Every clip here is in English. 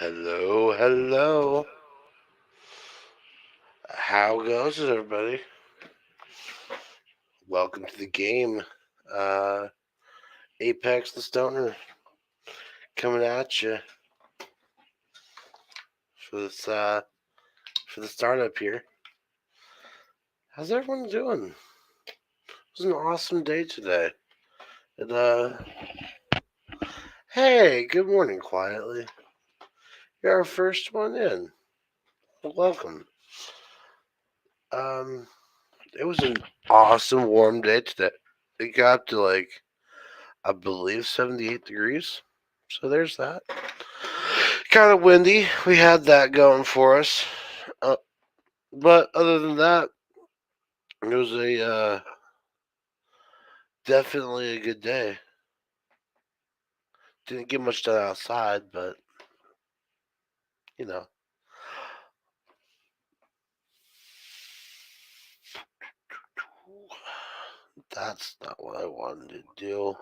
Hello, hello. How goes it, everybody? Welcome to the game. Uh, Apex the Stoner coming at you for this for the startup here. How's everyone doing? It was an awesome day today. And hey, good morning, quietly. You're our first one in. Welcome. Um, it was an awesome warm day today. It got up to I believe 78 degrees. So there's that. Kind of windy. We had that going for us. Uh, but other than that, it was a definitely a good day. Didn't get much done outside, but you know. That's not what I wanted to do.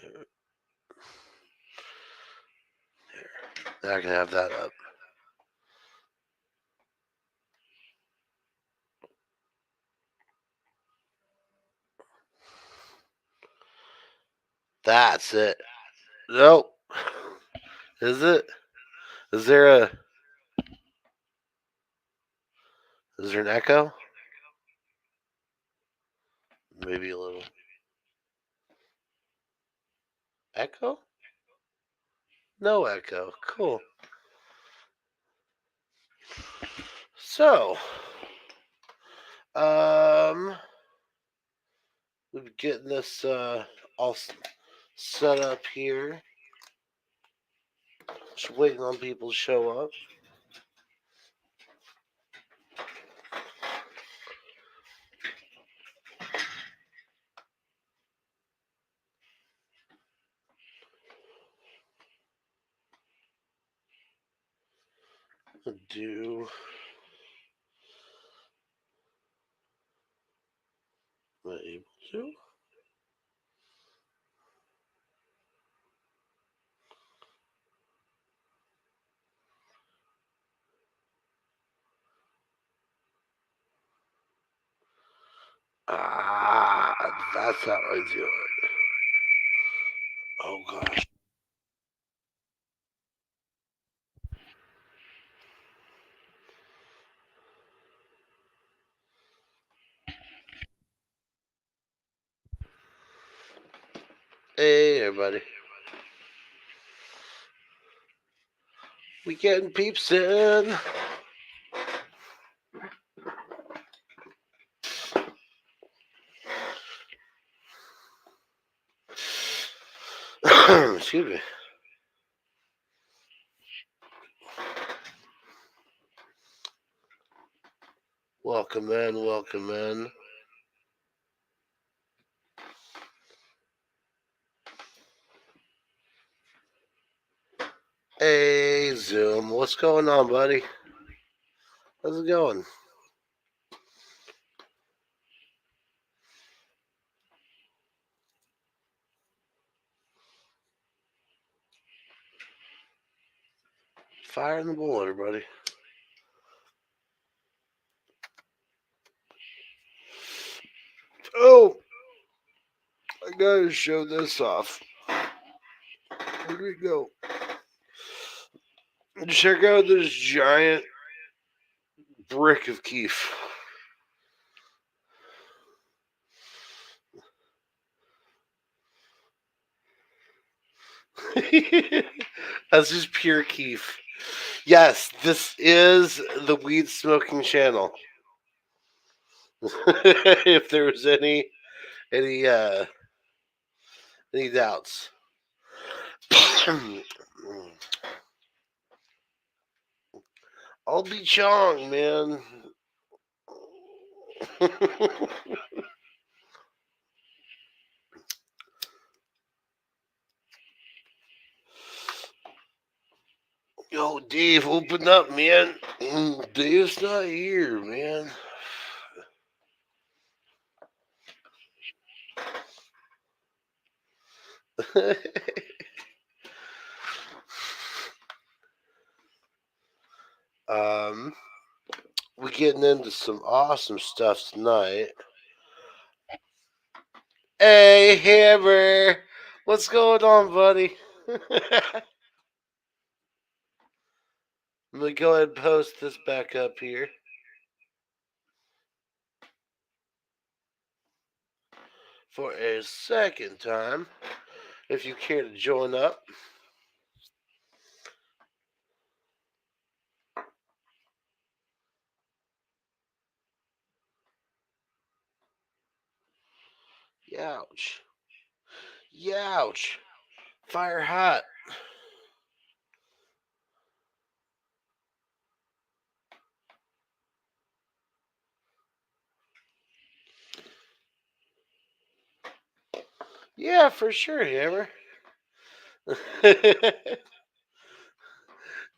There. Now I can have that up. That's it. Nope. Is it? Is there a? Is there an echo? Maybe a little echo. No echo. Cool. So, um, we're getting this all set up here. Just waiting on people to show up. Do am I able to? Ah, that's how I do it. Oh gosh. Hey everybody. We getting peeps in. Excuse me. Welcome in, welcome in. Hey Zoom, what's going on, buddy? How's it going? Fire in the bowl, everybody. Oh, I gotta show this off. Where do we go? Check out this giant brick of keef. That's just pure keef. Yes, this is the weed smoking channel. If there was any any doubts. I'll be Chong, man. Yo, Dave, open up, man. Dave's not here, man. um, we're getting into some awesome stuff tonight. Hey, Hammer, what's going on, buddy? I'm gonna go ahead and post this back up here for a second time, if you care to join up. Youch. Youch. Fire hot. Yeah, for sure, Hammer.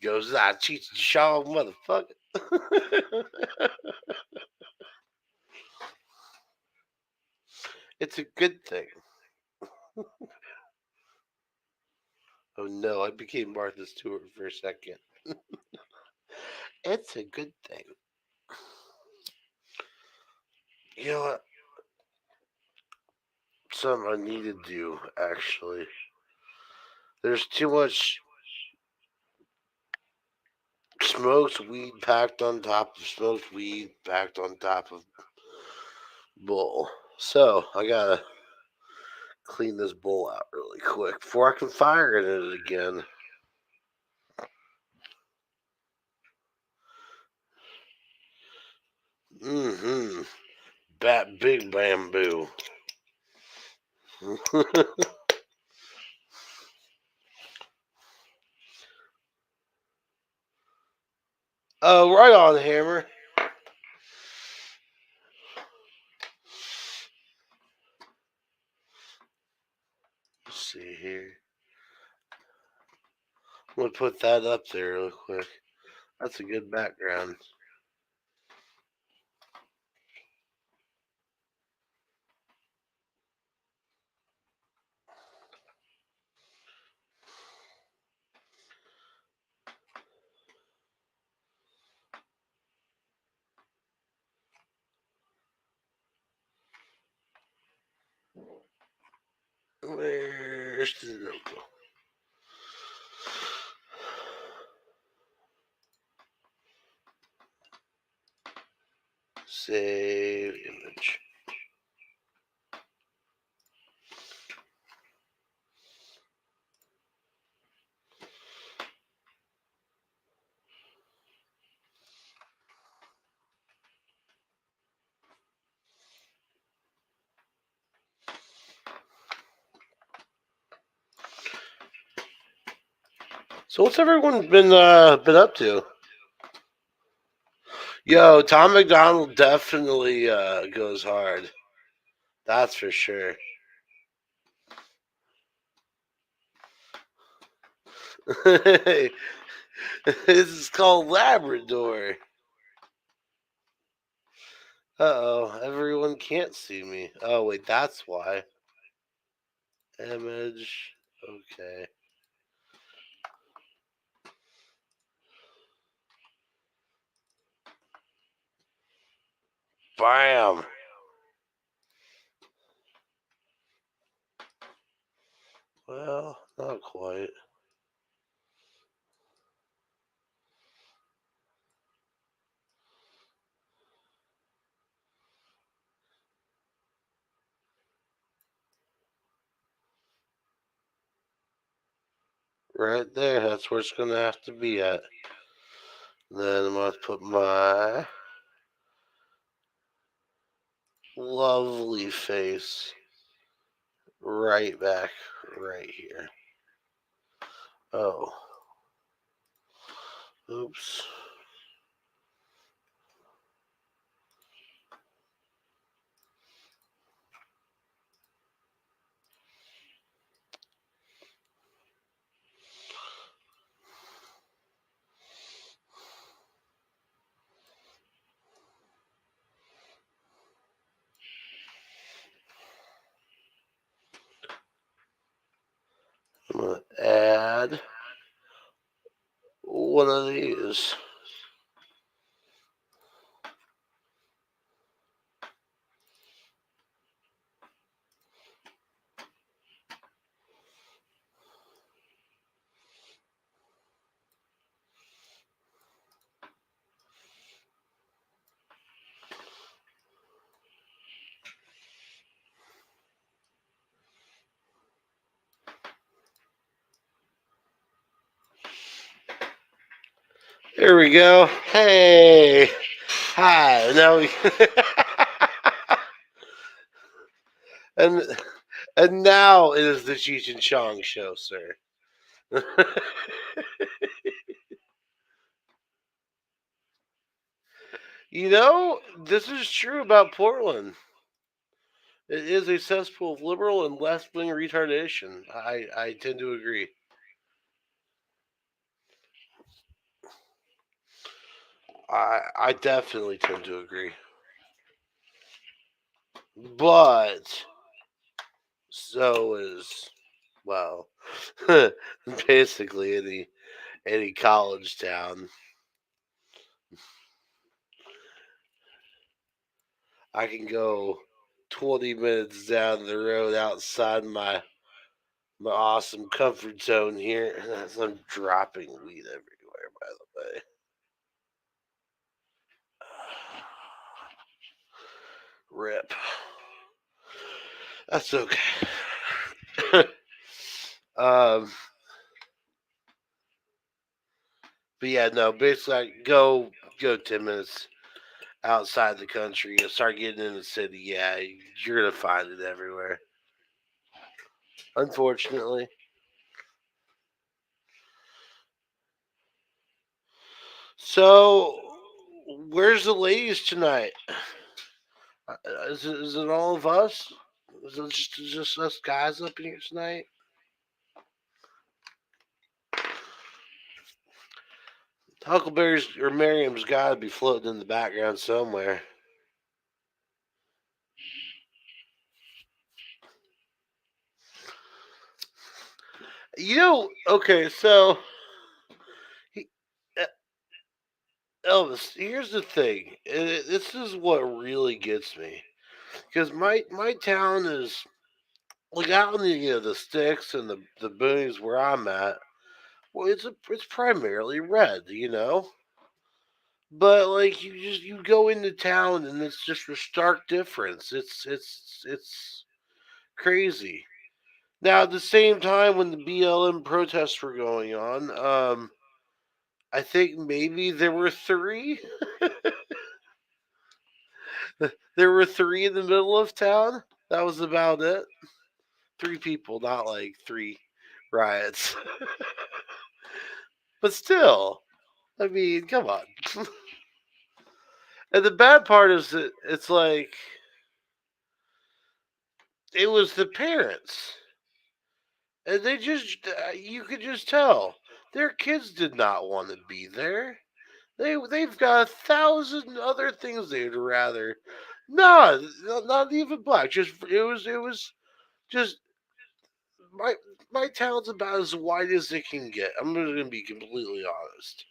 Goes, Cheech and Shaw, motherfucker. It's a good thing. Oh no, I became Martha Stewart for a second. It's a good thing. You know what? Something I need to do, actually. There's too much smoked weed packed on top of smoked weed packed on top of bowl. So I gotta clean this bowl out really quick before I can fire in it again. Mm-hmm. Bat big bamboo. Oh, right on, Hammer. Let's see here. I'm gonna put that up there real quick. That's a good background. Where's the logo? Save image. So what's everyone been up to? Yo, Tom McDonald definitely goes hard. That's for sure. This is called Labrador. Uh-oh, everyone can't see me. Oh wait, that's why. Image. Okay. Bam. Well, not quite. Right there, that's where it's gonna have to be at. Then I'm gonna put my lovely face right back right here. Oh. Oops. goes. Here we go. Hey. Hi. Now we and and now it is the Cheech and Chong show, sir. You know, this is true about Portland. It is a cesspool of liberal and left wing retardation. I tend to agree. I definitely tend to agree. But so is, well, basically any college town. I can go 20 minutes down the road outside my awesome comfort zone here. I'm dropping weed everywhere, by the way. Rip. That's okay. um, but yeah, no. Basically, I go 10 minutes outside the country and start getting in the city. Yeah, you're gonna find it everywhere. Unfortunately. So, where's the ladies tonight? Is it all of us? Is it just us guys up in here tonight? Huckleberry's or Miriam's got to be floating in the background somewhere. You know, okay, so he, uh, Elvis, here's the thing. This is what really gets me, because my town is like out in the sticks and the boonies where I'm at. Well, it's primarily red, but like you go into town and it's just a stark difference. It's crazy. Now at the same time when the BLM protests were going on, I think maybe there were three. There were three in the middle of town. That was about it. Three people, not like three riots. But still, I mean, come on. And the bad part is that it's like it was the parents, and they just you could just tell their kids did not want to be there. They've got 1,000 other things they'd rather. No, not even black. Just it was just my my town's about as white as it can get. I'm just gonna be completely honest,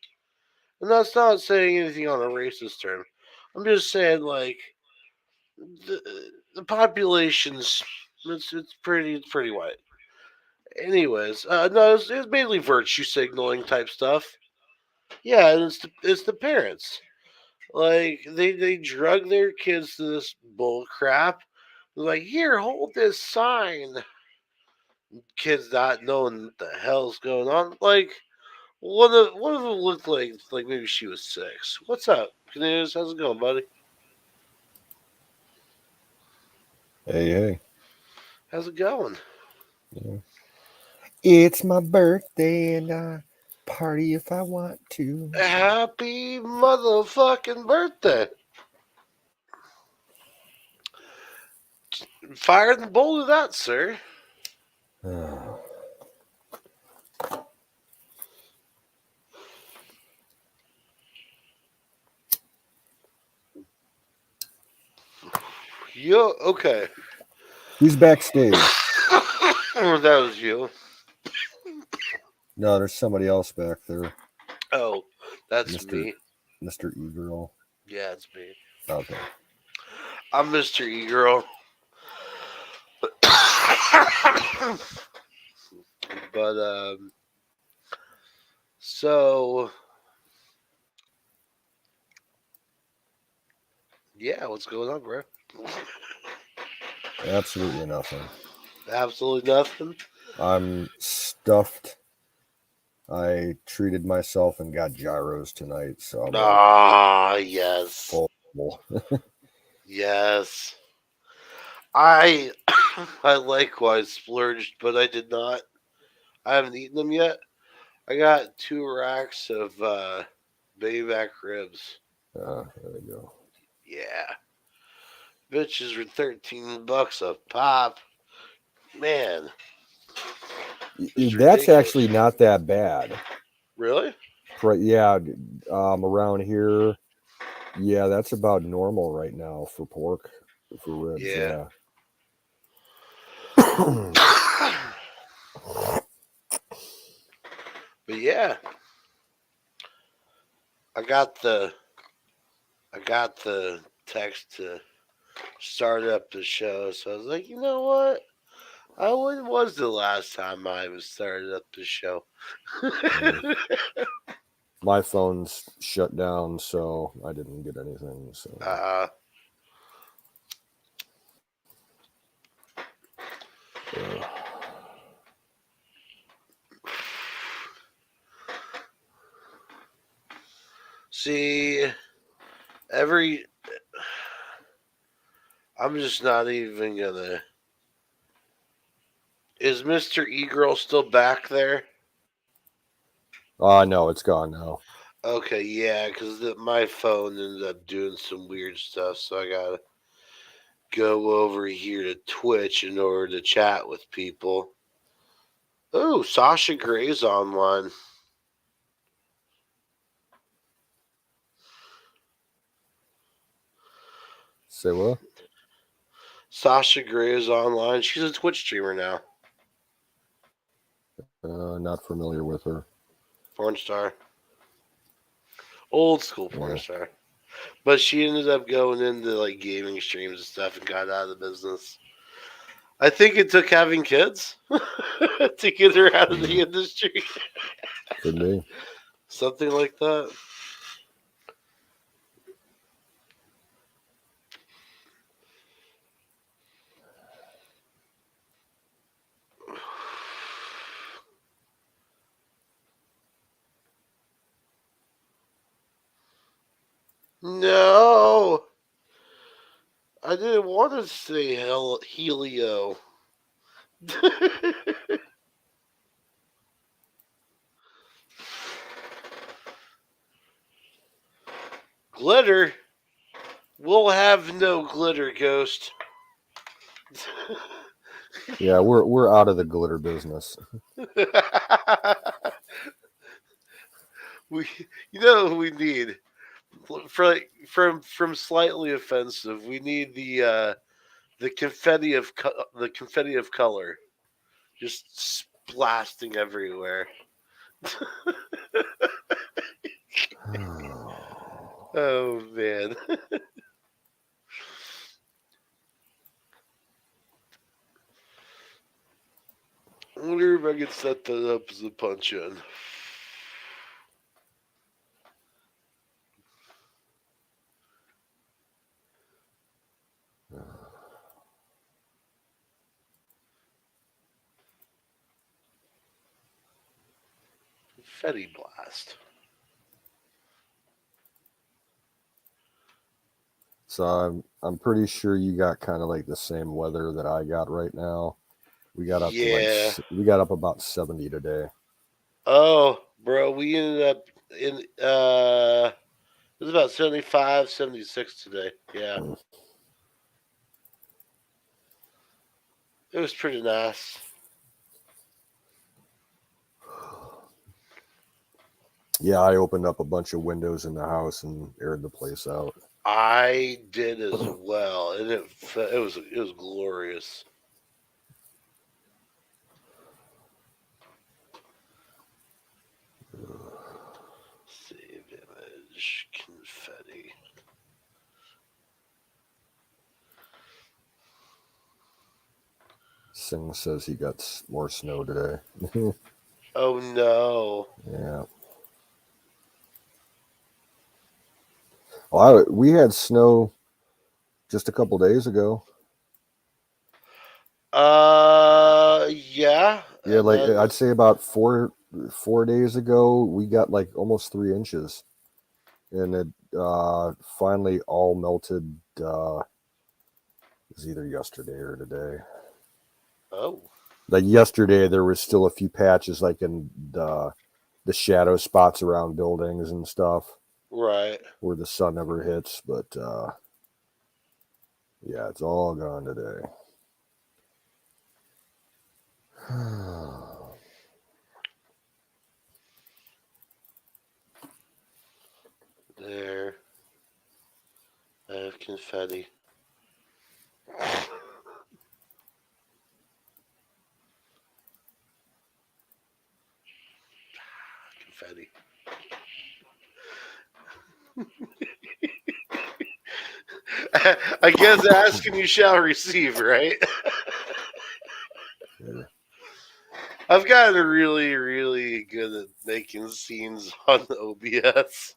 and that's not saying anything on a racist term. I'm just saying like the population's it's pretty white. Anyways, no, it's mainly virtue signaling type stuff. Yeah, and it's the parents. Like they drug their kids to this bull crap. They're like, here, hold this sign. Kids not knowing what the hell's going on. Like one of them looked like maybe she was 6. What's up, Canoes? How's it going, buddy? Hey, hey. How's it going? Yeah. It's my birthday and I party if I want to. Happy motherfucking birthday! Fire the bolt of that, sir. Yo, okay. Who's backstage? That was you. No, there's somebody else back there. Oh, That's Mr. me. Mr. E-Girl. Yeah, it's me. Okay. I'm Mr. E-Girl. But, so, yeah, what's going on, bro? Absolutely nothing. Absolutely nothing. I'm stuffed. I treated myself and got gyros tonight, so I'm like Ah, yes. full. Yes. I I likewise splurged, but I did not. I haven't eaten them yet. I got 2 racks of baby back ribs. There we go. Yeah. Bitches were $13 a pop. Man, it's That's ridiculous. actually not that bad. Really? Yeah, around here, yeah, that's about normal right now for pork, for ribs. Yeah. Yeah. But yeah, I got the I got the text to start up the show, so I was like, you know what? When was the last time I was started up the show? My phone's shut down, so I didn't get anything. So. uh, see, every I'm just not even gonna. Is Mr. E Girl still back there? No, it's gone now. Okay, yeah, because my phone ended up doing some weird stuff, so I gotta go over here to Twitch in order to chat with people. Oh, Sasha Gray's online. Say what? Sasha Gray is online. She's a Twitch streamer now. Not familiar with her. Porn star. Old school porn star. But she ended up going into like gaming streams and stuff and got out of the business. I think it took having kids to get her out of the industry. Could be. Something like that. No, I didn't want to say Helio. Glitter? We'll have no glitter, Ghost. Yeah, we're out of the glitter business. we, you know, what we need from slightly offensive. We need the confetti of color, just blasting everywhere. Oh man. I wonder if I could set that up as a punch in. Confetti blast. So I'm pretty sure you got kind of like the same weather that I got right now. We got up to Yeah. we got up about 70 today. Oh, bro, we ended up in it was about 75, 76 today. Yeah. It was pretty nice. Yeah, I opened up a bunch of windows in the house and aired the place out. I did as well, and it was glorious. Save Singh says he got more snow today. Oh no. Yeah. Well, we had snow just a couple days ago. Yeah. Yeah, And like then I'd say about 4 days ago, we got like almost 3 inches, and it finally all melted. It was either yesterday or today. oh. Like yesterday, there was still a few patches, like in the shadow spots around buildings and stuff, Right. where the sun never hits. But yeah, it's all gone today. There. I have confetti. Confetti. I guess ask and you shall receive, right? Yeah. I've gotten really, really good at making scenes on OBS.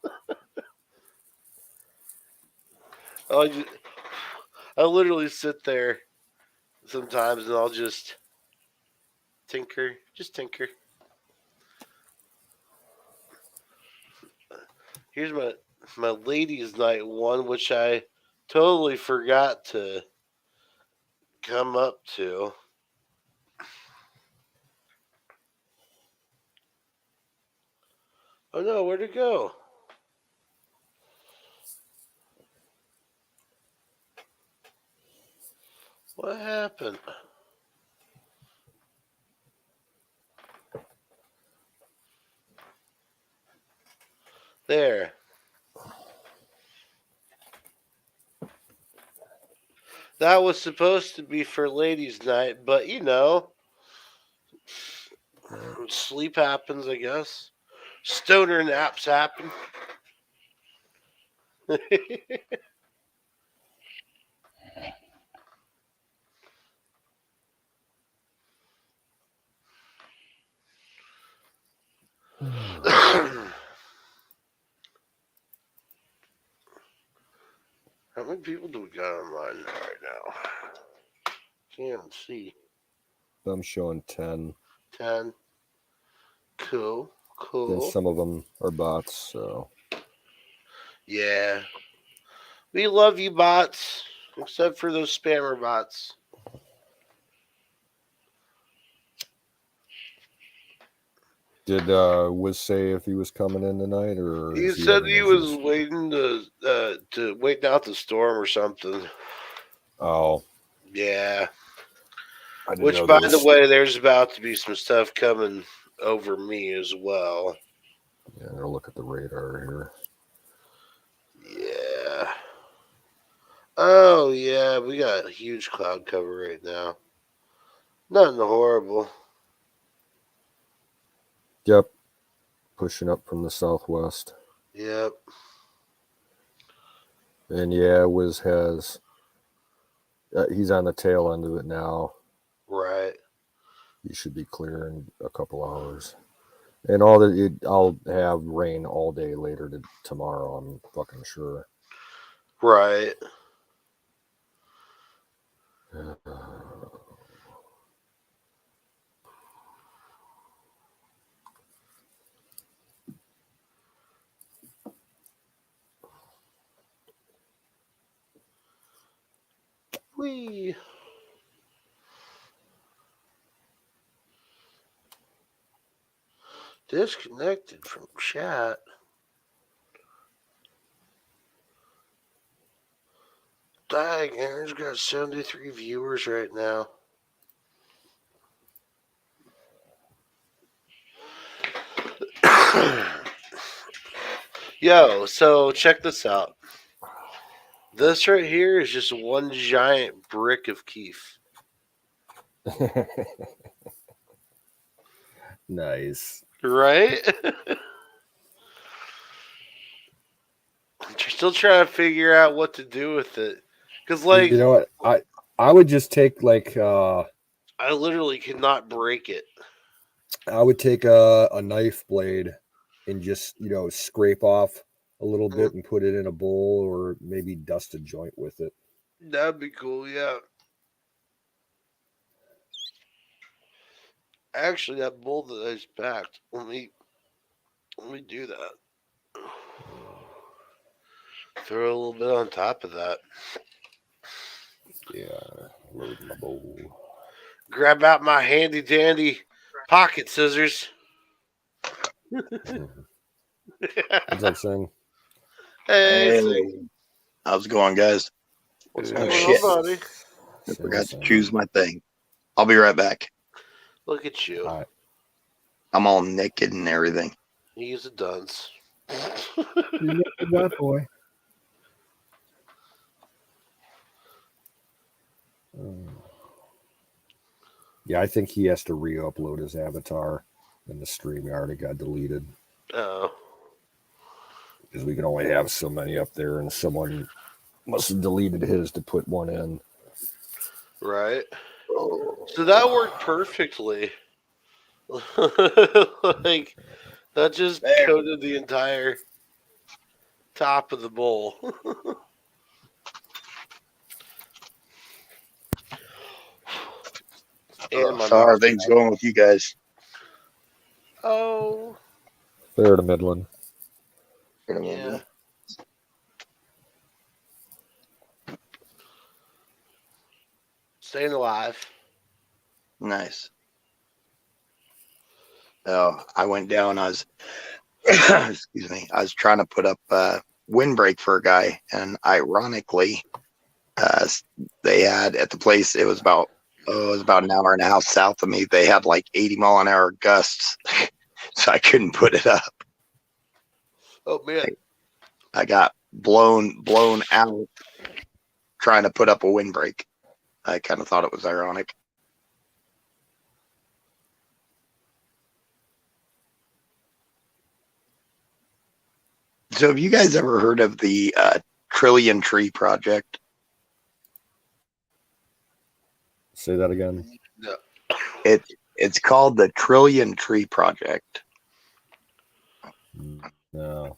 I, just, I literally sit there sometimes and I'll just tinker. Here's my ladies' night one, which I totally forgot to come up to. Oh no, where'd it go? What happened? There. That was supposed to be for ladies' night, but you know, sleep happens, I guess. Stoner naps happen. How many people do we got online right now? Can't see. I'm showing 10. 10. Cool. Then Cool. some of them are bots. So Yeah. We love you, bots. Except for those spammer bots. did Wiz say if he was coming in tonight, or He is he said having he was issues? waiting to wait out the storm or something. Oh, Yeah. I didn't Which, know there by the was. way, there's about to be some stuff coming over me as well. Yeah, I'm gonna look at the radar Yeah. Oh, yeah. We got a huge cloud cover right now. Nothing horrible. here. Yep, pushing up from the southwest. Yep. And yeah, Wiz has. He's on the tail end of it now. Right. He should be clear in a couple hours. And all that, I'll have rain all day later tomorrow. I'm fucking sure. Right. Whee. Disconnected from chat. Dang, Aaron's got 73 viewers right now. Yo, so check this out. This right here is just one giant brick of keef. Nice. Right? I'm still trying to figure out what to do with it. Because, like, You know what? I would just take like I literally cannot break it. I would take a knife blade and just, scrape off a little bit and put it in a bowl, or maybe dust a joint with it. That'd be cool, yeah. Actually, that bowl that I just packed. Let me do that. Throw a little bit on top of that. Yeah, load my bowl. Grab out my handy dandy pocket scissors. What's up, Sam? Hey, how's it going, guys? what's Oh, going shit. on, buddy? I forgot to choose my thing. I'll be right back. Look at you. All right. I'm all naked and everything. He's a dunce. You that boy. Yeah, I think he has to re-upload his avatar in the StreamYard. It got deleted. Oh. Because we can only have so many up there, and someone must have deleted his to put one in. Right. So that worked perfectly. Like, that just coated the entire top of the bowl. How are things going with you guys? Oh. Fair to Midland. Yeah. Staying alive. Nice. Oh, I went down. I was, excuse me. I was trying to put up a windbreak for a guy, and ironically, they had at the place. It was about an hour and a half south of me. They had like 80-mile-an-hour gusts, so I couldn't put it up. Oh man! I got blown out trying to put up a windbreak. I kind of thought it was ironic. So have you guys ever heard of the Trillion Tree Project? Say that again. No. It's called the Trillion Tree Project. No.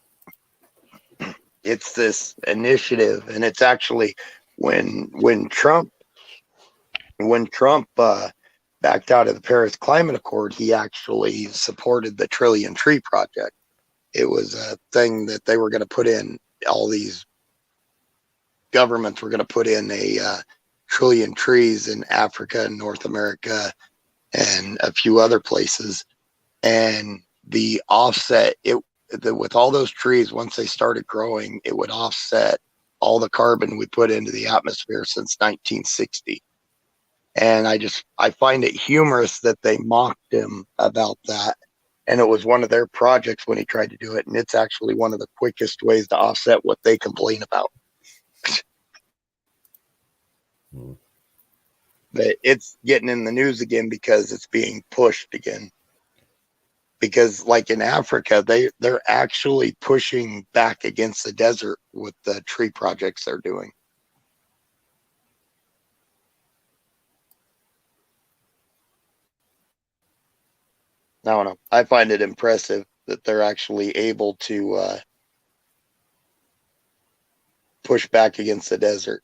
It's this initiative, and it's actually when Trump backed out of the Paris Climate Accord, he actually supported the Trillion Tree Project. It was a thing that they were going to put in. All these governments were going to put in a trillion trees in Africa and North America and a few other places. And the offset, with all those trees, once they started growing, it would offset all the carbon we put into the atmosphere since 1960. And I find it humorous that they mocked him about that. And it was one of their projects when he tried to do it. And it's actually one of the quickest ways to offset what they complain about. But it's getting in the news again because it's being pushed again. Because like in Africa, they're actually pushing back against the desert with the tree projects they're doing. I don't know. I find it impressive that they're actually able to push back against the desert.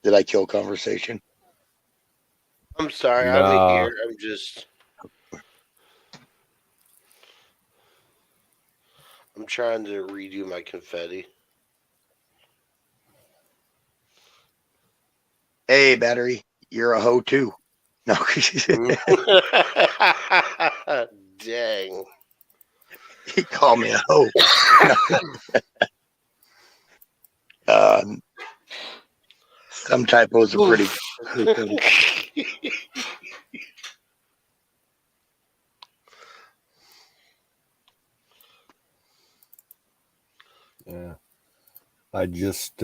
Did I kill conversation? I'm sorry. Nah. I'm here. I'm trying to redo my confetti. Hey, battery, you're a hoe too. No. Dang. He called me a hoe. Some typos are pretty funny. Yeah. I just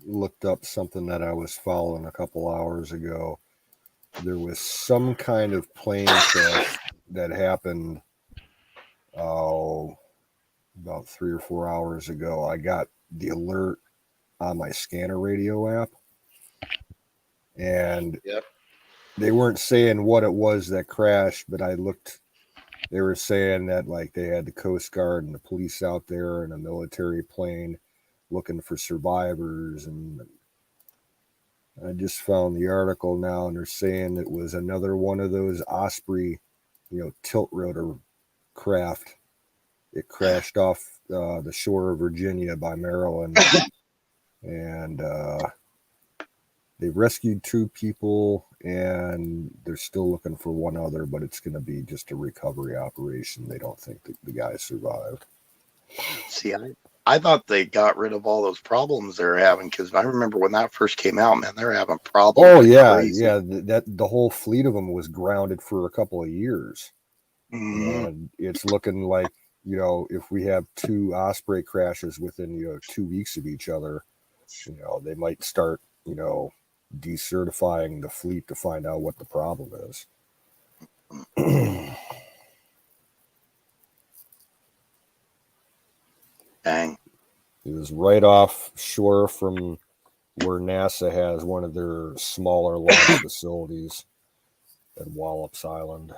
looked up something that I was following a couple hours ago. There was some kind of plane crash that happened oh, about 3 or 4 hours ago, I got the alert on my scanner radio app, and Yep. they weren't saying what it was that crashed, but I looked. They were saying that like they had the Coast Guard and the police out there and a military plane looking for survivors, and I just found the article now, and they're saying it was another one of those Osprey, tilt rotor craft. It crashed off the shore of Virginia by Maryland, and they rescued 2 people, and they're still looking for one other, but it's going to be just a recovery operation. They don't think the guy survived. See, I thought they got rid of all those problems they're having, because I remember when that first came out, man, they're having problems. Oh yeah, crazy. yeah. That the whole fleet of them was grounded for a couple of years, Mhm. and it's looking like if we have 2 Osprey crashes within 2 weeks of each other, they might start decertifying the fleet to find out what the problem is. Dang. It was right offshore from where NASA has one of their smaller launch facilities at Wallops Island.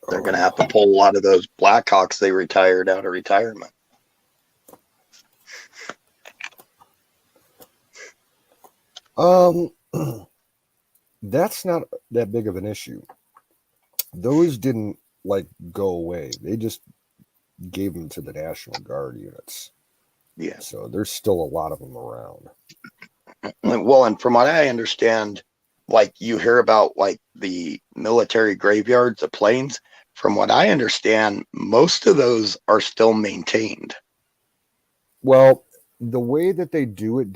They're going to have to pull a lot of those Blackhawks they retired out of retirement. That's not that big of an issue. Those didn't go away. They just gave them to the National Guard units. Yeah. So there's still a lot of them around. Well, and from what I understand, you hear about the military graveyards of planes. From what I understand, most of those are still maintained. Well, the way that they do it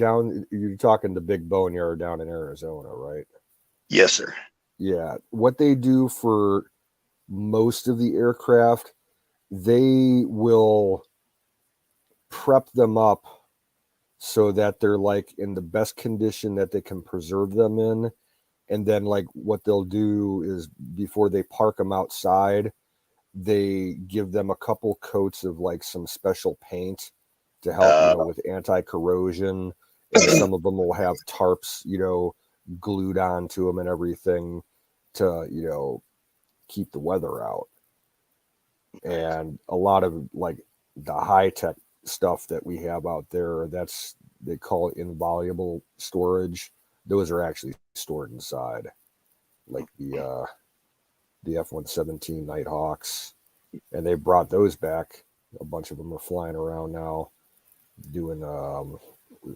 you're talking the big boneyard down in Arizona, right? Yes, sir. Yeah. What they do for most of the aircraft, they will prep them up so that they're in the best condition that they can preserve them in. And then what they'll do is before they park them outside, they give them a couple coats of some special paint to help, with anti-corrosion. And some of them will have tarps, glued onto them and everything to, keep the weather out. And a lot of the high-tech stuff that we have out there, they call it invaluable storage. Those are actually stored inside, like the F-117 Nighthawks, and they brought those back. A bunch of them are flying around now, doing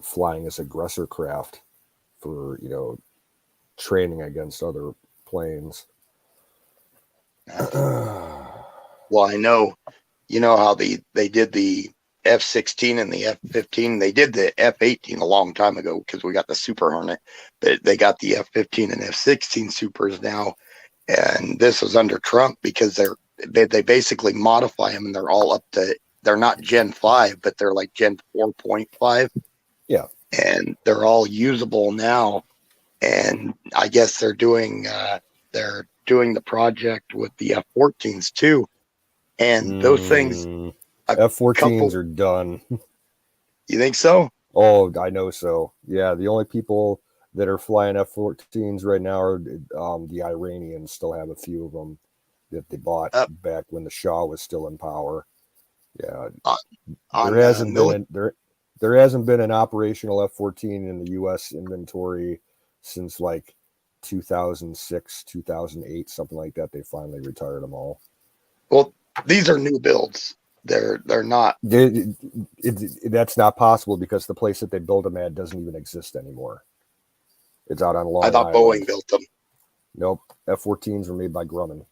flying as aggressor craft for training against other planes. Well, I know, how they did the F-16 and the F-15. They did the F-18 a long time ago because we got the Super Hornet. But they got the F-15 and F-16 Supers now, and this was under Trump because they basically modify them, and they're all up to. They're not Gen 5, but they're Gen 4.5. Yeah, and they're all usable now. And I guess they're doing the project with the F-14s too. And those things, F-14s are done. You think so? Oh, I know so. Yeah, the only people that are flying F-14s right now are the Iranians. Still have a few of them that they bought back when the Shah was still in power. Yeah, there hasn't been an operational F-14 in the U.S. inventory since 2006, 2008, something like that. They finally retired them all. Well, these are new builds. They're not. That's not possible because the place that they built them at doesn't even exist anymore. It's out on Long Island. I thought Boeing built them. Nope. F-14s were made by Grumman.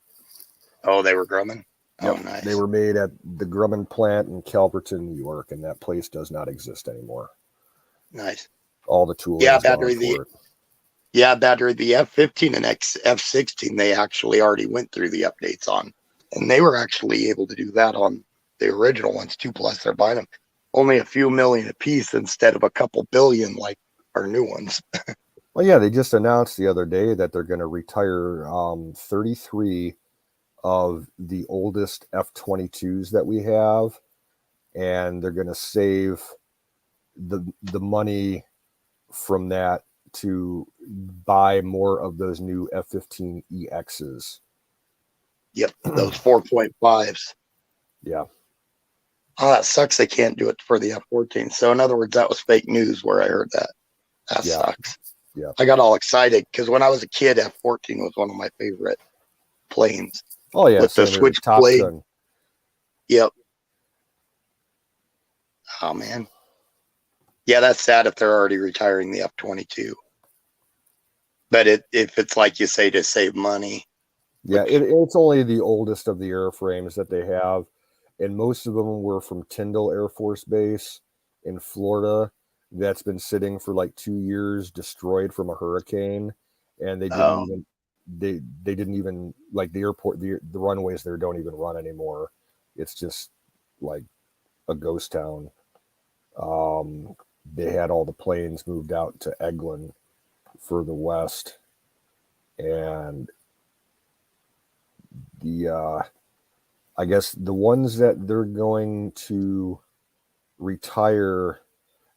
Oh, they were Grumman? Yep. Oh, nice. They were made at the Grumman plant in Calverton, New York, and that place does not exist anymore. Nice. All the tooling Yeah, is gone for it. Yeah, battery, the F-15 and F-16, they actually already went through the updates on. And they were actually able to do that on the original ones too. Plus, they're buying them only a few million a piece instead of a couple billion like our new ones. Well, yeah, they just announced the other day that they're going to retire 33 of the oldest F-22s that we have, and they're going to save the money from that to buy more of those new F-15EXs. Yep, those 4.5s. Yeah. Oh, that sucks. They can't do it for the F-14. So in other words, that was fake news where I heard that. That sucks. Yeah. I got all excited because when I was a kid, F-14 was one of my favorite planes. Oh yeah, with the Switchblade. Top Gun. Yep. Oh man. Yeah, that's sad if they're already retiring the F-22. But if it's like you say, to save money. Yeah, it's only the oldest of the airframes that they have, and most of them were from Tyndall Air Force Base in Florida. That's been sitting for like 2 years, destroyed from a hurricane, and they didn't even like the airport. The runways there don't even run anymore. It's just like a ghost town. They had all the planes moved out to Eglin further west, and I guess the ones that they're going to retire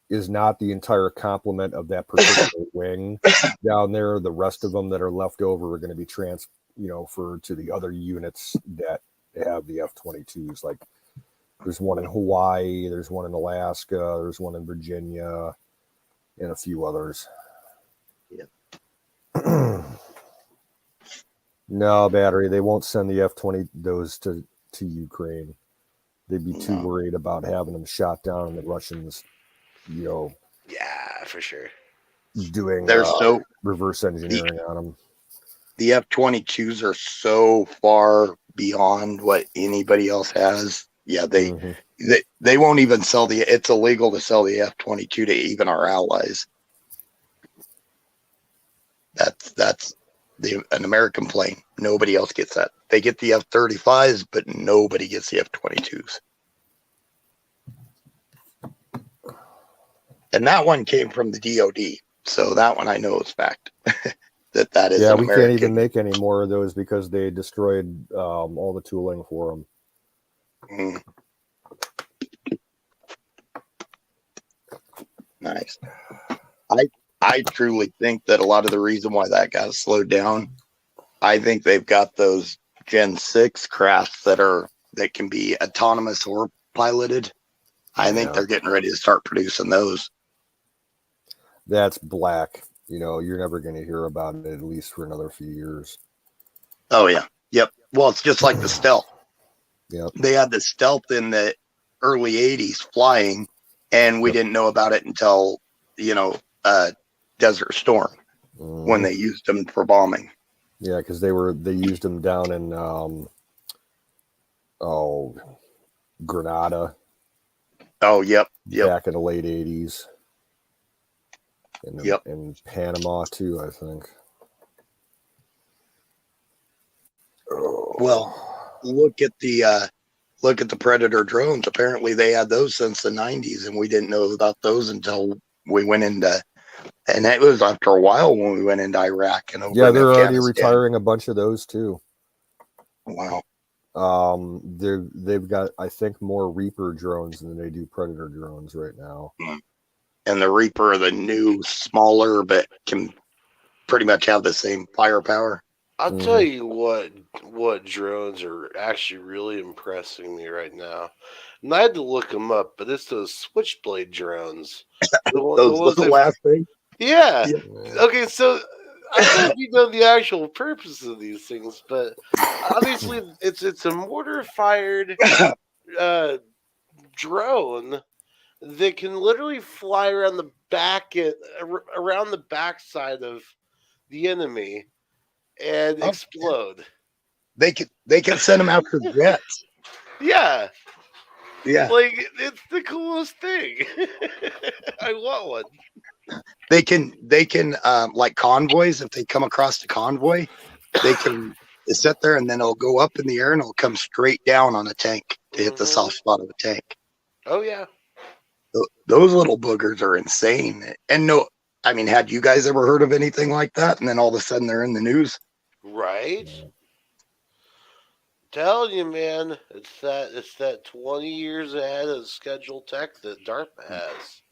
is not the entire complement of that particular wing down there. The rest of them that are left over are going to be transferred to the other units that have the F-22s. Like there's one in Hawaii, there's one in Alaska, there's one in Virginia, and a few others. Yeah. No, battery. They won't send the F-20 those to Ukraine. They'd be too worried about having them shot down and the Russians, Yeah, for sure. doing reverse engineering on them. The F-22s are so far beyond what anybody else has. Yeah, they won't even sell it's illegal to sell the F-22 to even our allies. That's an American plane. Nobody else gets that. They get the F-35s, but nobody gets the F-22s. And that one came from the DOD. So that one I know is fact. that is we can't even make any more of those because they destroyed all the tooling for them. Mm. Nice. I truly think that a lot of the reason why that got slowed down, I think they've got those Gen 6 crafts that can be autonomous or piloted. I think they're getting ready to start producing those. That's black. You're never going to hear about it at least for another few years. Oh yeah. Yep. Well, it's just like the stealth. Yep. They had the stealth in the early 80s flying, and we didn't know about it until, Desert Storm when they used them for bombing. Yeah, because they used them down in Grenada. Oh, yep. Back in the late 80s. In Panama too, I think. Well, look at the Predator drones. Apparently they had those since the 90s, and we didn't know about those until we went into, and it was after a while when we went into Iraq and over. Yeah, they're already retiring a bunch of those too. Wow. They've got, I think, more Reaper drones than they do Predator drones right now. And the Reaper are the new, smaller, but can pretty much have the same firepower. I'll tell you what drones are actually really impressing me right now. And I had to look them up, but it's those Switchblade drones. Those the last thing? Yeah. Okay, so I don't know if you know the actual purpose of these things, but obviously it's a mortar-fired drone that can literally fly around the backside of the enemy and explode. They can send them out for jets. Yeah. Like it's the coolest thing. I want one. They can like convoys. If they come across the convoy, they can sit there and then it'll go up in the air and it'll come straight down on a tank to hit the soft spot of a tank. Oh yeah. Those little boogers are insane. And had you guys ever heard of anything like that? And then all of a sudden they're in the news. Right. telling you, man, it's that 20 years ahead of scheduled tech that DARPA has.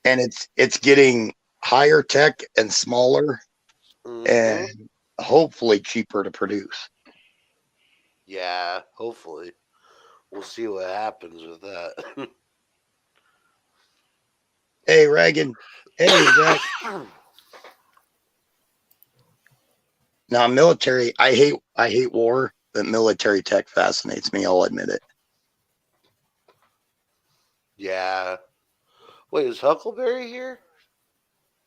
And it's getting higher tech and smaller Mm-hmm. and hopefully cheaper to produce. Yeah, hopefully. We'll see what happens with that. Hey, Reagan. Hey, Zach. Now, military, I hate war, but military tech fascinates me. I'll admit it. Yeah. Wait, is Huckleberry here?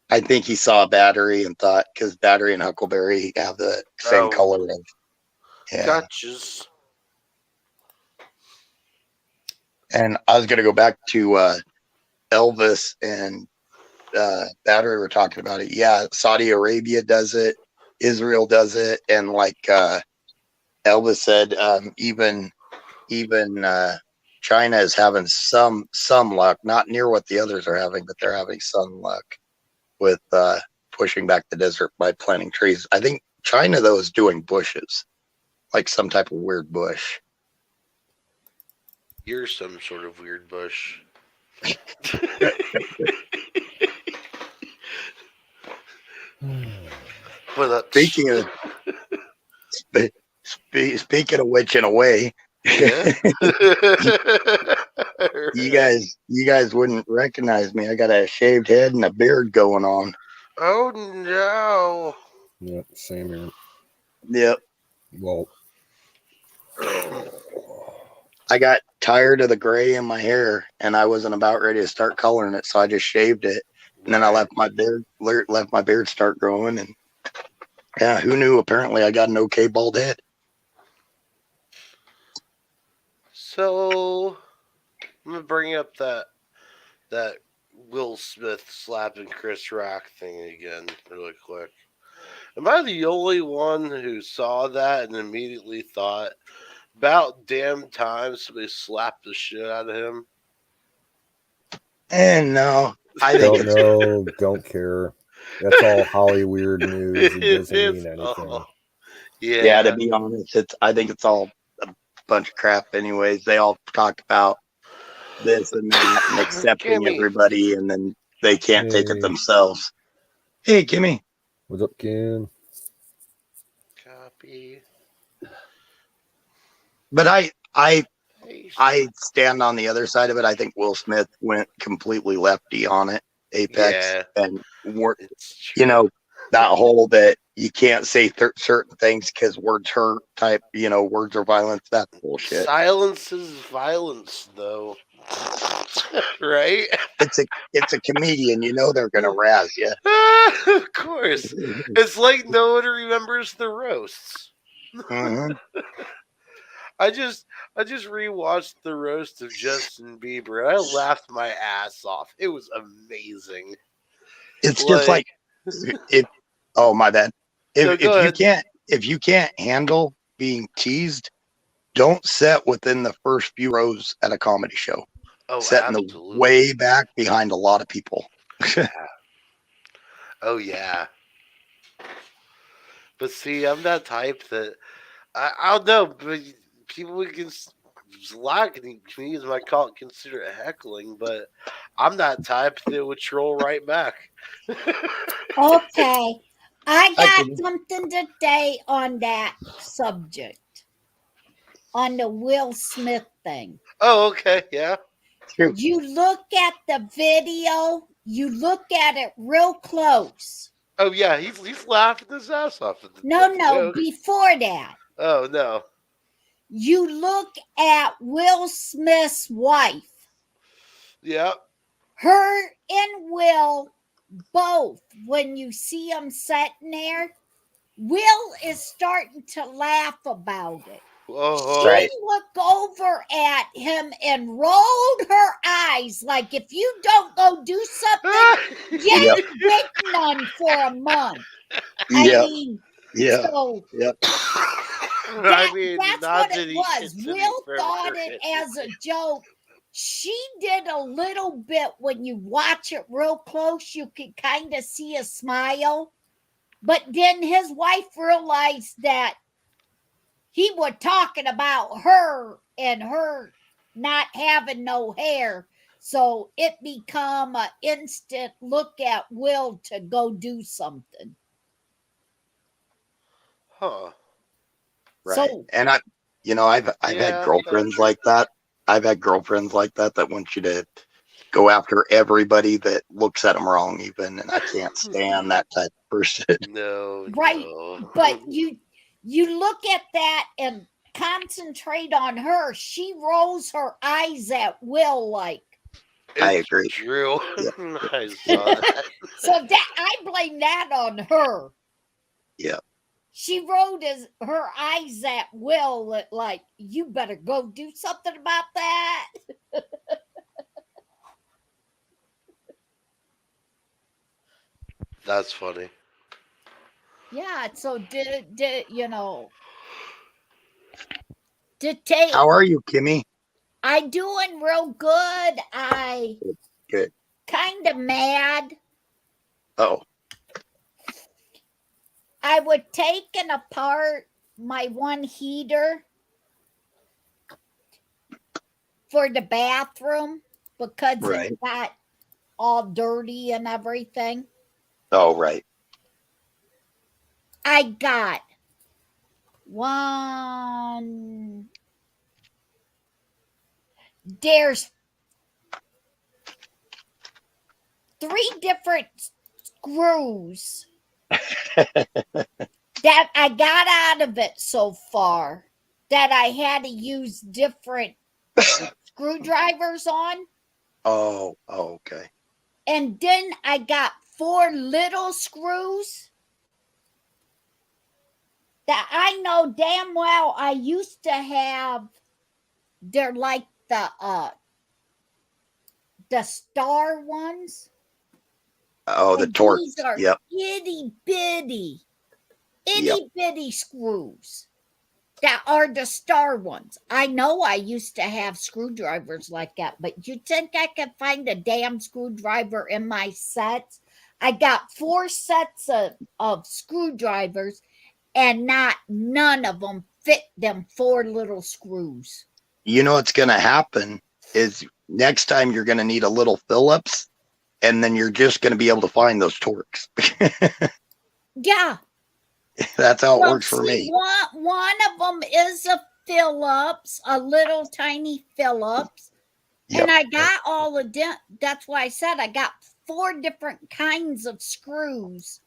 I think he saw a battery and thought, because battery and Huckleberry have the same Oh. color. Of, yeah. Gotchas. And I was going to go back to Elvis and battery. We're talking about it. Yeah, Saudi Arabia does it. Israel does it, and like Elvis said, even China is having some luck, not near what the others are having, but they're having some luck with pushing back the desert by planting trees. I think China though is doing bushes, like some type of weird bush. You're some sort of weird bush. But speaking of which, in a way, yeah. you guys wouldn't recognize me. I got a shaved head and a beard going on. Oh no. Yep, same here. Yep. Well, I got tired of the gray in my hair, and I wasn't about ready to start coloring it, so I just shaved it, and then I let my beard start growing, and yeah, who knew? Apparently, I got an okay bald head. So I'm gonna bring up that Will Smith slapping Chris Rock thing again really quick. Am I the only one who saw that and immediately thought, about damn time somebody slapped the shit out of him? And no, I think don't know, don't care. That's all Hollywood news. It doesn't It's mean anything. all- yeah, to be honest, I think it's all a bunch of crap. Anyways, they all talk about this and that and accepting Kimmy. everybody, and then they can't take it themselves. Hey, Kimmy. What's up, Kim? Copy. But I stand on the other side of it. I think Will Smith went completely lefty on it, Apex, Yeah. and It's true. that whole that you can't say certain things because words hurt type. Words are violence. That's bullshit. Silence is violence, though. Right? It's a comedian. They're gonna razz you. Of course. It's like no one remembers the roasts. Mm-hmm. I just rewatched the roast of Justin Bieber. I laughed my ass off. It was amazing. It's just like it. Oh, my bad. If you can't handle being teased, don't sit within the first few rows at a comedy show. Oh, Sit absolutely. in the way back behind a lot of people. Yeah. Oh yeah. But see, I'm that type that I don't know, but people can a lot of comedians might consider it heckling, but I'm that type that would troll right back. Okay. I got something today on that subject. On the Will Smith thing. Oh, okay, yeah. True. You look at the video, you look at it real close. Oh yeah, he's laughing his ass off at the No, joke. before that. Oh no. You look at Will Smith's wife. Yep. Her and Will both, when you see them sitting there, Will is starting to laugh about it. She looked over at him and rolled her eyes like, if you don't go do something, you ain't getting none for a month. So that's what it was. Will thought it as a joke. She did a little bit. When you watch it real close, you can kind of see a smile. But then his wife realized that he was talking about her and her not having no hair. So it become an instant look at Will to go do something. Huh. Right. So, And I've had girlfriends like that. I've had girlfriends like that want you to go after everybody that looks at them wrong, even, and I can't stand that type of person. No. right. No. But you look at that and concentrate on her. She rolls her eyes at Will like. I agree. True. Yeah. I saw that. So that I blame that on her. Yeah. She rolled her eyes at Will like, you better go do something about that. That's funny. Yeah, so did take. How are you, Kimmy? I doing real good. I Good. kind of mad. Oh. I would taken apart my one heater for the bathroom because it got all dirty and everything. Oh, right. I got one. There's 3 different screws that I got out of it so far that I had to use different screwdrivers on. Oh, okay. And then I got 4 little screws that I know damn well I used to have. They're like the star ones. Oh, the torque. These are itty bitty screws that are the star ones. I know I used to have screwdrivers like that, but you think I could find a damn screwdriver in my sets? I got 4 sets of screwdrivers, and none of them fit them 4 little screws. You know what's going to happen is next time you're going to need a little Phillips, and then you're just going to be able to find those torques. Yeah. That's how it works for me. One of them is a Phillips, a little tiny Phillips. Yep. And I got all of them. That's why I said I got 4 different kinds of screws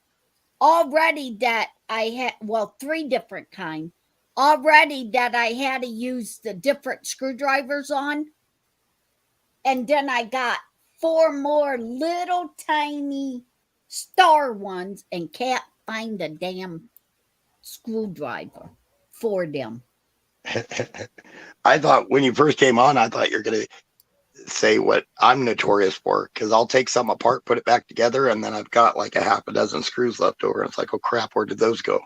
already that I had. Well, 3 different kinds already that I had to use the different screwdrivers on. And then I got 4 more little tiny star ones and can't find a damn screwdriver for them. I thought when you first came on, I thought you're going to say what I'm notorious for, because I'll take some apart, put it back together, and then I've got like a half a dozen screws left over. It's like, oh crap, where did those go?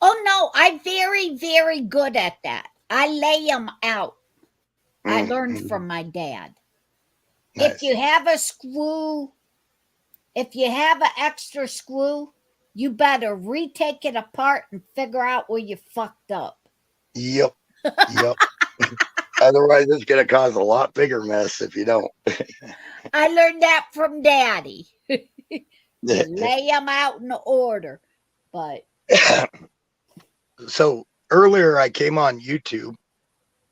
Oh no, I'm very, very good at that. I lay them out. I learned from my dad. Nice. If you have a screw, if you have an extra screw, you better retake it apart and figure out where you fucked up. Yep. Otherwise, it's going to cause a lot bigger mess if you don't. I learned that from Daddy. Lay them out in order. But so earlier, I came on YouTube,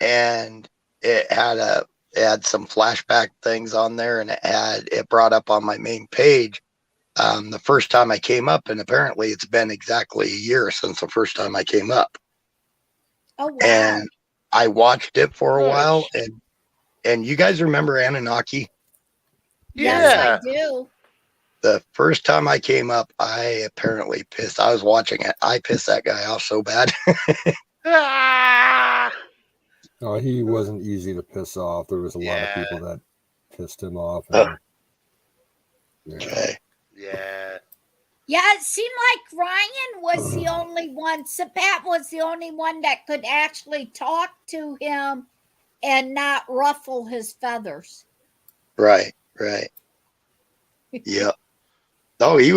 and it had some flashback things on there, and it brought up on my main page the first time I came up, and apparently it's been exactly a year since the first time I came up. Oh wow! And I watched it for a while, and you guys remember Anunnaki? Yes, I do. The first time I came up, I apparently pissed. I was watching it. I pissed that guy off so bad. Oh, he wasn't easy to piss off. There was a lot of people that pissed him off. And, Okay. Yeah, it seemed like Ryan was the only one. Sabat was the only one that could actually talk to him and not ruffle his feathers. Right. Yep. Oh, he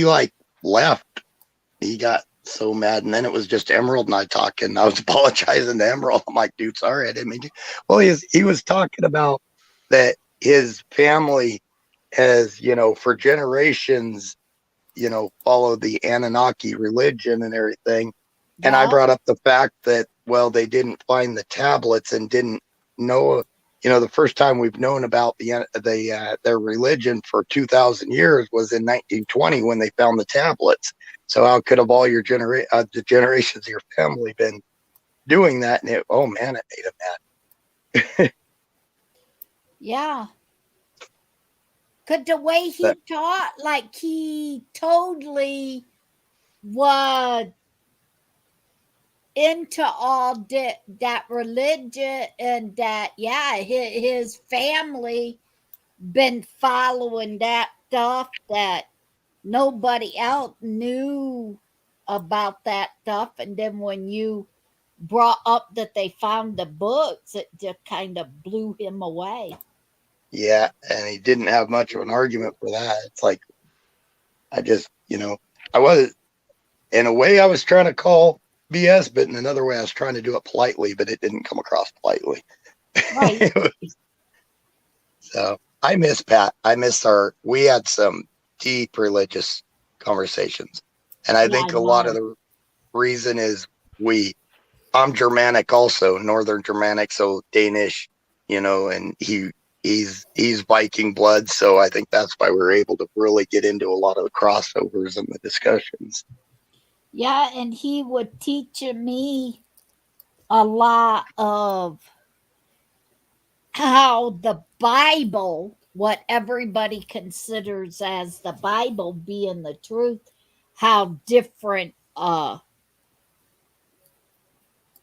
like left. He got so mad. And then it was just Emerald and I talking. I was apologizing to Emerald. I'm like, dude, sorry, I didn't mean to. Well, he was talking about that his family has, for generations, followed the Anunnaki religion and everything. And I brought up the fact that, well, they didn't find the tablets and didn't know, the first time we've known about their religion for 2,000 years was in 1920 when they found the tablets. So how could have all your the generations of your family been doing that? And oh man, it made him mad. Yeah. Because the way he taught, like he totally was into all that religion, and that, yeah, his family been following that stuff, that nobody else knew about that stuff. And then when you brought up that they found the books, it just kind of blew him away. Yeah, and he didn't have much of an argument for that. It's like, I just, I was, in a way I was trying to call BS, but in another way I was trying to do it politely, but it didn't come across politely. Right. So I miss Pat. We had some deep religious conversations. And I think a lot of the reason is I'm Germanic also, Northern Germanic, so Danish, and he's Viking blood. So I think that's why we're able to really get into a lot of the crossovers and the discussions. Yeah, and he would teach me a lot of how the Bible, what everybody considers as the Bible being the truth, how different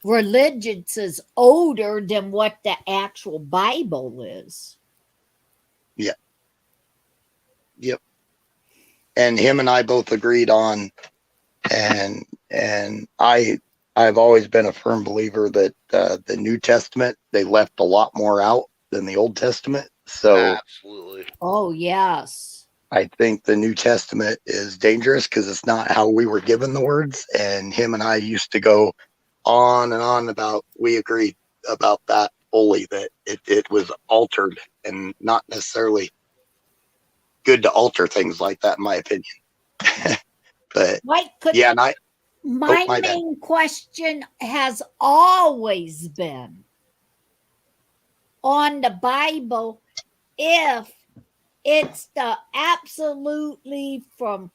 religions is older than what the actual Bible is. Yeah. Yep. And him and I both agreed on, and I've always been a firm believer that the New Testament, they left a lot more out than the Old Testament. So absolutely. Oh, yes. I think the New Testament is dangerous because it's not how we were given the words. And him and I used to go on and on about, we agreed about that fully, that it was altered, and not necessarily good to alter things like that, in my opinion. But yeah, and my main question has always been on the Bible, if it's the absolutely from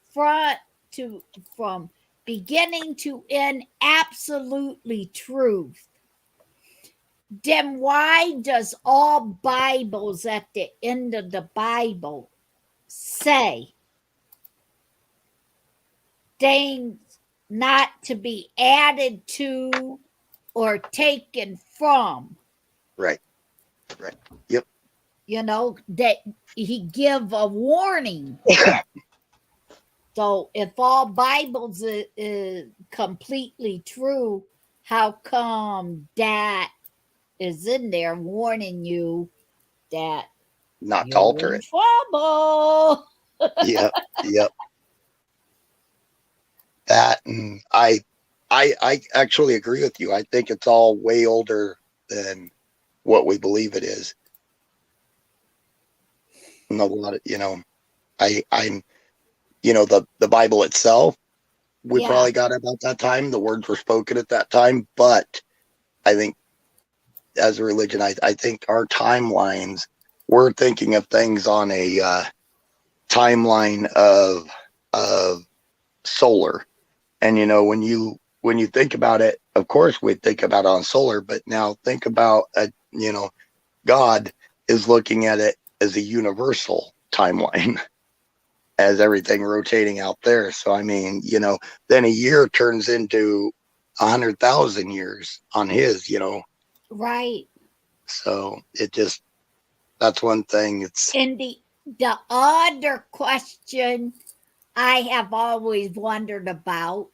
beginning to end, absolutely truth, then why does all Bibles at the end of the Bible say things not to be added to or taken from? Right. Yep. That he give a warning. So if all Bibles is completely true, how come that is in there warning you that not to alter it? Trouble. Yep. That, and I actually agree with you. I think it's all way older than what we believe it is. And a lot of, I'm the Bible itself, we probably got it about that time. The words were spoken at that time. But I think as a religion, I think our timelines, we're thinking of things on a timeline of solar. And, when you think about it, of course we think about it on solar, but now think about, God is looking at it as a universal timeline, as everything rotating out there. So, I mean, then a year turns into 100,000 years on his, Right. So that's one thing. And the other question I have always wondered about,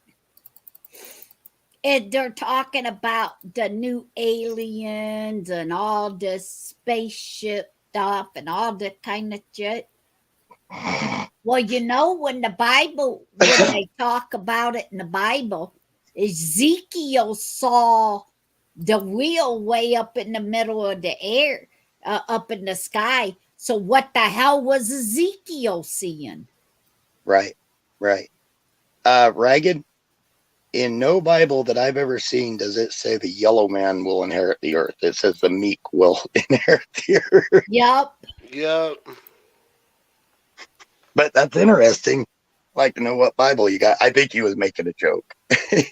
and they're talking about the new aliens and all this spaceship stuff and all that kind of shit. Well, you know, when they talk about it in the Bible, Ezekiel saw the wheel way up in the middle of the air, up in the sky. So what the hell was Ezekiel seeing? Right. Ragged, in no Bible that I've ever seen does it say the yellow man will inherit the earth. It says the meek will inherit the earth. Yep. But that's interesting. I'd like to know what Bible you got. I think he was making a joke. I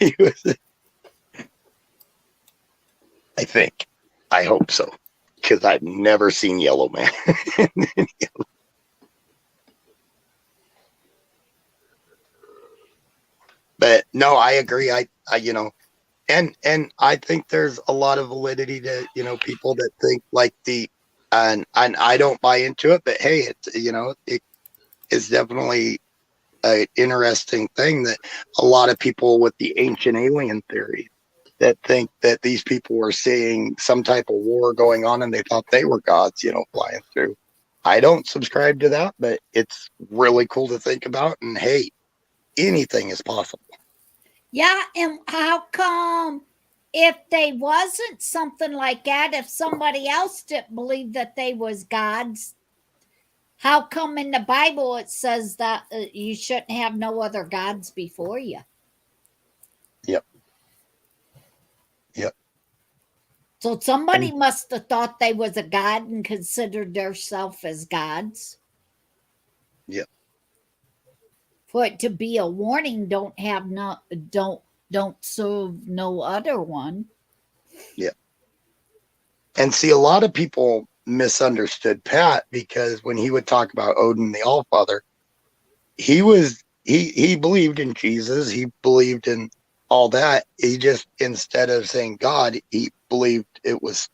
think. I hope so. Because I've never seen Yellow Man. But no, I agree. I and I think there's a lot of validity to, people that think like and I don't buy into it, but hey, it is definitely an interesting thing that a lot of people with the ancient alien theory that think that these people were seeing some type of war going on and they thought they were gods, flying through. I don't subscribe to that, but it's really cool to think about. And hey, anything is possible. Yeah, and how come if they wasn't something like that, if somebody else didn't believe that they was gods, how come in the Bible it says that you shouldn't have no other gods before you? Yep. So somebody must have thought they was a god and considered themselves as gods. Yep. For it to be a warning, don't serve no other one. Yeah. And see, a lot of people misunderstood Pat because when he would talk about Odin the Allfather, he believed in Jesus, he believed in all that. He just, instead of saying God, he believed it was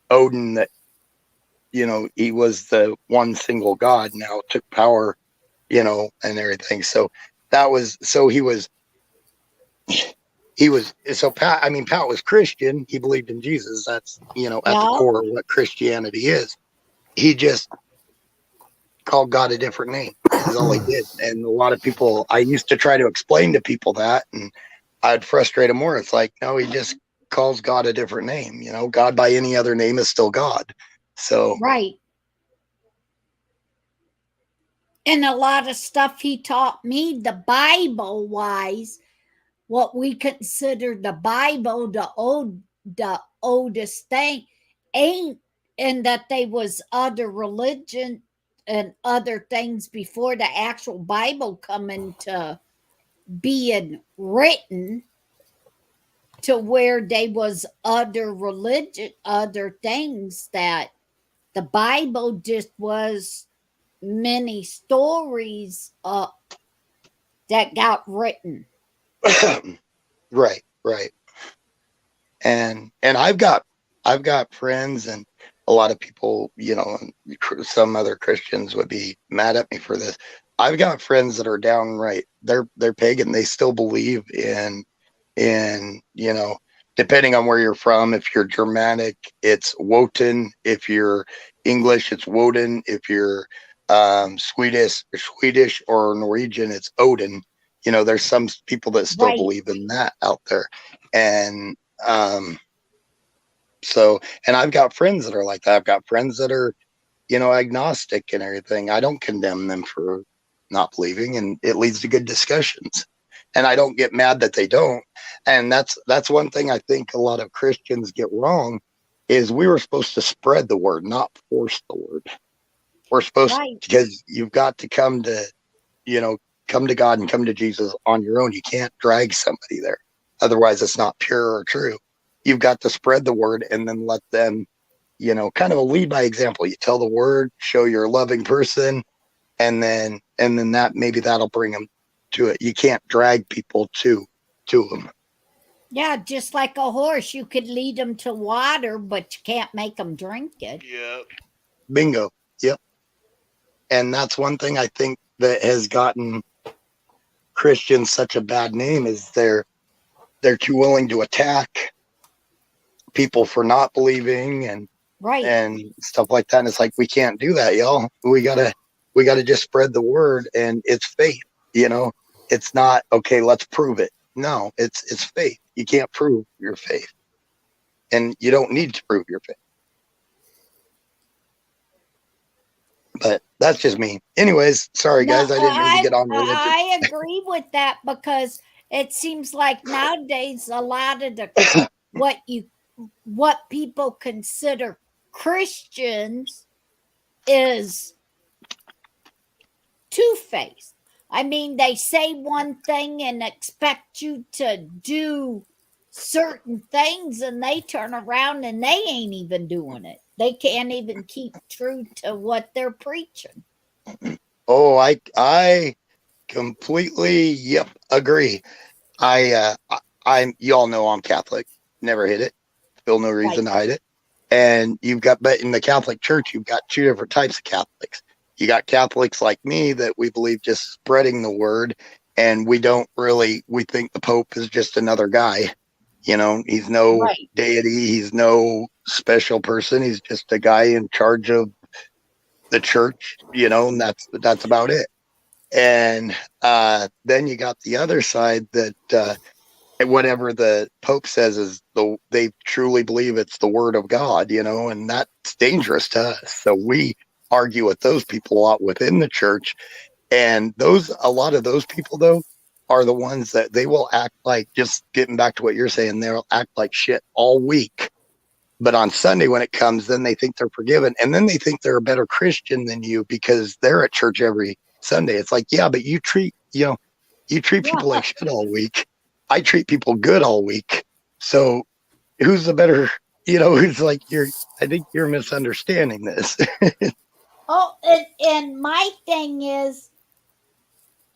Odin that, he was the one single God now took power, and everything. So Pat was Pat was Christian. He believed in Jesus. That's, at the core of what Christianity is. He just called God a different name is all he did. And a lot of people, I used to try to explain to people that, and I'd frustrate them more. It's like, no, he just calls God a different name. God by any other name is still God. So right. And a lot of stuff he taught me, the Bible wise, what we consider the Bible, the oldest thing, ain't, and that they was other religion and other things before the actual Bible coming to being written, to where they was other religion, other things, that the Bible just was many stories that got written. Right. And I've got friends, and a lot of people, some other Christians would be mad at me for this. I've got friends that are downright, they're pagan. They still believe in, depending on where you're from. If you're Germanic, it's Wotan. If you're English, it's Woden. If you're Swedish or Norwegian, it's Odin. There's some people that still believe in that out there. And and I've got friends that are like that. I've got friends that are, agnostic and everything. I don't condemn them for not believing, and it leads to good discussions. And I don't get mad that they don't. And that's one thing I think a lot of Christians get wrong, is we were supposed to spread the word, not force the word. We're supposed to, because you've got to come to God and come to Jesus on your own. You can't drag somebody there. Otherwise, it's not pure or true. You've got to spread the word and then let them, kind of lead by example. You tell the word, show you're a loving person, and then that'll bring them to it. You can't drag people to them. Yeah, just like a horse, you could lead them to water, but you can't make them drink it. Yep. Bingo. Yep. And that's one thing I think that has gotten Christians such a bad name, is they're too willing to attack people for not believing and stuff like that. And it's like, we can't do that, y'all. We gotta we got to just spread the word, and it's faith. It's not okay. Let's prove it. No, it's faith. You can't prove your faith, and you don't need to prove your faith. But that's just me. Anyways, sorry guys, I didn't mean to get on religion. I agree with that, because it seems like nowadays a lot of the what people consider Christians is two-faced. I mean, they say one thing and expect you to do certain things, and they turn around and they ain't even doing it. They can't even keep true to what they're preaching. Oh, I completely agree. You all know I'm Catholic. Never hid it. Feel no reason to hide it. And but in the Catholic Church, you've got two different types of Catholics. You got Catholics like me that we believe just spreading the word, and we think the Pope is just another guy. He's no deity. He's no special person. He's just a guy in charge of the church, and that's about it. And then you got the other side that whatever the Pope says is they truly believe it's the word of God, and that's dangerous to us. So we argue with those people a lot within the church. And a lot of those people, though, are the ones that they will act like, just getting back to what you're saying, they'll act like shit all week. But on Sunday, when it comes, then they think they're forgiven. And then they think they're a better Christian than you because they're at church every Sunday. It's like, yeah, but you treat people like shit all week. I treat people good all week. So who's the better, who's like, I think you're misunderstanding this. And my thing is,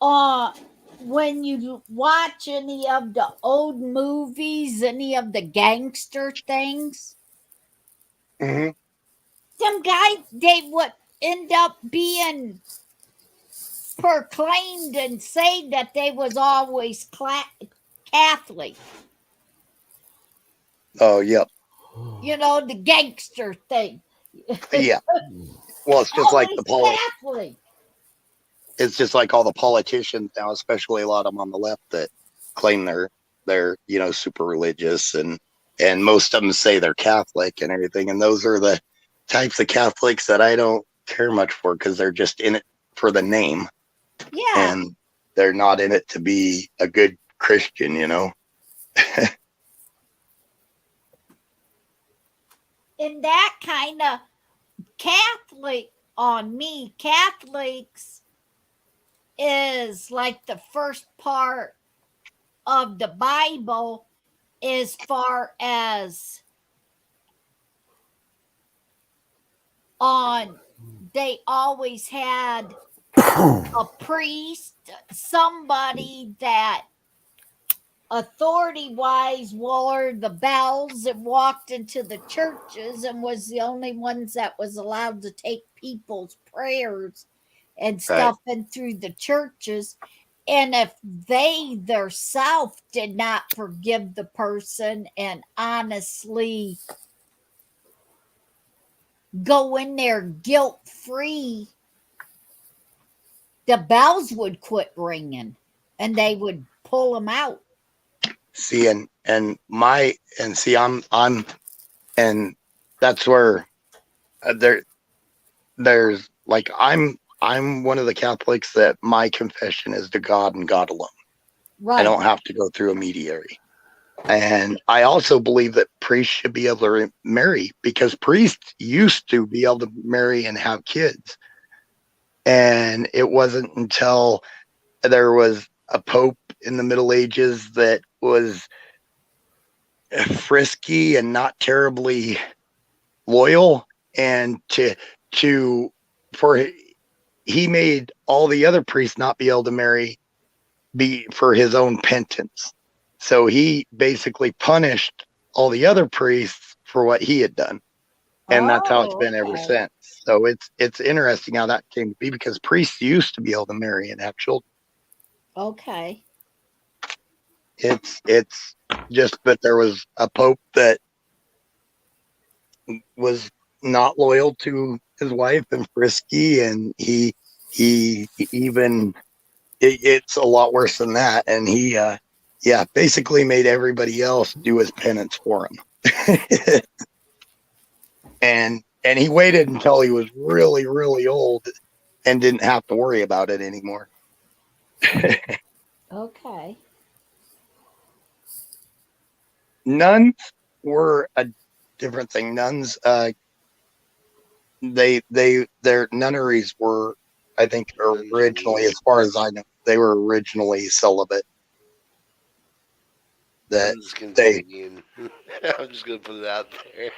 when you watch any of the old movies, any of the gangster things, them guys, they would end up being proclaimed and say that they was always Catholic. Oh, yep. The gangster thing. Yeah. Well, it's just like Catholic. It's just like all the politicians now, especially a lot of them on the left, that claim they're super religious, and most of them say they're Catholic and everything. And those are the types of Catholics that I don't care much for, because they're just in it for the name. Yeah. And they're not in it to be a good Christian, And that kind of Catholics is like the first part of the Bible, as far as they always had a priest, somebody that authority-wise wore the bells and walked into the churches and was the only ones that was allowed to take people's prayers and stuff in through the churches. And if they themselves did not forgive the person and honestly go in there guilt-free, the bells would quit ringing and they would pull them out. See, I'm that's where there's like, I'm one of the Catholics that my confession is to God and God alone. Right. I don't have to go through a mediator. And I also believe that priests should be able to marry, because priests used to be able to marry and have kids. And it wasn't until there was a pope in the Middle Ages that was frisky and not terribly loyal, and he made all the other priests not be able to marry for his own penance. So he basically punished all the other priests for what he had done. And that's how it's been ever since. So it's interesting how that came to be, because priests used to be able to marry and have children. Okay. It's just that there was a pope that was not loyal to his wife and frisky, and he he even it's a lot worse than that, and he basically made everybody else do his penance for him. and he waited until he was really, really old and didn't have to worry about it anymore. Okay. Nuns were a different thing. Nuns, their nunneries were, I think, originally, as far as I know, they were originally celibate. That they, I'm just gonna put it out there.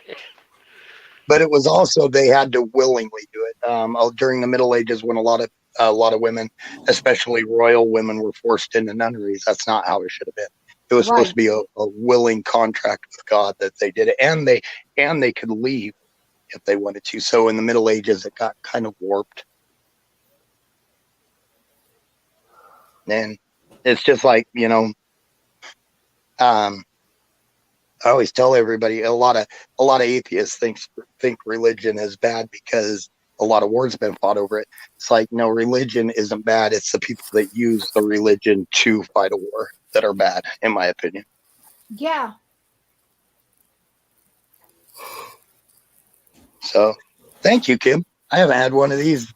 but it was also they had to willingly do it. During the Middle Ages, when a lot of women, especially royal women, were forced into nunneries. That's not how it should have been. It was supposed to be a willing contract with God that they did it, and they could leave if they wanted to. So in the Middle Ages, it got kind of warped, and it's just like, I always tell everybody, a lot of atheists think religion is bad because a lot of wars have been fought over it. It's like, no, religion isn't bad. It's the people that use the religion to fight a war that are bad, in my opinion. Yeah. So, thank you, Kim. I haven't had one of these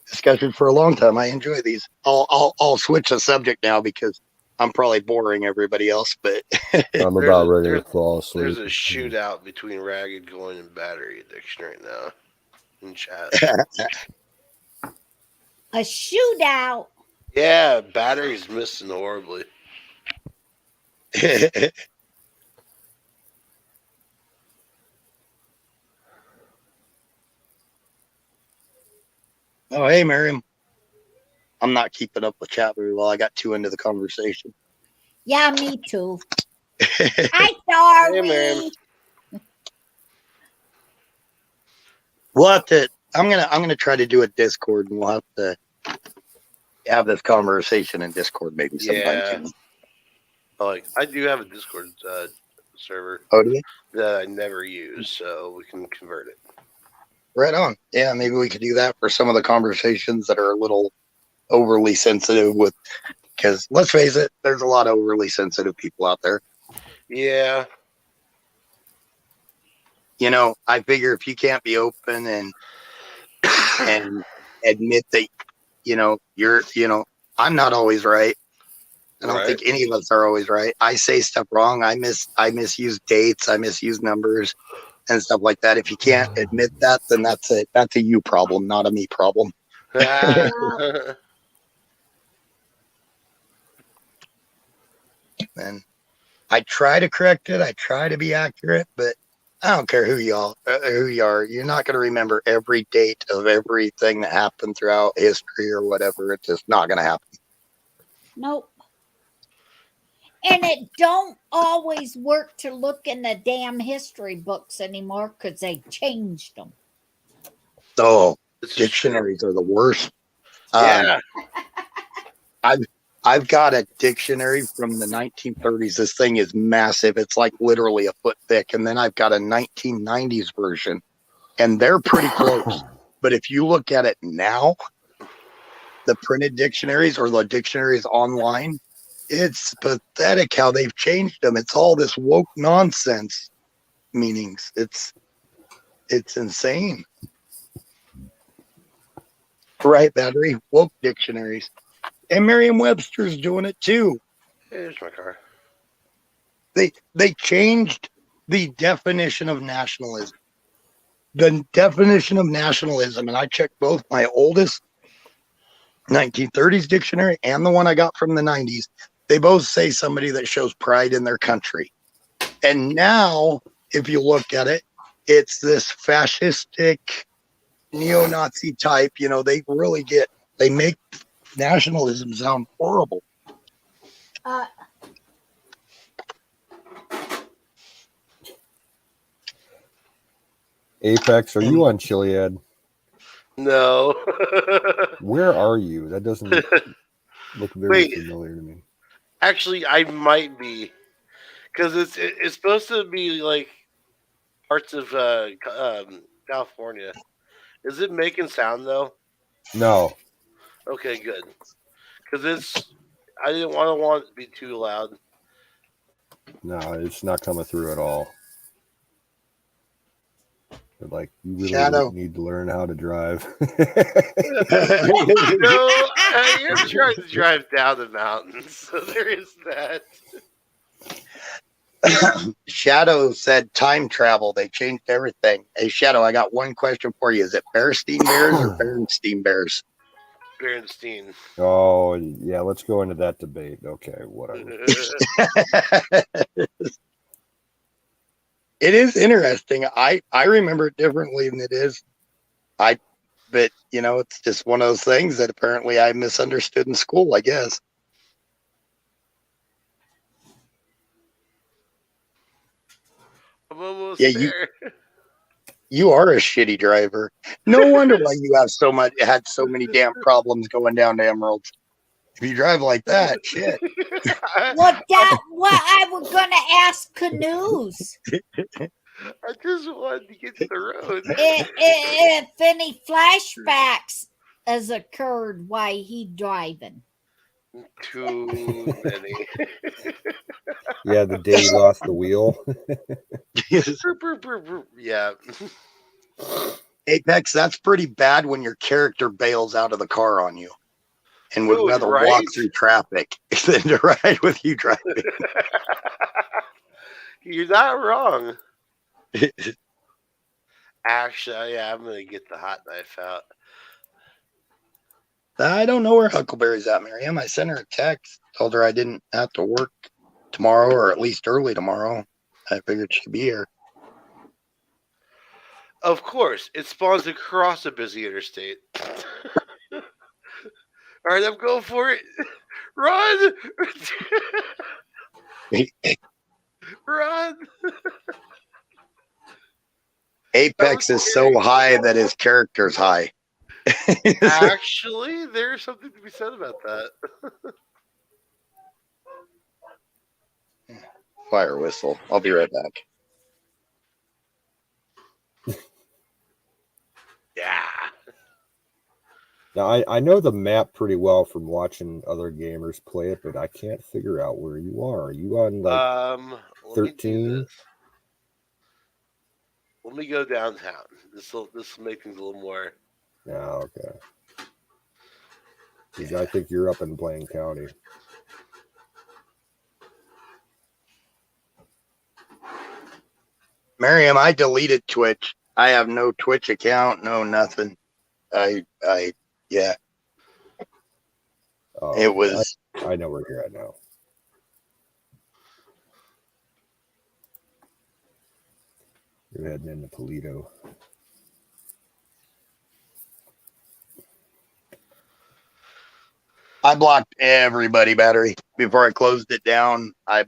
discussions for a long time. I enjoy these. I'll switch the subject now because I'm probably boring everybody else, but I'm about ready to fall asleep. There's a shootout between Ragged Coin and Battery Addiction right now in chat. A shootout? Yeah, Battery's missing horribly. Oh, hey, Miriam. I'm not keeping up with chat very well. I got too into the conversation. Yeah, me too. Hi, sorry. Hey, Miriam. We'll have to. I'm gonna try to do a Discord, and we'll have to have this conversation in Discord maybe sometime soon. I do have a Discord server. Oh, do you? That I never use, so we can convert it. Right on. Yeah, maybe we could do that for some of the conversations that are a little overly sensitive with, because let's face it, there's a lot of overly sensitive people out there. Yeah. I figure if you can't be open and admit that, I'm not always right. I don't think any of us are always right. I say stuff wrong. I misuse dates. I misuse numbers and stuff like that. If you can't admit that, then that's a you problem, not a me problem. And I try to correct it. I try to be accurate, but I don't care who you are. You're not going to remember every date of everything that happened throughout history or whatever. It's just not going to happen. Nope. And it don't always work to look in the damn history books anymore because they changed them. Oh, dictionaries are the worst. Yeah. I've got a dictionary from the 1930s. This thing is massive. It's like literally a foot thick. And then I've got a 1990s version, and they're pretty close. But if you look at it now, the printed dictionaries or the dictionaries online, it's pathetic how they've changed them. It's all this woke nonsense meanings. It's insane. Right, Battery? Woke dictionaries. And Merriam-Webster's doing it too. Here's my car. They changed the definition of nationalism. The definition of nationalism, and I checked both my oldest 1930s dictionary and the one I got from the 90s. They both say somebody that shows pride in their country. And now, if you look at it, it's this fascistic, neo-Nazi type. They make nationalism sound horrible. Apex, are you on Chiliad? No. Where are you? That doesn't look very familiar to me. Actually, I might be, because it's supposed to be like parts of California. Is it making sound though? No. Okay, good. Because I didn't want it to be too loud. No, it's not coming through at all. But like, you really Shadow. need to learn how to drive. No, I am trying to drive down the mountains, so there is that. Shadow said time travel. They changed everything. Hey, Shadow, I got one question for you. Is it Berenstein Bears or Berenstein Bears? Berenstein. Oh, yeah, let's go into that debate. Okay, whatever. It is interesting. I remember it differently than it is. But you know, it's just one of those things that apparently I misunderstood in school, I guess. I'm almost Yeah, there. you are a shitty driver. No wonder why you had so many damn problems going down to Emeralds. If you drive like that, shit. What I was gonna ask Canoes. I just wanted to get to the road. If any flashbacks has occurred while he driving. Too many. Yeah, the day he lost the wheel. Yeah. Apex, that's pretty bad when your character bails out of the car on you and would Dude, rather right? walk through traffic than to ride with you driving. You're not wrong. Actually, yeah, I'm gonna get the hot knife out. I don't know where Huckleberry's at, Miriam. I sent her a text, told her I didn't have to work tomorrow, or at least early tomorrow. I figured she'd be here. Of course, it spawns across a busy interstate. All right, I'm going for it. Run! Run! Apex is so high that his character's high. Actually, there's something to be said about that. Fire whistle. I'll be right back. Yeah. Now, I know the map pretty well from watching other gamers play it, but I can't figure out where you are. Are you on like 13? Let me go downtown. This will make things a little more. Yeah, okay. Because I think you're up in Blaine County. Miriam, I deleted Twitch. I have no Twitch account, no nothing. Yeah. Oh, It was. I know where you're at now. You're heading into Toledo. I blocked everybody, Battery. Before I closed it down, I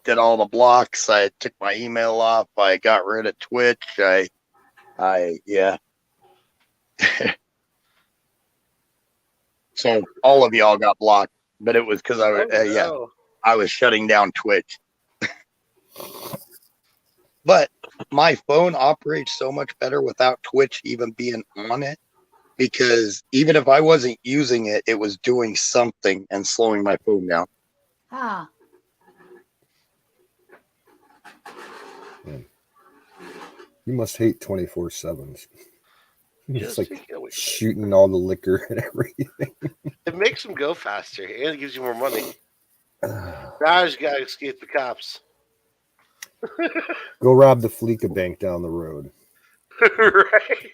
did all the blocks. I took my email off. I got rid of Twitch. Yeah. So all of y'all got blocked, but it was because I was shutting down Twitch. But my phone operates so much better without Twitch even being on it, because even if I wasn't using it, it was doing something and slowing my phone down. Huh. You must hate 24/7s. It's Just like shooting all the liquor and everything. It makes them go faster and it gives you more money. Now I just gotta escape the cops. Go rob the Fleeca Bank down the road. Right.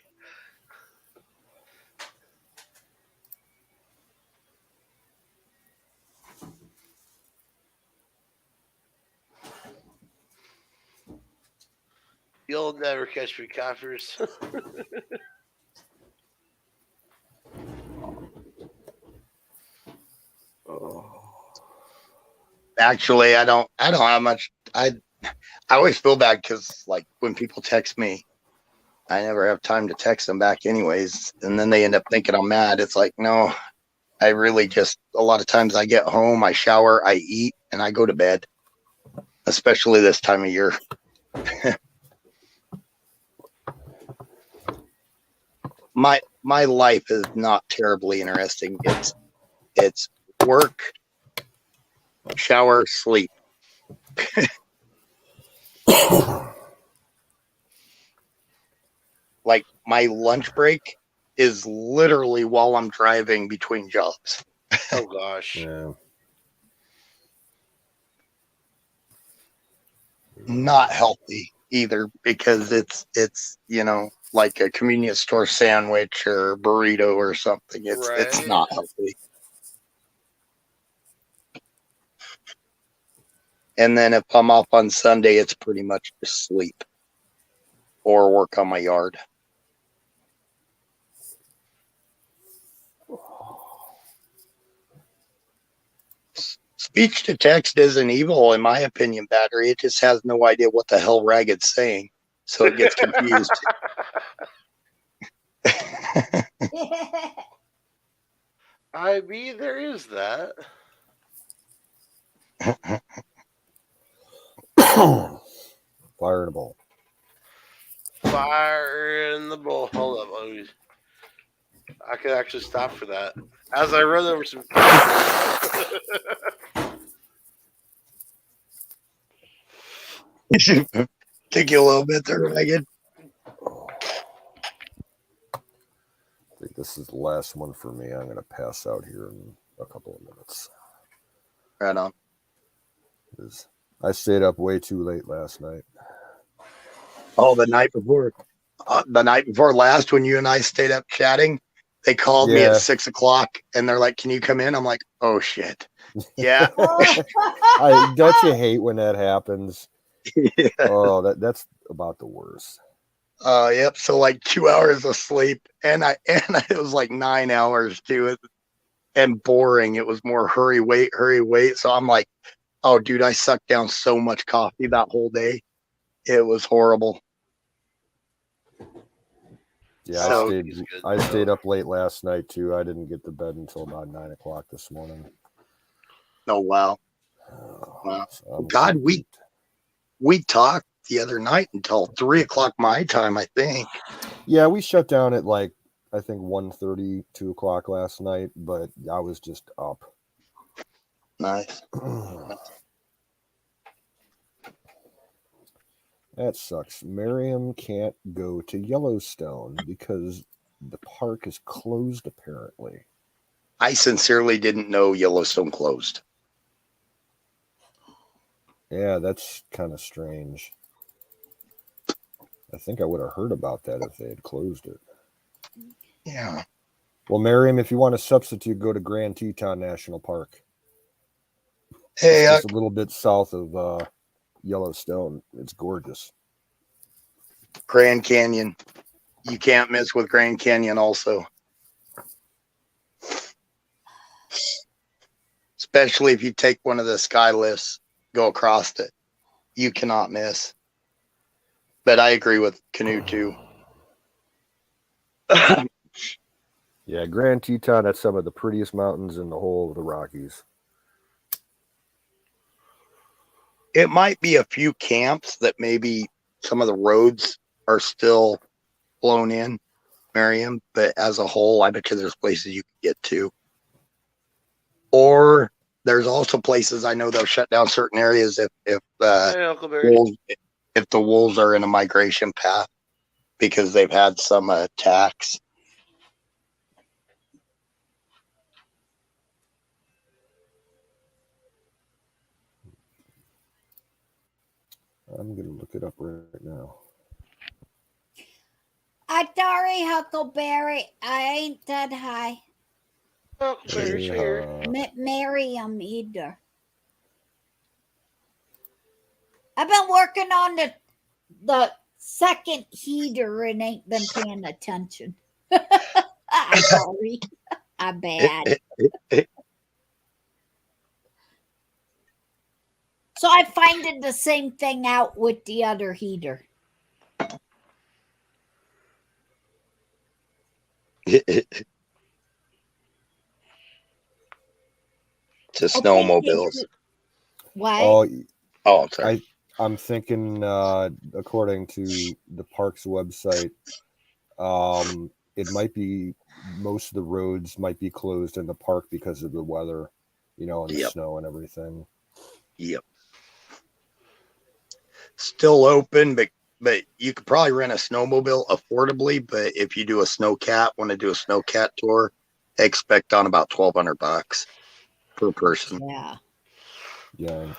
You'll never catch me, coppers. Actually, I don't have much. I always feel bad because, like, when people text me, I never have time to text them back anyways, and then they end up thinking I'm mad. It's like, no, I really just, a lot of times I get home, I shower, I eat, and I go to bed, especially this time of year. my life is not terribly interesting. It's work, shower, sleep. Like my lunch break is literally while I'm driving between jobs. Oh gosh. Yeah. Not healthy either, because it's like a convenience store sandwich or burrito or something. It's Right. not healthy. And then if I'm off on Sunday, it's pretty much just sleep or work on my yard. Speech to text isn't evil, in my opinion, Battery. It just has no idea what the hell Ragged's saying, so it gets confused. I mean, there is that. Fire in a bowl. Fire in the bowl. Hold up. I could actually stop for that. As I run over some. Take you a little bit there, Ragged. I think this is the last one for me. I'm going to pass out here in a couple of minutes. Right on. I stayed up way too late last night. Oh, the night before. The night before last, when you and I stayed up chatting, they called me at 6 o'clock and they're like, "Can you come in?" I'm like, "Oh shit." Yeah. Don't you hate when that happens? Yeah. Oh, that's about the worst. Yep. So like 2 hours of sleep, and it was like 9 hours too, and boring. It was more hurry, wait. So I'm like, oh, dude, I sucked down so much coffee that whole day. It was horrible. Yeah, So, I stayed up late last night too. I didn't get to bed until about 9 o'clock this morning. Oh wow. Wow. So God, we talked the other night until 3 o'clock my time, I think. Yeah, we shut down at like I think 1:30, 2 o'clock last night, but I was just up. Nice. That sucks. Miriam can't go to Yellowstone because the park is closed, apparently. I sincerely didn't know Yellowstone closed. Yeah, that's kind of strange. I think I would have heard about that if they had closed it. Yeah. Well, Miriam, if you want to substitute, go to Grand Teton National Park. Hey, it's just a little bit south of Yellowstone. It's gorgeous. Grand Canyon. You can't miss with Grand Canyon also. Especially if you take one of the sky lifts, go across it. You cannot miss. But I agree with Canoe too. Yeah, Grand Teton, that's some of the prettiest mountains in the whole of the Rockies. It might be a few camps that maybe some of the roads are still blown in, Miriam, but as a whole, I bet you there's places you can get to. Or there's also places I know they'll shut down certain areas if the wolves are in a migration path because they've had some attacks. I'm going to look it up right now. Sorry, Huckleberry. I ain't that high. Huckleberry's here. Miriam either. I've been working on the second heater and ain't been paying attention. I'm sorry. I'm bad. So I finding the same thing out with the other heater. To snowmobiles. What? Oh, sorry. I'm thinking, according to the park's website, it might be most of the roads might be closed in the park because of the weather, and the snow and everything. Yep. Still open, but you could probably rent a snowmobile affordably. But if you do want to do a snowcat tour, expect on about $1,200 per person. Yeah. Yeah.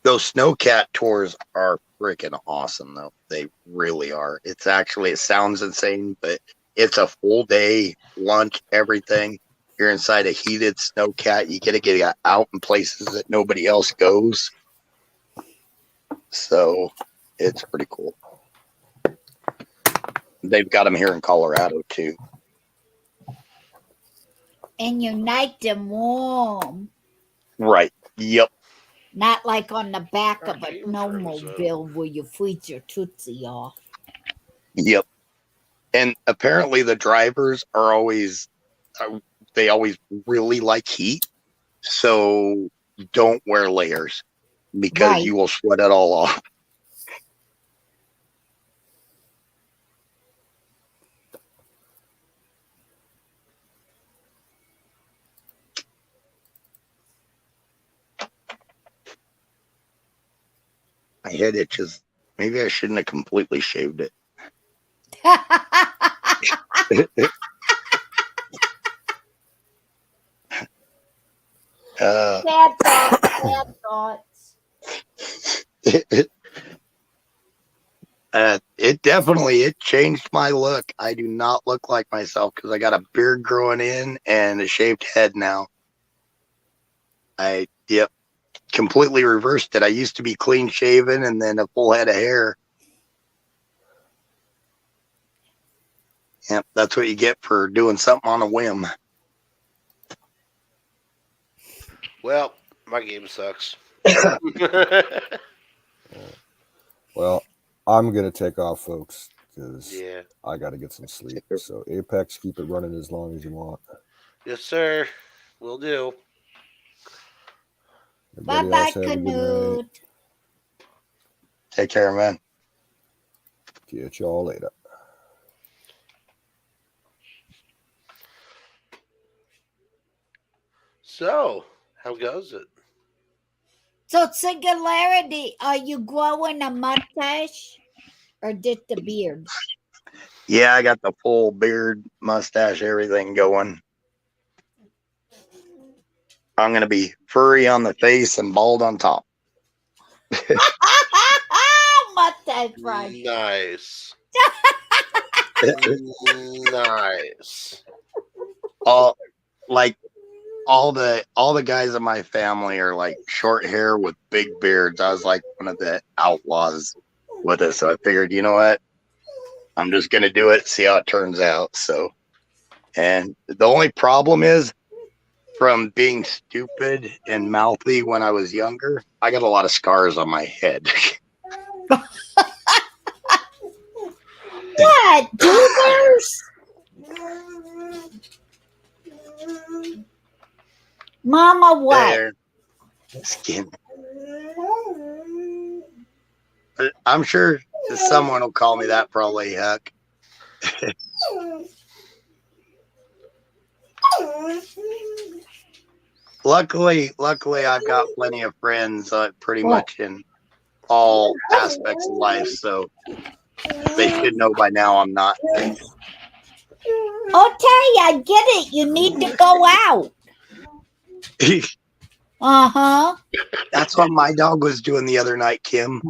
Those snowcat tours are freaking awesome, though. They really are. It sounds insane, but it's a full day, lunch, everything. You're inside a heated snowcat. You get to get out in places that nobody else goes. So it's pretty cool. They've got them here in Colorado, too. And you're nice and warm. Right. Yep. Not like on the back of a snowmobile where you freeze your tootsie off. Yep. And apparently the drivers are always really like heat. So don't wear layers because you will sweat it all off. My head itches. Maybe I shouldn't have completely shaved it. Bad thoughts. It changed my look. I do not look like myself because I got a beard growing in and a shaved head now. Completely reversed it. I used to be clean shaven and then a full head of hair. Yep, that's what you get for doing something on a whim. Well, my game sucks. Well, I'm going to take off, folks, because Yeah. I got to get some sleep. So, Apex, keep it running as long as you want. Yes, sir. Will do. Bye-bye, Canute. Take care, man. Catch y'all later. So, how goes it? So, Singularity, are you growing a mustache or just the beard? Yeah, I got the full beard, mustache, everything going. I'm going to be furry on the face and bald on top. Mustache brush. Nice. Nice. All the guys in my family are like short hair with big beards. I was like one of the outlaws with it. So I figured, you know what? I'm just going to do it, see how it turns out. So, and the only problem is from being stupid and mouthy when I was younger, I got a lot of scars on my head. What? Doers? Mama, what? There. Skin. I'm sure someone will call me that probably, Huck. Luckily, I've got plenty of friends pretty much in all aspects of life, so they should know by now I'm not. Okay, I get it. You need to go out. Uh-huh. That's what my dog was doing the other night, Kim,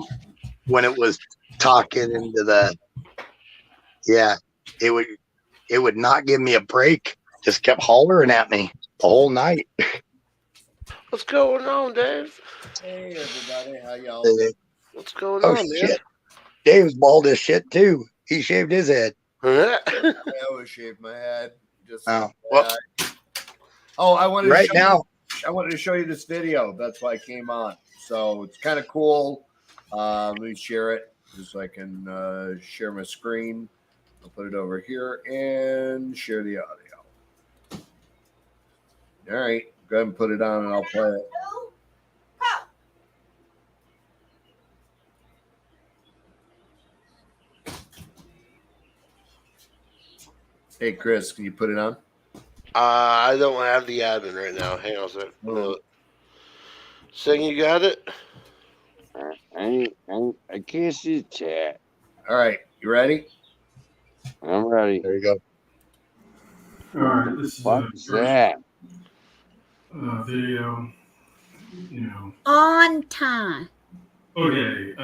when it was talking into the it would not give me a break. Just kept hollering at me the whole night. What's going on, Dave? Hey, everybody. How y'all? What's going on, shit. man? Dave's bald as shit, too. He shaved his head. I always shave my head. Just I wanted right now. I wanted to show you this video. That's why I came on. So it's kind of cool. Let me share it just so I can share my screen. I'll put it over here and share the audio. All right. Go ahead and put it on and I'll play it. Hey, Chris, can you put it on? I don't have the admin right now. Hang on a second. No. Saying you got it? I can't see the chat. All right, you ready? I'm ready. There you go. All right, this is What's that? Video. You know. On time. Okay.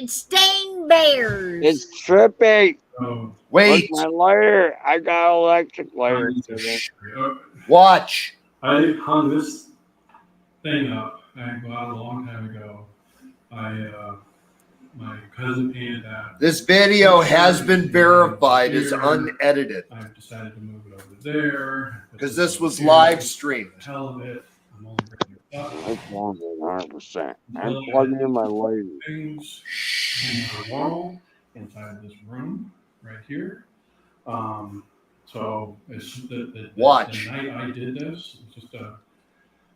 Stain bears. It's trippy. Wait. Where's my lighter? I got electric lighter. Watch. I hung this thing up. I bought it a long time ago. My cousin painted that. This video has been verified as unedited. I've decided to move it over there because this was live streamed. Hell of it. I'm only bringing it up. That's 100%. I'm plugging in my lighter. Things in the wall inside this room right here. So it's the night I did this, just a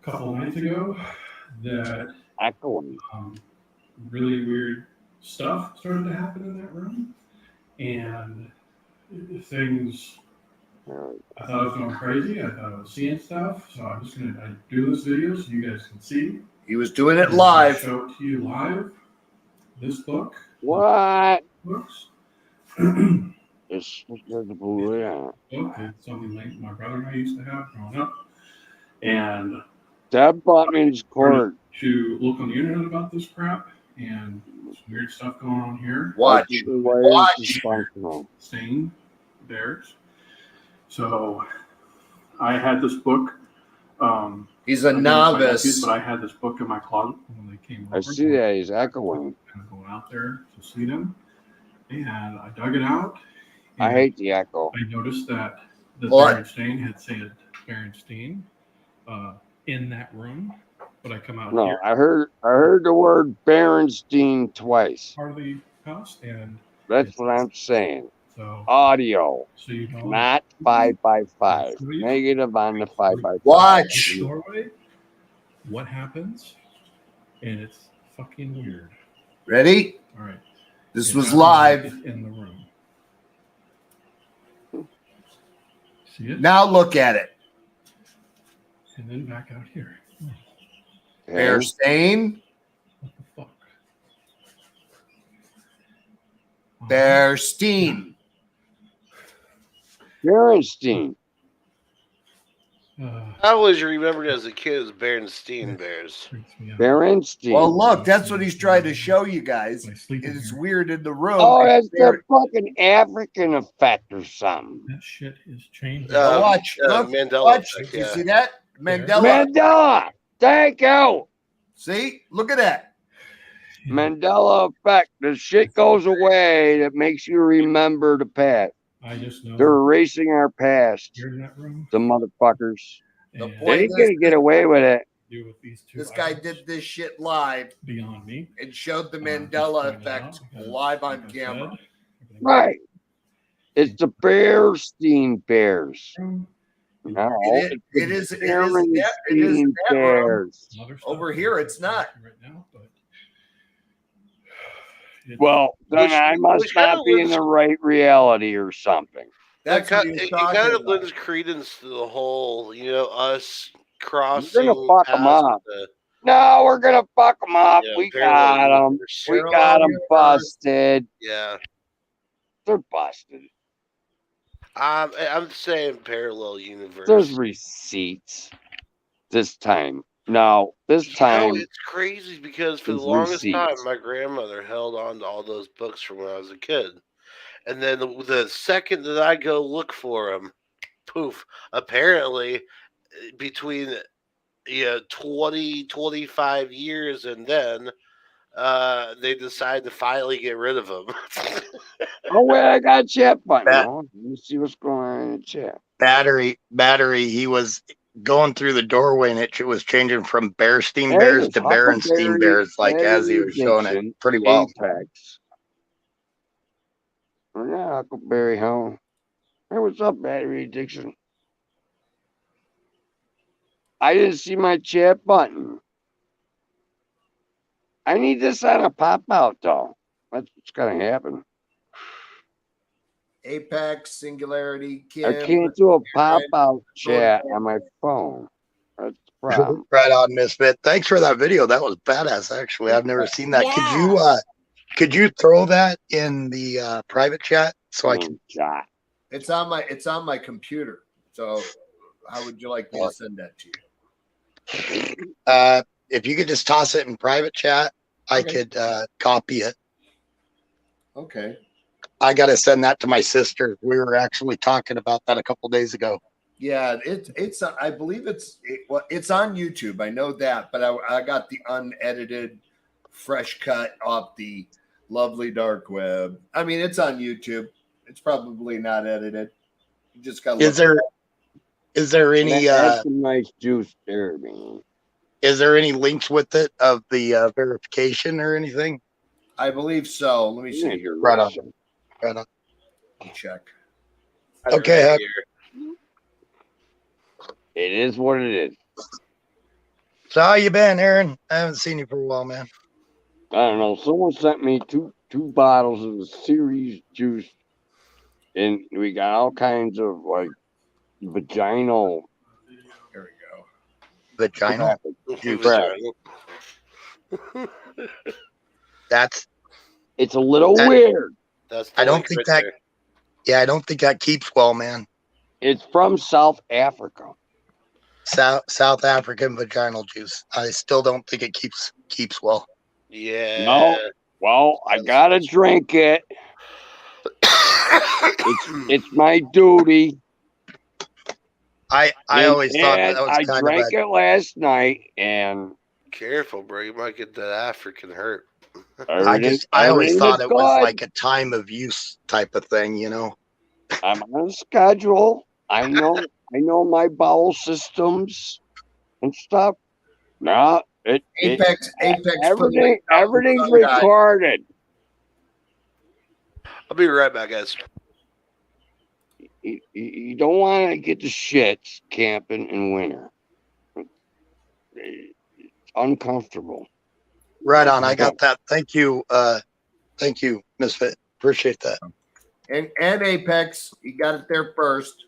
couple nights ago, that really weird stuff started to happen in that room, and things. I thought I was going crazy. I thought I was seeing stuff. So I'm just gonna do this video so you guys can see. He was doing it live. Show it to you live. This book. What? Books. It's the blue. Book. It's something like my brother and I used to have growing up, and Dad bought me this cord to look on the internet about this crap and some weird stuff going on here. Watch. Stain bears. So I had this book. He's a novice. But I had this book in my closet when they came over. I see that. He's echoing. Kind of going out there to see them. And I dug it out. I hate the echo. I noticed that the Berenstain had said Berenstain in that room. But I come out here. I heard the word Berenstain twice. Part of the house. And that's what I'm saying. So, audio, so you know, not 5x5. Negative on the 5x5. Watch. Doorway, what happens? And it's fucking weird. Ready? All right. This was live in the room. See it? Now look at it. And then back out here. Berenstain. What the fuck? Berenstain. Berenstain. I always remembered as a kid as Berenstain Bears. Berenstain. Well, look, that's what he's trying to show you guys. It's weird in the room. Oh, that's the fucking African effect or something. That shit is changing. Watch. Look, Mandela watch. effect, You see that? Mandela. Thank you. See? Look at that. Mandela effect. The shit goes away that makes you remember the past. I just know they're erasing our past. You're in that room. The motherfuckers. The they ain't gonna get away with it. With these two this guy did this shit live beyond me and showed the Mandela effect live on camera. Right. It's the Berenstain Bears. No, it is Bears. Over here, it's not. Right now, but well, then I must not be in the right reality or something. It kind of lends credence to the whole, us crossing. We're gonna fuck them up. No, we're gonna fuck them up. Yeah, we got them. We got them busted. Yeah, they're busted. I'm saying parallel universe. There's receipts this time. No, this time. It's crazy because for the longest time, my grandmother held on to all those books from when I was a kid. And then the second that I go look for them, poof, apparently between 20, 25 years and then they decide to finally get rid of them. Oh, wait, I got chat button. Let me see what's going on in the chat. Battery, he was going through the doorway and it was changing from Berenstain Bears to Berenstain Bears, like as he was showing it pretty well. Apex. Yeah, Huckleberry home. Hey, what's up, Battery Addiction? I didn't see my chat button. I need this on a pop out though. That's what's gonna happen. Apex, Singularity, I Kim. can't do a pop-out chat on my phone. That's the problem. Right on, Misfit. Thanks for that video. That was badass. Actually, I've never seen that. Yeah. Could you throw that in the private chat so I can? Chat. It's on my computer. So how would you like me to send that to you? If you could just toss it in private chat, I could copy it. Okay. I got to send that to my sister. We were actually talking about that a couple days ago. Yeah, it's I believe it's on YouTube. I know that, but I got the unedited, fresh cut off the lovely dark web. I mean, it's on YouTube. It's probably not edited. You just got. Is there any That's some nice juice there, man. Is there any links with it of the verification or anything? I believe so. Let me see. Yeah, Right on. Right on. Check. Okay, Huck. It is what it is. So how you been, Aaron? I haven't seen you for a while, man. I don't know. Someone sent me two bottles of the series juice, and we got all kinds of like vaginal. There we go. Vaginal. That's. It's a little weird. I don't think that. Yeah, I don't think that keeps well, man. It's from South Africa. South African vaginal juice. I still don't think it keeps well. Yeah. No. Well, I gotta drink it. It's my duty. I always thought that was I kind drank it last night, and careful, bro. You might get that African hurt. I always thought it was like a time of use type of thing, you know. I'm on a schedule. I know my bowel systems and stuff. No, Apex. Everything's recorded. I'll be right back, guys. You don't want to get the shits camping in winter. It's uncomfortable. Right on. I got that. Thank you, Misfit. Appreciate that. And Apex, you got it there first.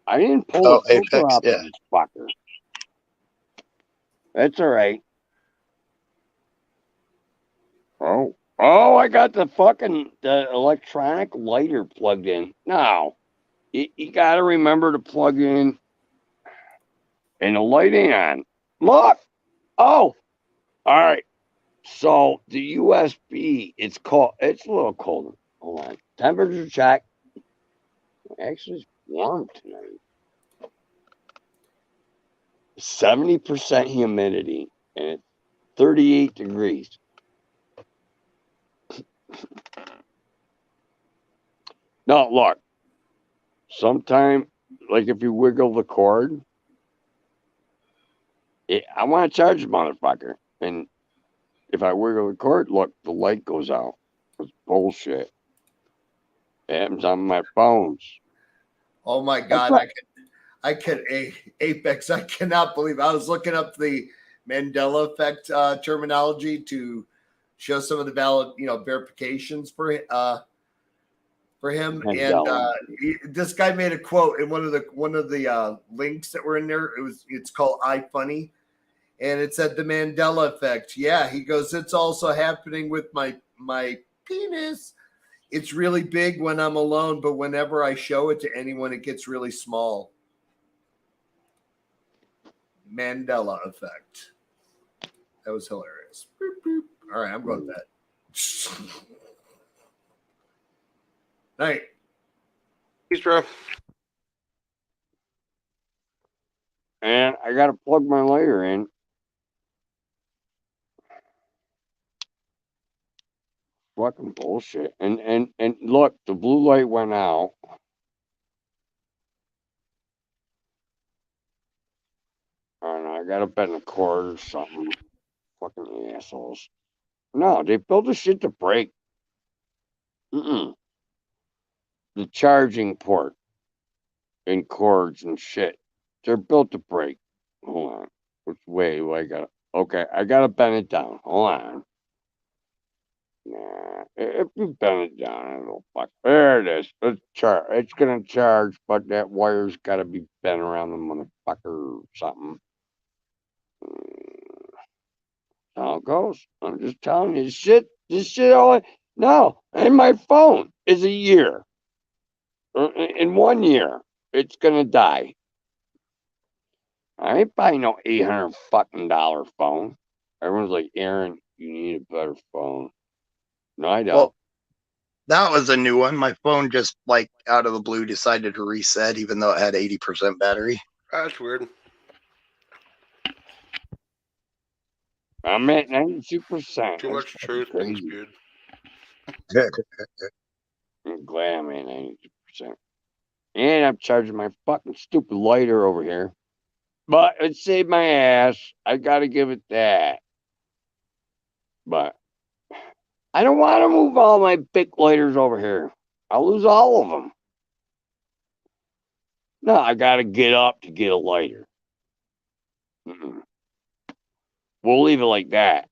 I didn't pull the filter Apex, off of this fucker. That's all right. Oh! I got the electronic lighter plugged in. Now, you got to remember to plug in and the light ain't on. Look! Oh! All right. So the USB, it's a little colder. Hold on. Temperature check. Actually, it's warm tonight. 70% humidity and it's 38 degrees. No, look. Sometime, like if you wiggle the cord, I want to charge the motherfucker. And if I wiggle the cord, look, the light goes out. It's bullshit. It happens on my phones. Oh my God. Apex. I cannot believe I was looking up the Mandela effect terminology to show some of the valid, verifications for him. Mandela. And this guy made a quote in one of the links that were in there. It's called iFunny, and it said the Mandela effect. Yeah, he goes, it's also happening with my penis. It's really big when I'm alone, but whenever I show it to anyone, it gets really small. Mandela effect. That was hilarious. Boop, boop. All right, I'm going to bed. Night. Peace, bro. And I got to plug my lighter in. Fucking bullshit. And look, the blue light went out. I don't know, I got to bend a cord or something. Fucking assholes. No, they built the shit to break. The charging port and cords and shit. They're built to break. Hold on. Which way do I got to... Okay, I got to bend it down. Hold on. Nah, it if you bend it down a little fuck. There it is. It's gonna charge, but that wire's gotta be bent around the motherfucker or something. How it goes. I'm just telling you, this shit all no, and my phone is a year. In 1 year, it's gonna die. I ain't buying no $800 fucking phone. Everyone's like, Aaron, you need a better phone. No, I don't. Well, that was a new one. My phone just like out of the blue decided to reset, even though it had 80% battery. That's weird. I'm at 92%. Too much truth being spewed. I'm glad I'm at 92%. And I'm charging my fucking stupid lighter over here. But it saved my ass. I gotta give it that. But I don't want to move all my big lighters over here. I'll lose all of them. No, I gotta get up to get a lighter. We'll leave it like that.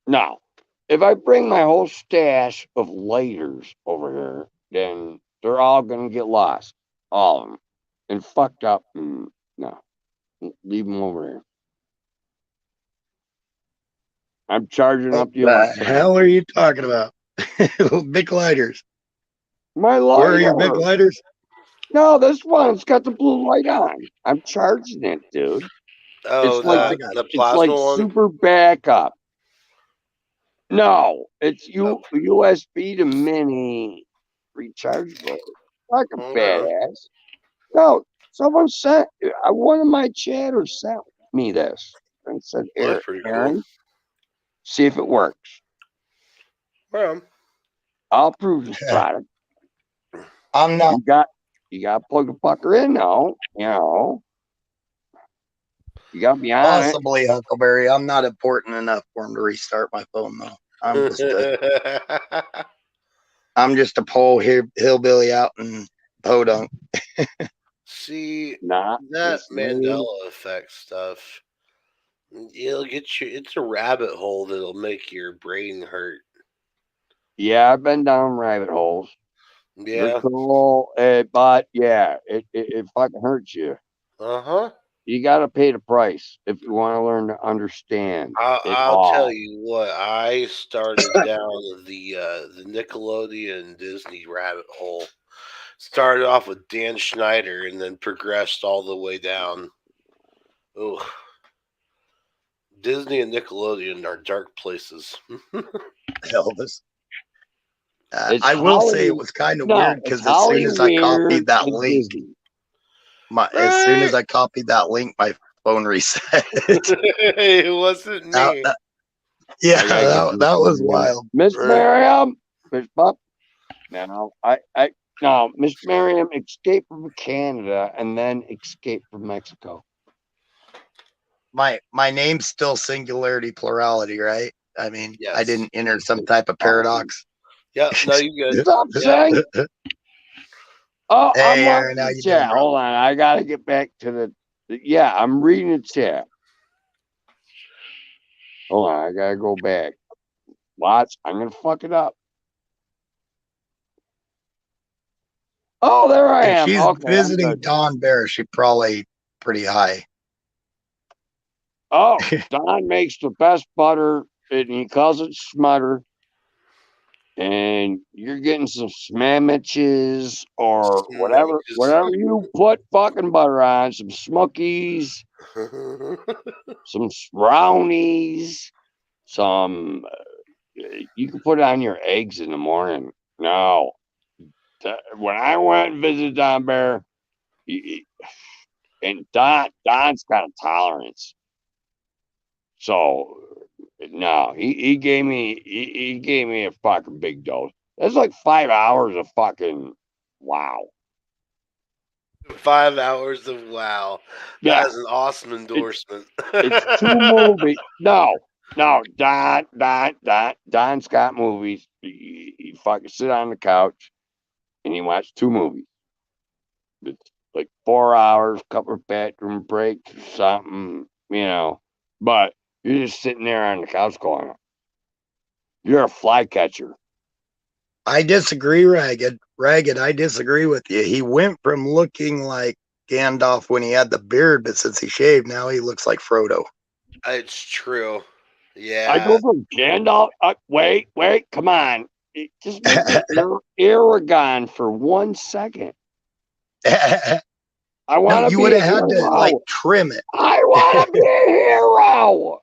Now, if I bring my whole stash of lighters over here, then they're all gonna get lost. All of them. And fucked up. No. Leave them over here. I'm charging up the What the hell are you talking about? Big lighters. My lighter. Where are your big lighters? No, this one's got the blue light on. I'm charging it, dude. Oh, it's like the it's plasma like one? super backup. No, it's USB to mini rechargeable. Like a badass. No, someone sent. One of my chatters sent me this and said, That's pretty Aaron, cool. see if it works. Well, I'll prove this product. I'm not. You got to plug the fucker in now. You know. You got to be on Possibly, Huckleberry. I'm not important enough for him to restart my phone, though. I'm just a pole hillbilly out in Podunk. See, Not that Mandela effect stuff, it'll get you. It's a rabbit hole that'll make your brain hurt. Yeah, I've been down rabbit holes. Yeah. They're cool, but yeah, it fucking hurts you. Uh-huh. You got to pay the price if you want to learn to understand. I'll tell you what. I started down the Nickelodeon Disney rabbit hole. Started off with Dan Schneider and then progressed all the way down. Oh, Disney and Nickelodeon are dark places. Elvis. I will say it was kind of weird because as soon as I copied that link, as soon as I copied that link, my phone reset. It wasn't me. That was wild. Miss Miriam, Miss Pup. No, Miss Miriam escaped from Canada and then escaped from Mexico. My name's still singularity plurality, right? I mean, yes. I didn't enter some type of paradox. Yeah, no, you good. Stop saying. Oh, hey, I'm Aaron, how you chat. doing, Hold on, I gotta get back to the. Yeah, I'm reading the chat. Hold on, I gotta go back. Watch, I'm gonna fuck it up. Oh, there I am. She's okay, visiting Don Bear. She's probably pretty high. Oh, Don makes the best butter, and he calls it smutter. And you're getting some sandwiches or whatever you put fucking butter on, some smokies, some brownies, some you can put it on your eggs in the morning. No, when I went and visited Don Bear, and Don's got a tolerance, so no, he gave me a fucking big dose. That's like 5 hours of fucking wow. 5 hours of wow. Yeah. That is an awesome endorsement. It's 2 movies. No. Don's got movies. He fucking sit on the couch and he watch 2 movies. It's like 4 hours, couple of bathroom breaks or something, you know. But you're just sitting there on the couch going, You're a flycatcher. I disagree, Ragged. Ragged, I disagree with you. He went from looking like Gandalf when he had the beard, but since he shaved, now he looks like Frodo. It's true. Yeah. I go from Gandalf. Wait, come on. Just make me Aragorn for 1 second. I want to you be would a have had hero. to like trim it. I want to be a hero.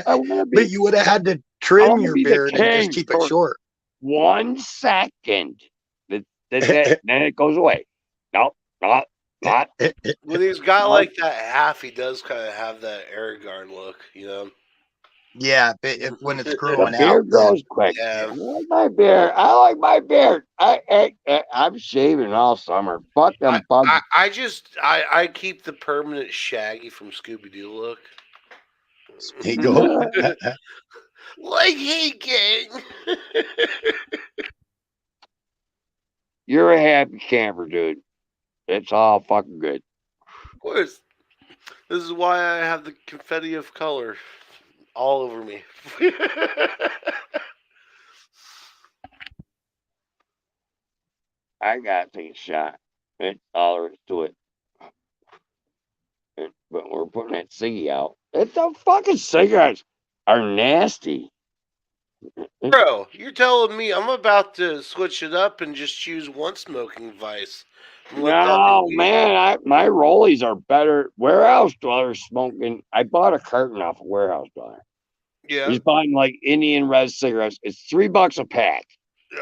I want to be. But you would have had to I trim wanna your be the beard and just king keep it for- short. 1 second. Then it goes away. No, not. When he's got like that half, he does kind of have that Aragorn look, you know. Yeah, but when it's The growing out, beard grows quick. Yeah. I like my beard. I like my beard. I'm shaving all summer. Fuck them bugs. I keep the permanent Shaggy from Scooby Doo look. There you go. Like, hey, gang. You're a happy camper, dude. It's all fucking good. Of course. This is why I have the confetti of color all over me. I gotta take a shot. That's all there is to it. But we're putting that ciggy out. It's the fucking cigarettes are nasty. Bro, you're telling me I'm about to switch it up and just choose one smoking vice. and let the No, other be- man, my rollies are better. Warehouse Dweller smoking. I bought a carton off of Warehouse Dweller. Yeah. He's buying like Indian red cigarettes. It's $3 a pack.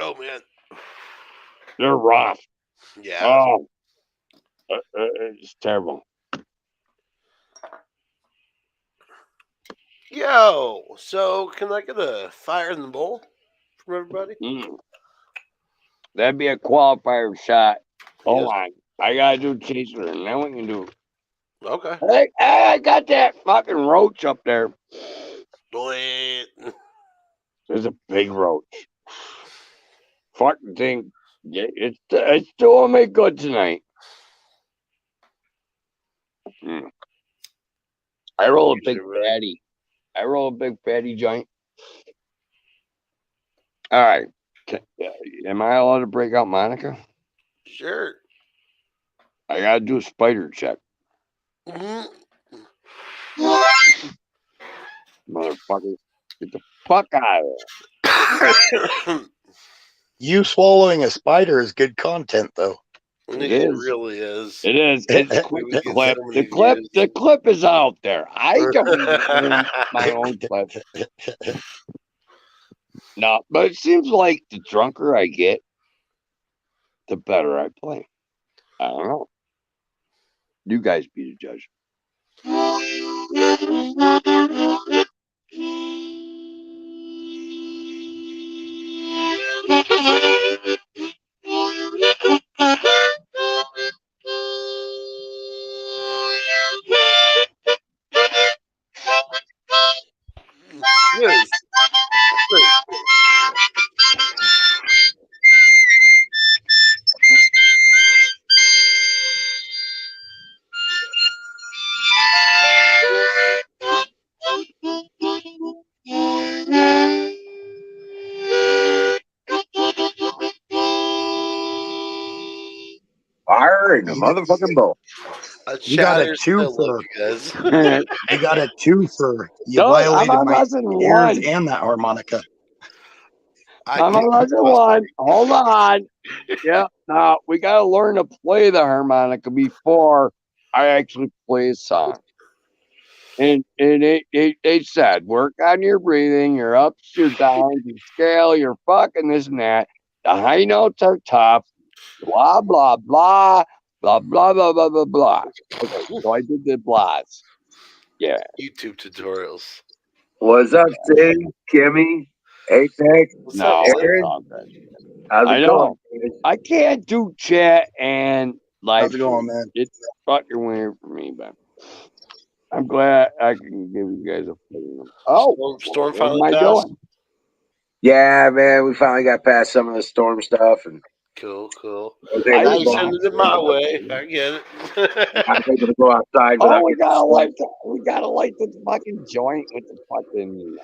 Oh, man. They're rough. Yeah. Oh, it's terrible. Yo, so can I get a fire in the bowl from everybody? That'd be a qualifier shot. Hold Yes. on. I gotta do chaser and then we can do. Okay. Hey, I got that fucking roach up there. Wait. There's a big roach. Fucking thing. Yeah, it's doing me good tonight. I roll a big fatty. I roll a big fatty joint. All right. Am I allowed to break out Monica? Sure. I gotta do a spider check. Mhm. Motherfucker. Get the fuck out of there. You swallowing a spider is good content, though. It really is. It is. It's quick We get clip. so many The clip is out there. I don't own my own clip. No, but it seems like the drunker I get, the better I play. I don't know. You guys be the judge. Yes. Great. Fire in the motherfucking bowl. You got a Chatter's two still for. up, you guys. You got a two for. You No, I'm violated on my lesson ears one. and that harmonica. I'm on lesson one. Hold on. Yeah, now we gotta learn to play the harmonica before I actually play a song. And it said, work on your breathing, your ups, your downs, your scale, your fucking this and that. The high notes are tough. Blah blah blah blah blah blah blah blah blah. Okay, so I did the blahs. Yeah. YouTube tutorials. What's up, Sid? Kimmy? Apex? No, Aaron? it's all good. How's I it know. going? I can't do chat and live. How's it going, man? It's fucking weird for me, but I'm glad I can give you guys a play. Oh, Storm what finally am I passed. doing? Yeah, man, we finally got past some of the storm stuff, and Cool. was I able Now to you go send it my way. I get it. I was able to go outside Oh, without we getting gotta light the fucking joint with the fucking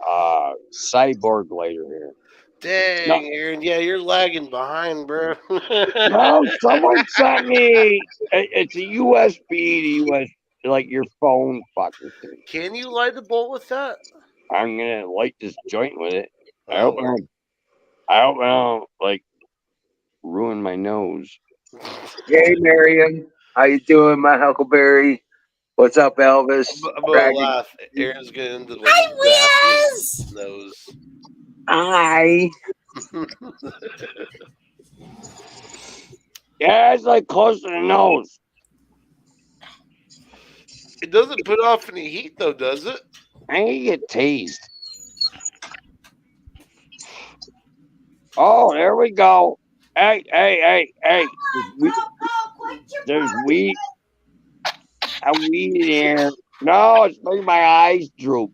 cyborg later here. Dang, Aaron. Yeah, you're lagging behind, bro. No, someone sent me. It's a USB to USB, like your phone fucking thing. Can you light the bolt with that? I'm gonna light this joint with it. I Oh, hope I don't like ruin my nose. Hey, Marion. How you doing, my Huckleberry? What's up, Elvis? I'm gonna Dragon. laugh. Aaron's getting into Hi, his Wiz! nose. Hi. Yeah, it's like close to the nose. It doesn't put off any heat, though, does it? I need to get tased. Oh, there we go. Hey. There's weed. A weed in here. No, it's making my eyes droop.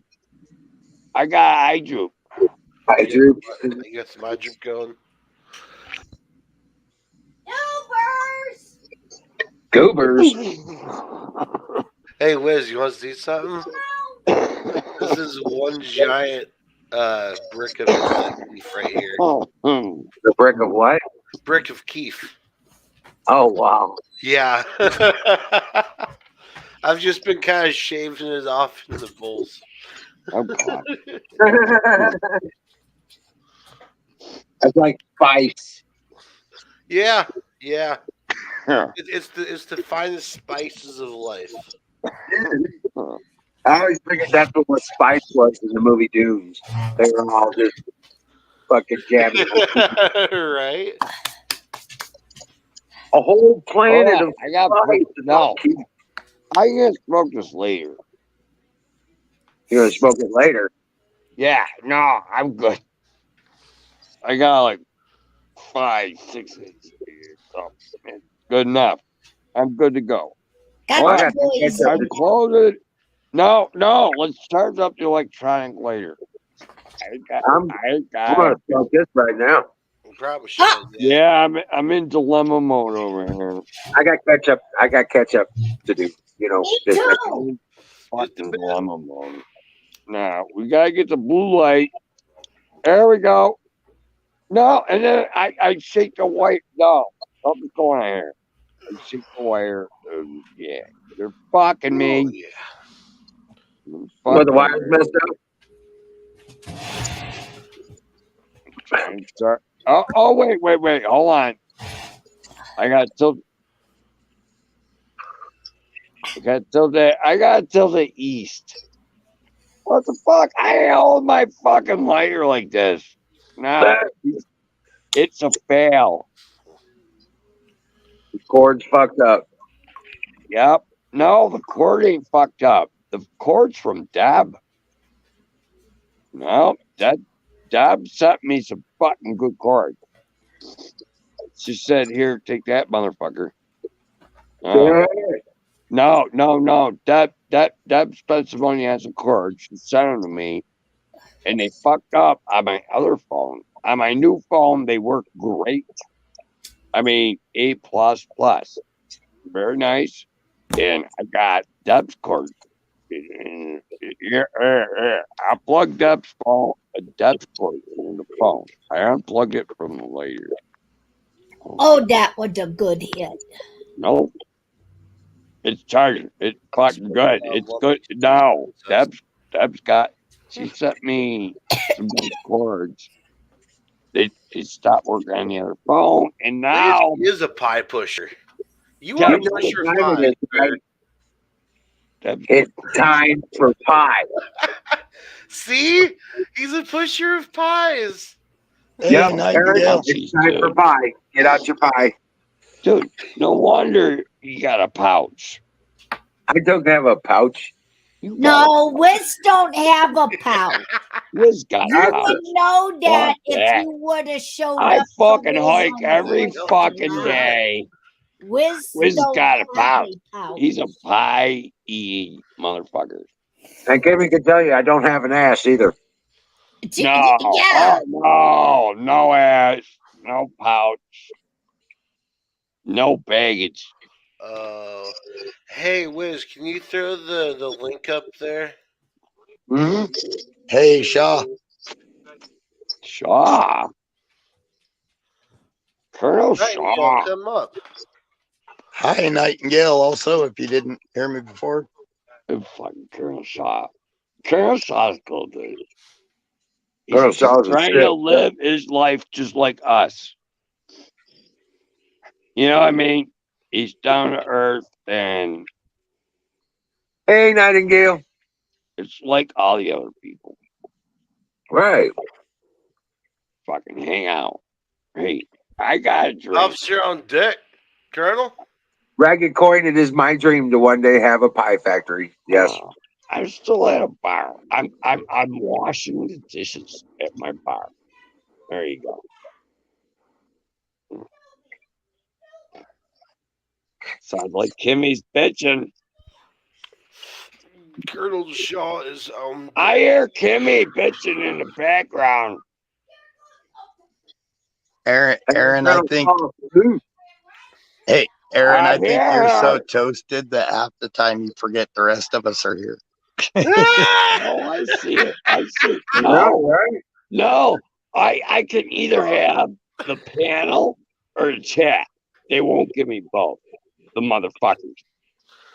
I got eye droop. Hi, Drew. You got some eye drip going. Goobers! Goobers. Hey, Wiz, you want to see something? This is one giant brick of keef right here. The brick of what? Brick of keef. Oh, wow. Yeah. I've just been kind of shaving it off in the bowls. Oh, God. That's like spice. Yeah. It's the finest spices of life. I always figured that's what spice was in the movie Dunes. They were all just fucking jamming. Right? A whole planet Hold on, of I got spice. no. I can smoke this later. You're going to smoke it later. Yeah, no, I'm good. I got like 5, 6 inches here, so it's good enough. I'm good to go. Got Well, the got boys some in. Close it. No, let's charge up the electronic later. I'm going to smoke this right now. Probably should. Yeah, I'm in dilemma mode over here. I got ketchup to do. You know, Me this too. Fucking dilemma mode. Now we gotta get the blue light. There we go. No, and then I shake the wire. No, something's going on here. I shake the wire. Yeah, they're fucking me. Oh, yeah. Well, the wire's messed up. Oh, wait. Hold on. I got till the east. What the fuck? I hold my fucking lighter like this. No, it's a fail. The cord's fucked up. Yep. No, the cord ain't fucked up. The cord's from Deb. No, Deb sent me some fucking good cord. She said, "Here, take that, motherfucker." No. Deb spent some money on some cords. She sent them to me, and they fucked up on my other phone. On my new phone, they work great. I mean, A++. Very nice. And I got Deb's cord. I plugged Deb's cord in the phone. I unplugged it from the later. Oh, that was a good hit. Nope. It's charging. It's fucking good. It's good. No, Deb's got. She sent me some good cords. They stopped working on the other phone, and now He is a pie pusher. You Yeah, are a you know pusher what of time pie. it is, right? Deb's It's time for pie. See? He's a pusher of pies. Hey, an Eric, idea. it's time for pie. Get out your pie. dude. No wonder you got a pouch. I don't have a pouch. You got No, Wiz don't have a pouch. Wiz got You a pouch. would know that Fuck if that. you would have showed I up. for fucking Wiz hike on every 4th of fucking July. day. Wiz Wiz don't got a have pouch. pouch. He's a pie eating motherfucker. And Kimmy can tell you I don't have an ass either. No, Yeah. no ass, no pouch. No baggage. Hey, Wiz, can you throw the link up there? Mm-hmm. Hey, Shaw. Shaw. Colonel Nightingale, Shaw. come up. Hi, Nightingale. Also, if you didn't hear me before. Fucking Colonel Shaw. Colonel Shaw's cool, dude. He's Colonel Shaw's a trying shit. to live his life just like us. You know what I mean? He's down to earth, and Hey, Nightingale. it's like all the other people. Right. Fucking hang out. Hey, I got a drink. Officer on deck, Colonel. Ragged Coin, it is my dream to one day have a pie factory. Yes. I'm still at a bar. I'm washing the dishes at my bar. There you go. Sounds like Kimmy's bitching. Colonel Shaw is on. I hear Kimmy bitching in the background. Aaron, I think. Mm. Hey, Aaron, I think you're so her. toasted that half the time you forget the rest of us are here. Oh, I see it. I see it. No, Right. no. I can either have the panel or the chat. They won't give me both. The motherfuckers.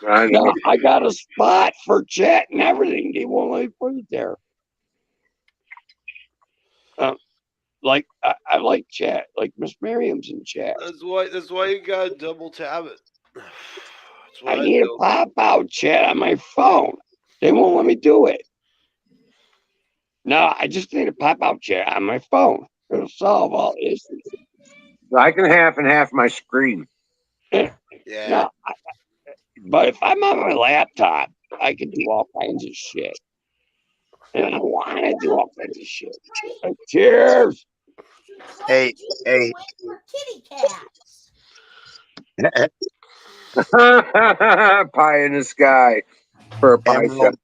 I know. No, I got a spot for chat and everything. They won't let me put it there. Like I like chat. Like Miss Miriam's in chat. That's why you gotta double tap it. That's I what need a pop out chat on my phone. They won't let me do it. No, I just need a pop out chat on my phone. It'll solve all issues. I can half and half my screen. Yeah. No, but if I'm on my laptop, I can do all kinds of shit. And I want to do all kinds of shit. Cheers. Hey. For kitty cats. Pie in the sky for a pie shop.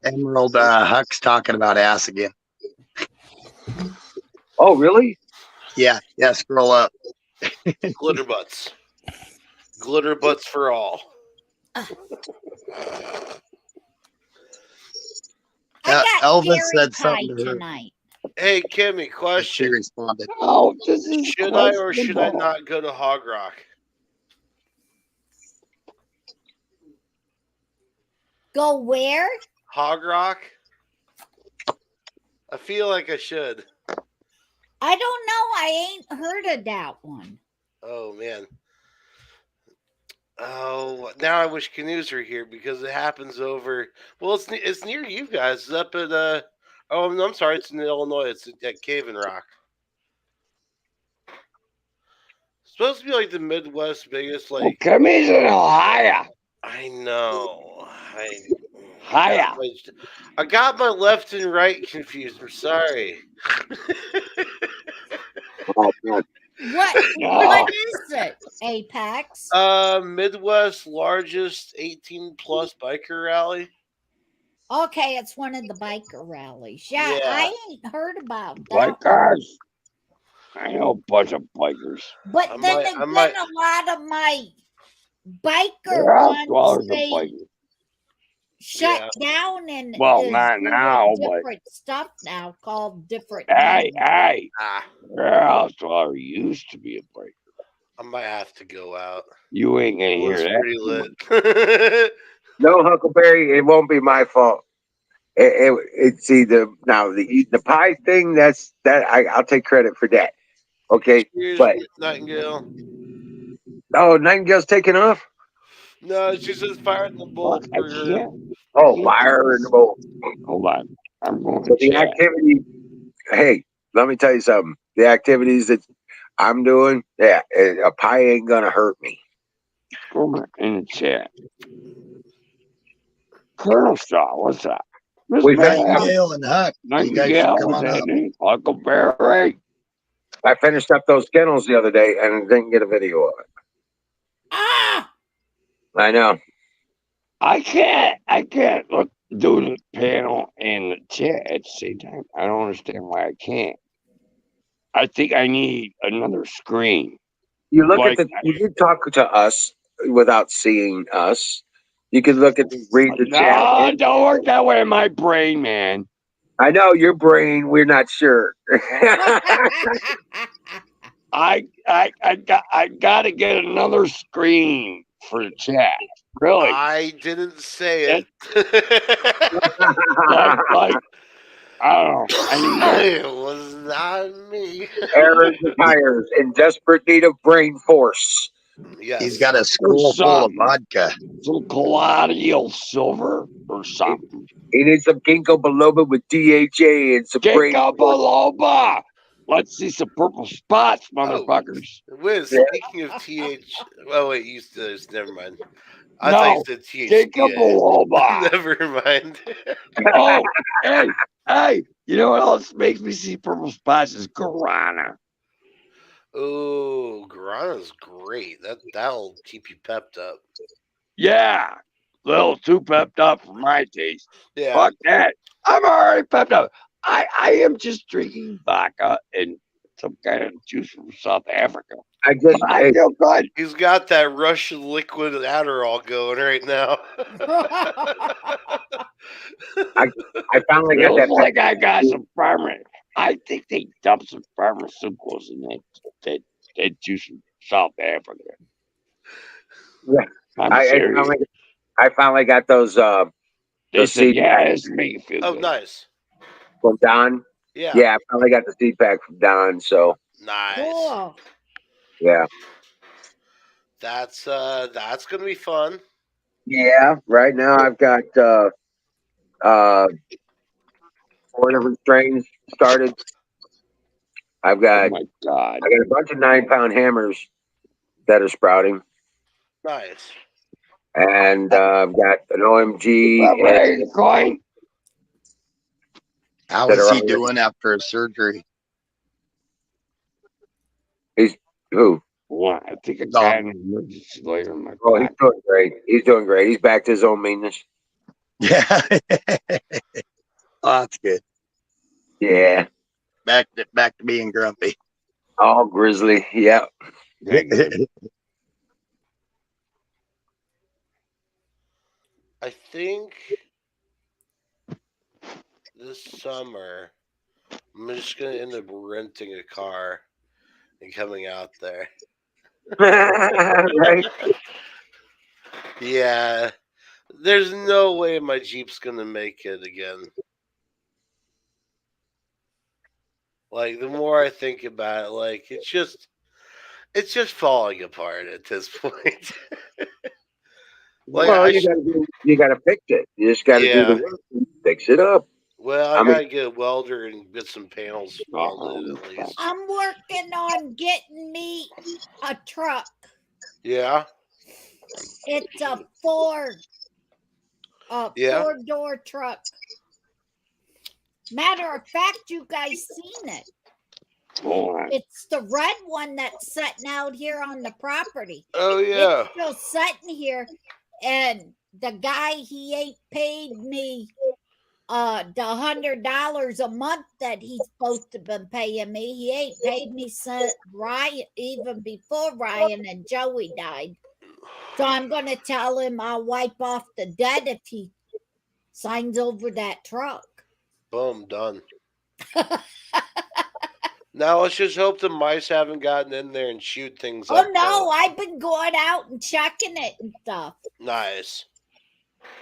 Emerald Huck's talking about ass again. Oh, really? Yeah, scroll up. Glitter butts. Glitter butts for all. Elvis said something to her. Tonight. Hey, Kimmy, She question. responded. Oh, this is Should I or should I not go to Hog Rock? Go where? Hog Rock? I feel like I should. I don't know. I ain't heard of that one. Oh, man. Oh, now I wish canoes were here because it happens over. Well, it's near you guys. It's up at Oh, no, I'm sorry. It's in Illinois. It's at Cave and Rock. It's supposed to be like the Midwest biggest, like. Kimmy's in Ohio. I know. I got my left and right confused. I'm sorry. Oh, God. What is it, Apex? Midwest largest 18 plus biker rally. Okay, it's one of the biker rallies. Yeah. I ain't heard about that. Bikers. I know a bunch of bikers. But a lot of my biker ones, they shut down and not now, different stuff now called different. Hey. Yeah, so I used to be a biker. I might have to go out. You ain't gonna hear that. Pretty lit. No, Huckleberry, it won't be my fault. It's either now the pie thing. I'll take credit for that. Okay, Cheers, but Nightingale. Oh, Nightingale's taking off. No, she says fire in the bowl. Oh, fire in the bowl. Hold on, I'm going So to the activity. Hey, let me tell you something. The activities that I'm doing, a pie ain't gonna hurt me. Go in the chat. Colonel Shaw, what's up? Nightingale and Huck. Nightingale, come on up. Huckleberry. I finished up those Skittles the other day and didn't get a video of it. I know. I can't do the panel and the chat at the same time. I don't understand why I can't. I think I need another screen. You look Like, at you can talk to us without seeing us. You can read the chat. no, don't work that way in my brain, man. I know your brain. We're not sure. I got to get another screen for the chat. Really? I didn't say it. like I don't know. I mean, It was not me. Aaron retires in desperate need of brain force. Yes. He's got a school full of vodka. some colloidal silver or something. He needs some ginkgo biloba with DHA and some brain Ginkgo biloba. Let's see some purple spots, motherfuckers. Wiz, speaking of TH, oh wait, you said never mind. I No, thought you said Ginkgo THCA. biloba. Never mind. Oh, hey, you know what else makes me see purple spots is guarana. Oh, guarana's great. That'll keep you pepped up. Yeah, a little too pepped up for my taste. Yeah. Fuck that. I'm already pepped up. I am just drinking vodka and some kind of juice from South Africa. I feel good. He's got that Russian liquid Adderall going right now. I finally got that. Like I got some I think they dumped some pharmaceuticals in that juice from South Africa. Yeah. I'm serious. I finally got those. They said, yeah, it's making you feel good. Nice. From Don. Yeah. Yeah, I finally got the seed pack from Don. So nice. Cool. Yeah. That's gonna be fun. Yeah. Right now I've got 4 different strains started. I've got. Oh my God. I got a bunch of 9-pound hammers that are sprouting. Nice. And I've got an OMG. Coin. How is he doing after his surgery? He's who? Well, I think I got an emergency later in my Oh, he's doing great. He's doing great. He's back to his own meanness. Yeah. Oh, that's good. Yeah. Back to being grumpy. All grizzly. Yeah. I think this summer I'm just gonna end up renting a car and coming out there. Right. Yeah. There's no way my Jeep's gonna make it again. Like the more I think about it, like it's just falling apart at this point. Like, well, you gotta fix it. You just gotta do the work and fix it up. Well, I gotta get a welder and get some panels welded at least. I'm working on getting me a truck. Yeah. It's a four-door truck. Matter of fact, you guys seen it. It's the red one that's sitting out here on the property. Oh yeah. It's still sitting here, and the guy, he ain't paid me the $100 a month that he's supposed to been paying me. He ain't paid me since Ryan, even before Ryan and Joey died. So I'm gonna tell him I'll wipe off the debt if he signs over that truck. Boom, done. Now let's just hope the mice haven't gotten in there and chewed things up. Oh no, I've been going out and checking it and stuff. Nice.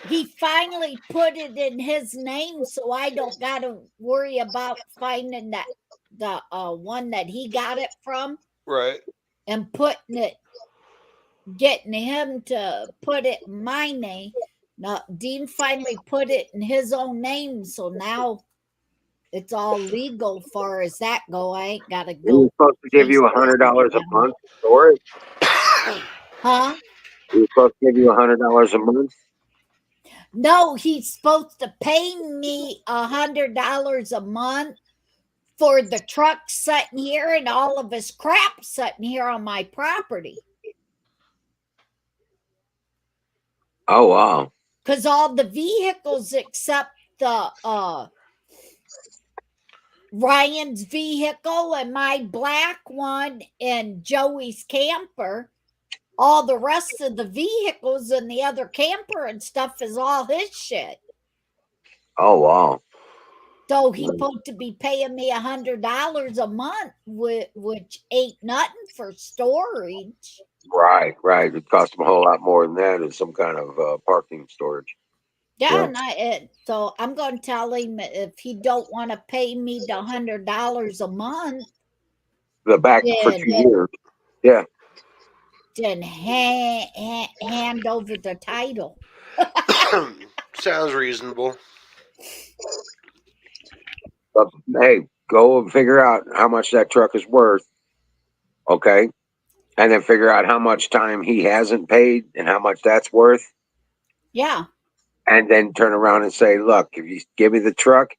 He finally put it in his name, so I don't gotta worry about finding the one that he got it from. Right. And getting him to put it in my name. Now Dean finally put it in his own name, so now it's all legal far as that go. I ain't gotta go. He was supposed to give you $100 a month for it. Huh? He was supposed to give you $100 a month. No, he's supposed to pay me $100 a month for the truck sitting here and all of his crap sitting here on my property. Oh wow! Because all the vehicles except the Ryan's vehicle and my black one and Joey's camper. All the rest of the vehicles and the other camper and stuff is all his shit. Oh wow. So he's supposed to be paying me $100 a month, which ain't nothing for storage. Right. It cost him a whole lot more than that in some kind of parking storage. Yeah, so I'm going to tell him if he don't want to pay me the $100 a month, The back for 2 years. Yeah. then hand over the title. Sounds reasonable. But hey, go and figure out how much that truck is worth. Okay. And then figure out how much time he hasn't paid and how much that's worth. Yeah. And then turn around and say, look, if you give me the truck,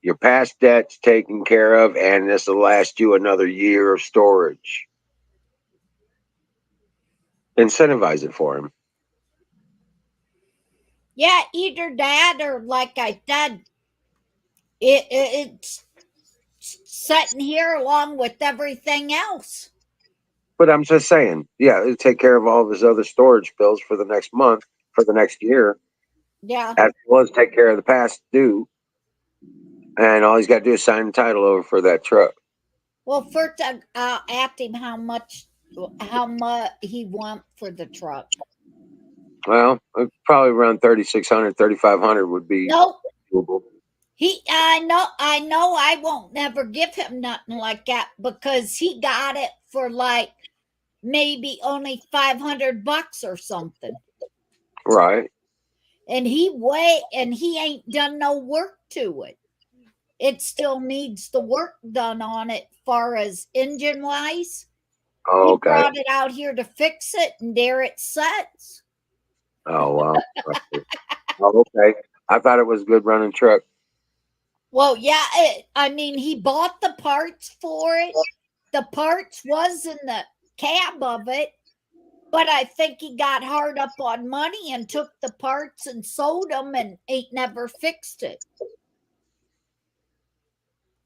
your past debt's taken care of, and this will last you another year of storage. Incentivize it for him. Yeah, either that or like I said, it's sitting here along with everything else. But I'm just saying, yeah, it'll take care of all of his other storage bills for the next month, for the next year. Yeah. As well as take care of the past due. And all he's got to do is sign the title over for that truck. Well, first I'll ask him how much he want for the truck. Well, probably around 3,600, 3,500 would be Nope. doable. I know I won't never give him nothing like that because he got it for like maybe only $500 or something. Right. And he ain't done no work to it. It still needs the work done on it far as engine wise. Oh, okay. He brought it out here to fix it and there it sits. Oh, wow. Oh, okay. I thought it was a good running truck. Well, yeah, he bought the parts for it. The parts was in the cab of it, but I think he got hard up on money and took the parts and sold them and ain't never fixed it.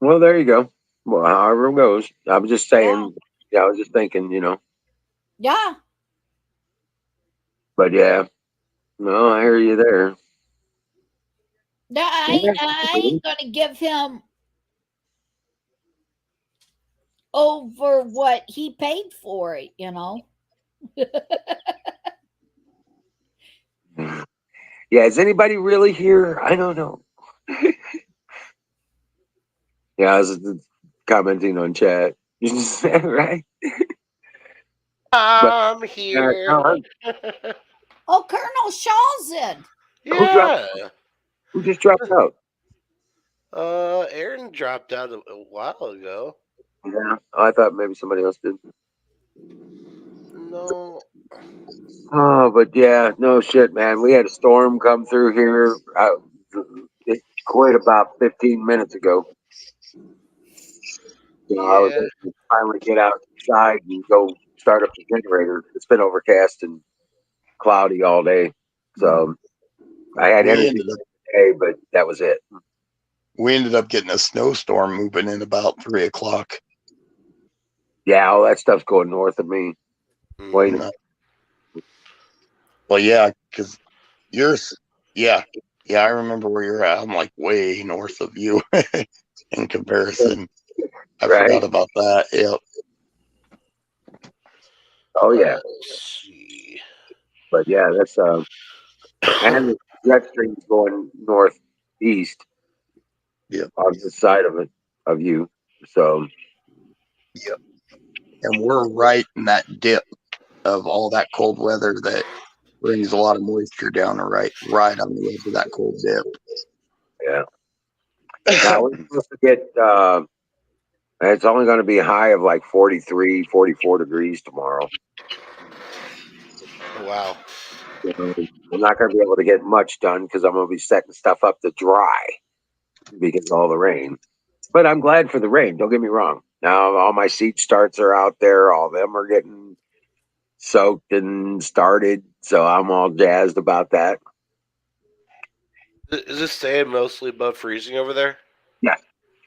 Well, there you go. Well, however it goes. I was just saying, I was just thinking, Yeah. But yeah, no, I hear you there. No, I ain't going to give him over what he paid for it, Yeah, is anybody really here? I don't know. Yeah, I was commenting on chat. Right? I'm here. Oh, Colonel Shaw's in. Yeah. Who just dropped out? Aaron dropped out a while ago. Yeah, I thought maybe somebody else did. No. Oh, but yeah, no shit, man. We had a storm come through here. It quit about 15 minutes ago. I was able to finally get outside and go start up the generator. It's been overcast and cloudy all day, so I had energy today, but that was it. We ended up getting a snowstorm moving in about 3 o'clock. Yeah, all that stuff's going north of me. Wait. Well, yeah, because yours, yeah, I remember where you're at. I'm like way north of you in comparison. I forgot about that. Yep. Oh yeah. But yeah, that's and the jet stream's going northeast. Yep. On this side of it of you. So. Yep. And we're right in that dip of all that cold weather that brings a lot of moisture down the right on the edge of that cold dip. Yeah. Now we're supposed to get it's only going to be a high of like 43, 44 degrees tomorrow. Wow. I'm not going to be able to get much done because I'm going to be setting stuff up to dry because of all the rain. But I'm glad for the rain. Don't get me wrong. Now all my seed starts are out there. All of them are getting soaked and started. So I'm all jazzed about that. Is it staying mostly above freezing over there? Yeah.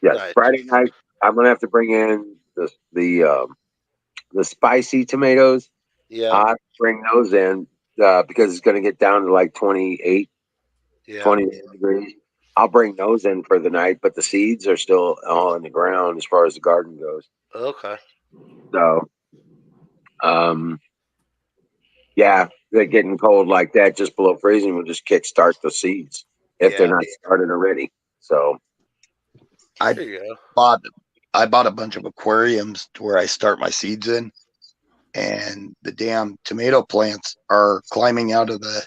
Yes, Nice. Friday night I'm gonna have to bring in the spicy tomatoes. Yeah. I bring those in because it's gonna get down to like 28, Yeah. 20 degrees. I'll bring those in for the night, but the seeds are still all in the ground as far as the garden goes. Okay. So, yeah, they're getting cold like that, just below freezing. We'll just kickstart the seeds if they're Yeah. not started already. So, I There you go. bought a bunch of aquariums to where I start my seeds in, and the damn tomato plants are climbing out of the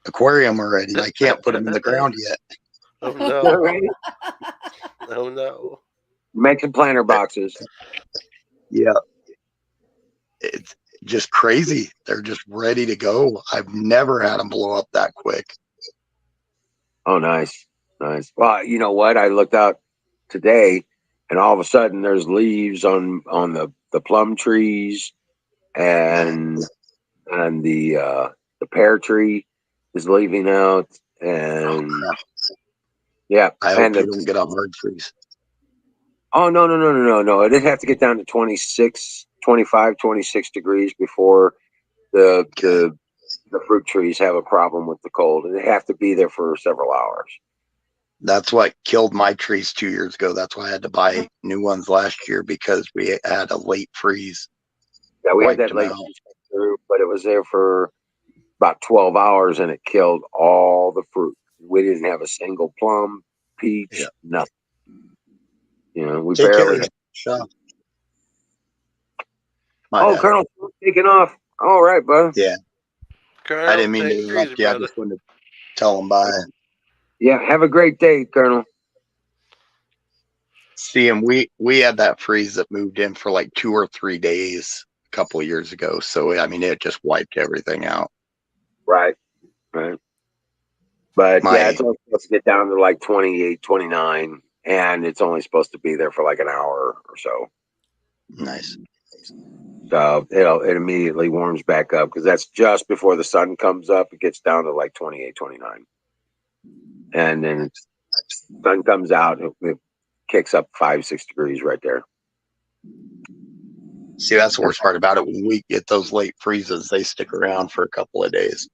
aquarium already. I can't put them in the ground yet. Oh no. right? Oh no. Making planter boxes. Yeah, it's just crazy. They're just ready to go. I've never had them blow up that quick. Oh, nice, nice. Well, you know what? I looked out today, and all of a sudden, there's leaves on the plum trees, and the pear tree is leaving out, and Crap. yeah, I and hope you don't get on hard trees. oh no! It'd have to get down to 26, 25, 26 degrees before the fruit trees have a problem with the cold, and they have to be there for several hours. That's what killed my trees 2 years ago. That's why I had to buy new ones last year, because we had a late freeze. Yeah, we had Wiped that them late out. through, but it was there for about 12 hours and it killed all the fruit. We didn't have a single plum, peach, Yeah. nothing. You know, we Take care barely. of it. Shut up. My Oh, bad. Colonel, taking off. All right, bud. Yeah, Colonel, I didn't mean to take it interrupt easy, you. I brother. just wanted to tell them bye. Yeah, have a great day, Colonel. See, and we had that freeze that moved in for like 2 or 3 days a couple of years ago. So I mean, it just wiped everything out. Right, right. But My yeah, it's only supposed to get down to like 28, 29, and it's only supposed to be there for like an hour or so. nice. So it immediately warms back up because that's just before the sun comes up. It gets down to like 28, 29. And then sun comes out, it kicks up 5, 6 degrees right there. See, that's the worst part about it. When we get those late freezes, they stick around for a couple of days.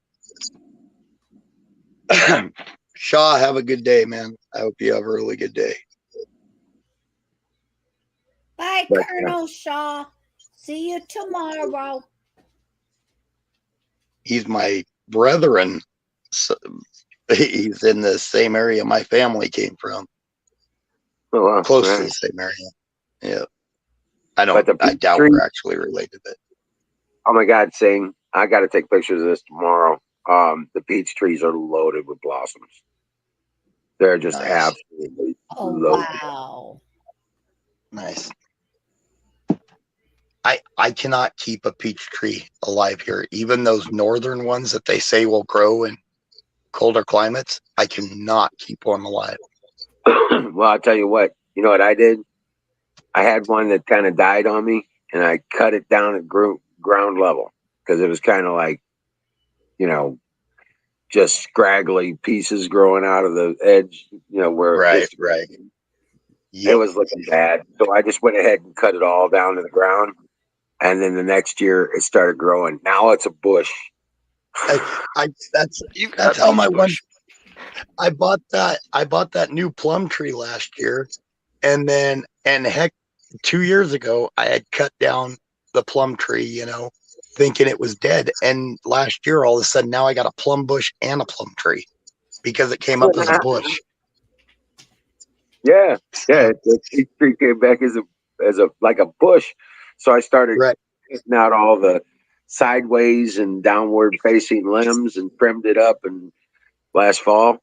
Shaw, have a good day, man. I hope you have a really good day. Bye, But, Colonel Shaw. See you tomorrow. He's my brethren. So he's in the same area my family came from. Oh, wow. Close Right. to the same area. Yeah. I But doubt tree, we're actually related. But oh my God, Sing, I got to take pictures of this tomorrow. The peach trees are loaded with blossoms. They're just nice. absolutely Oh, loaded. wow. Nice. I cannot keep a peach tree alive here. Even those northern ones that they say will grow in colder climates, I cannot keep one alive. Well, I'll tell you what. You know what I did? I had one that kind of died on me, and I cut it down at ground level because it was kind of like, you know, just scraggly pieces growing out of the edge, you know, where Right. it Yep. was looking bad. So I just went ahead and cut it all down to the ground. And then the next year it started growing. Now it's a bush. That's how my one. I bought that new plum tree last year, and heck, 2 years ago I had cut down the plum tree, thinking it was dead. And last year, all of a sudden, now I got a plum bush and a plum tree because it came up as a bush. Yeah. The peach tree came back as a like a bush. So I started cutting out all the sideways and downward facing limbs and trimmed it up and last fall.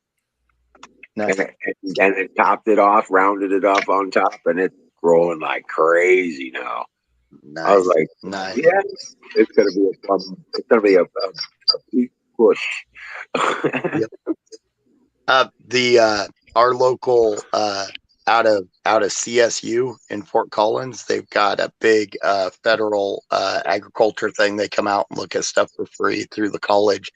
Nice. And it topped it off, rounded it off on top, and it's growing like crazy now. Nice. I was like, nice. Yeah, it's gonna be a plum. It's gonna be a peach bush. Yep. Our local out of CSU in Fort Collins, they've got a big federal agriculture thing. They come out and look at stuff for free through the college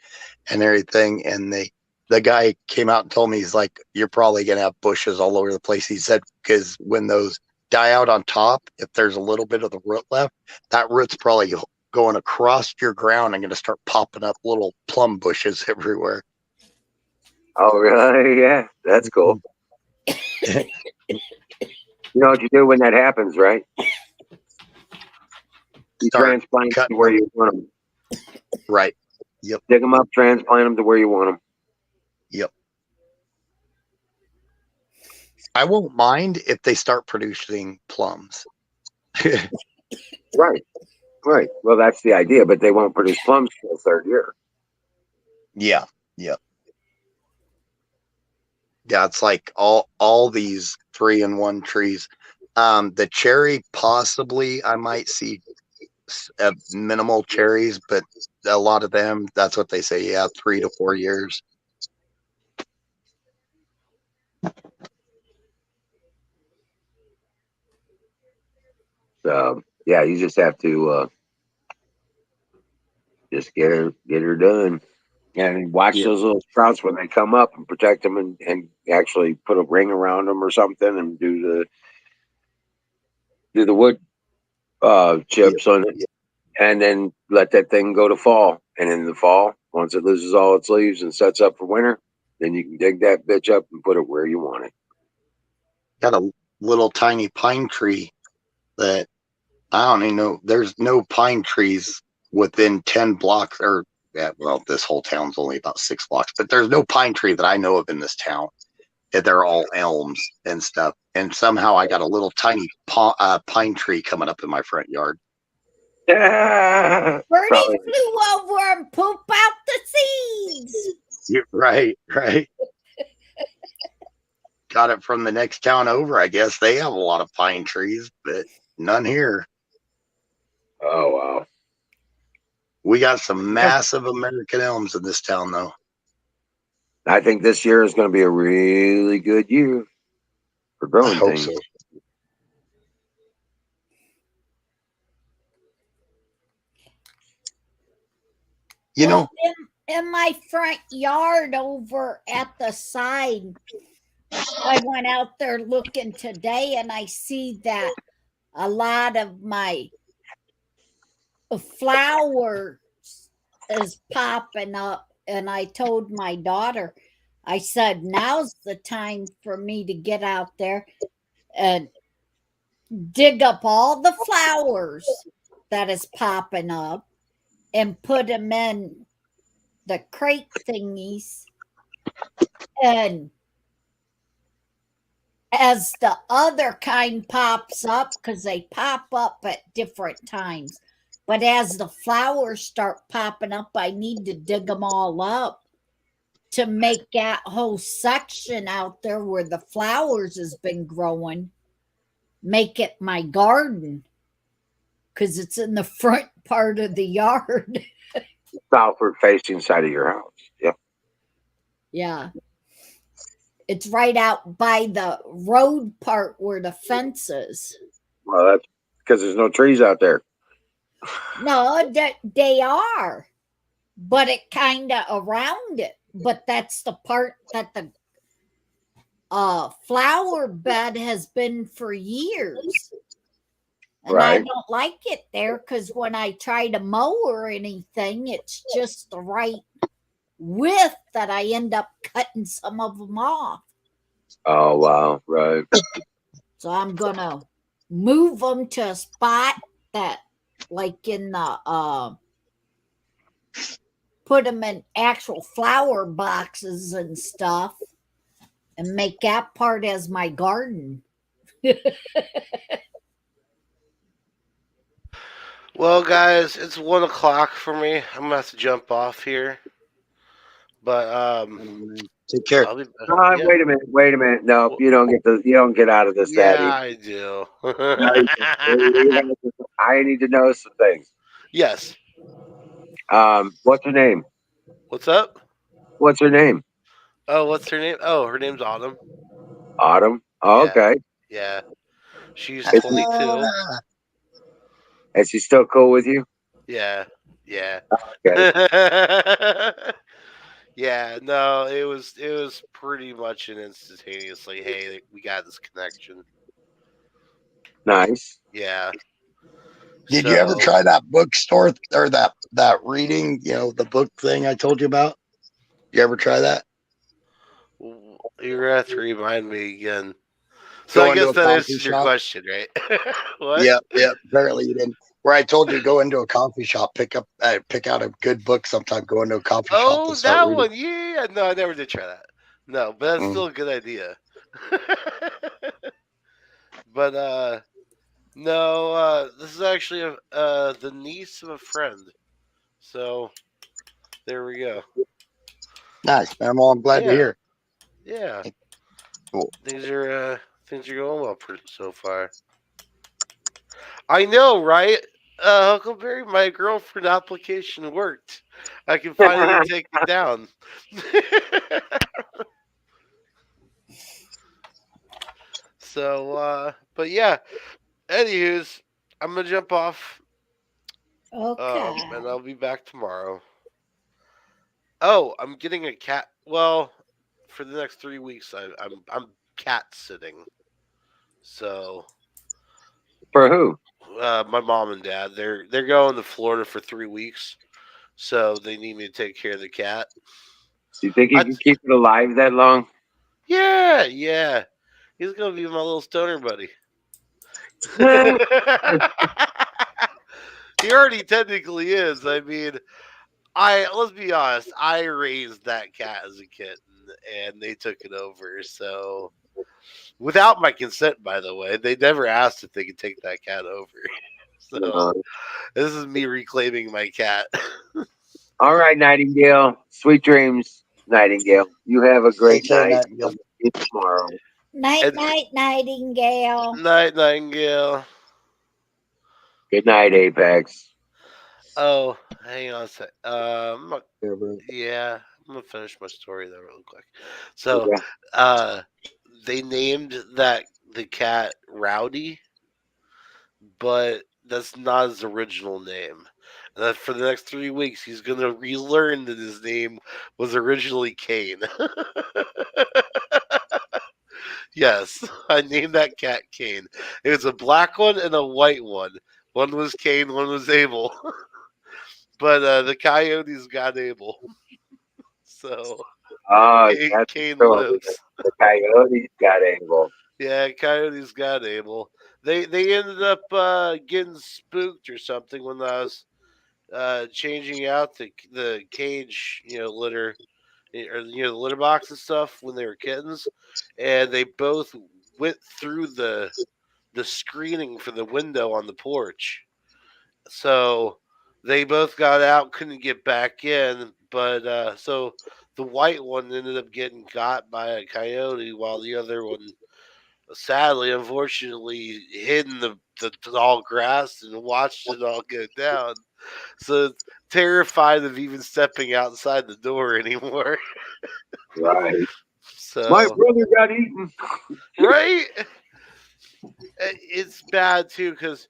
and everything, and they the guy came out and told me, he's like, you're probably going to have bushes all over the place. He said, because when those die out on top, if there's a little bit of the root left, that root's probably going across your ground and going to start popping up little plum bushes everywhere. Oh, really? Yeah, that's cool. You know what you do when that happens, right? You transplant them to where you want them. Right. Yep. Dig them up, transplant them to where you want them. Yep. I won't mind if they start producing plums. Right. Right. Well, that's the idea, but they won't produce plums till the third year. Yeah. Yep. Yeah, it's like all these 3-in-1 trees. The cherry, possibly I might see minimal cherries, but a lot of them, that's what they say. Yeah, 3 to 4 years. So yeah, you just have to just get her done, and watch those little sprouts when they come up, and protect them, and actually put a ring around them or something, and do the wood chips on it, and then let that thing go to fall. And in the fall, once it loses all its leaves and sets up for winter, then you can dig that bitch up and put it where you want it. Got a little tiny pine tree that I don't even know. There's no pine trees within 10 blocks, or well, this whole town's only about 6 blocks, but there's no pine tree that I know of in this town. They're all elms and stuff. And somehow I got a little tiny pine tree coming up in my front yard. Birdie flew over and pooped out the seeds. You're right. Got it from the next town over. I guess they have a lot of pine trees, but none here. Oh, wow. We got some massive American elms in this town, though. I think this year is going to be a really good year for growing things. So. In my front yard over at the side, I went out there looking today, and I see that a lot of my flowers is popping up. And I told my daughter, I said, now's the time for me to get out there and dig up all the flowers that is popping up and put them in the crate thingies. And as the other kind pops up, because they pop up at different times, but as the flowers start popping up, I need to dig them all up to make that whole section out there where the flowers has been growing, make it my garden, because it's in the front part of the yard. Southward facing side of your house. Yep. Yeah. It's right out by the road part where the fence is. Well, that's because there's no trees out there. No, they are, but it kind of around it. But that's the part that the flower bed has been for years. And I don't like it there because when I try to mow or anything, it's just the right width that I end up cutting some of them off. Oh, wow. Right. So I'm going to move them to a spot that, like in the, put them in actual flower boxes and stuff and make that part as my garden. Well, guys, it's 1 o'clock for me. I'm gonna have to jump off here. But take care. Wait a minute. No, you don't get out of this. Yeah, I do. I need to know some things. Yes. What's her name? What's up? What's her name? Oh, what's her name? Oh, her name's Autumn. Autumn? Oh, yeah. Okay. Yeah. She's 22. Is she still cool with you? Yeah. Yeah. Okay. Yeah, no, it was pretty much an instantaneously. Hey, we got this connection. Nice. Yeah. Did you ever try that bookstore or that reading? The book thing I told you about. You ever try that? You're gonna have to remind me again. So Go I into guess a that coffee answers your shop. question, right? What? Yep. Apparently you didn't. Where I told you to go into a coffee shop, pick out a good book sometime, go into a coffee shop Oh, and start that reading. one. Yeah. No, I never did try that. No, but that's still a good idea. But no, this is actually the niece of a friend. So there we go. Nice, man. Well, I'm glad to hear. Yeah. Cool. Things are going well so far. I know, right? Huckleberry, my girlfriend application worked. I can finally take it down. So, but yeah. Anywho's, I'm gonna jump off. Okay. And I'll be back tomorrow. Oh, I'm getting a cat. Well, for the next 3 weeks, I'm cat sitting. So For who? my mom and dad, they're going to Florida for 3 weeks, so they need me to take care of the cat. Do you think you can keep it alive that long? Yeah. He's gonna be my little stoner buddy. He already technically is. I mean, let's be honest. I raised that cat as a kitten, and they took it over. So, without my consent, by the way, they never asked if they could take that cat over. So, this is me reclaiming my cat. All right, Nightingale. Sweet dreams, Nightingale. You have a great Take care, night. Nightingale. See you tomorrow. Night, Nightingale. Night, Nightingale. Good night, Apex. Oh, hang on a sec. Yeah, I'm gonna finish my story though real quick. So, they named the cat Rowdy, but that's not his original name. And then for the next 3 weeks, he's gonna relearn that his name was originally Kane. Yes, I named that cat Kane. It was a black one and a white one. One was Kane, one was Abel. But the coyotes got Abel. So Kane lives. The coyotes got Abel. Yeah, coyotes got Abel. They ended up getting spooked or something when I was changing out the cage, litter, or the litter box and stuff when they were kittens, and they both went through the screening for the window on the porch. So they both got out, couldn't get back in, but so the white one ended up getting got by a coyote, while the other one, sadly, unfortunately, hid in the tall grass and watched it all go down. So terrified of even stepping outside the door anymore. Right. So my brother got eaten. Right? It's bad too, because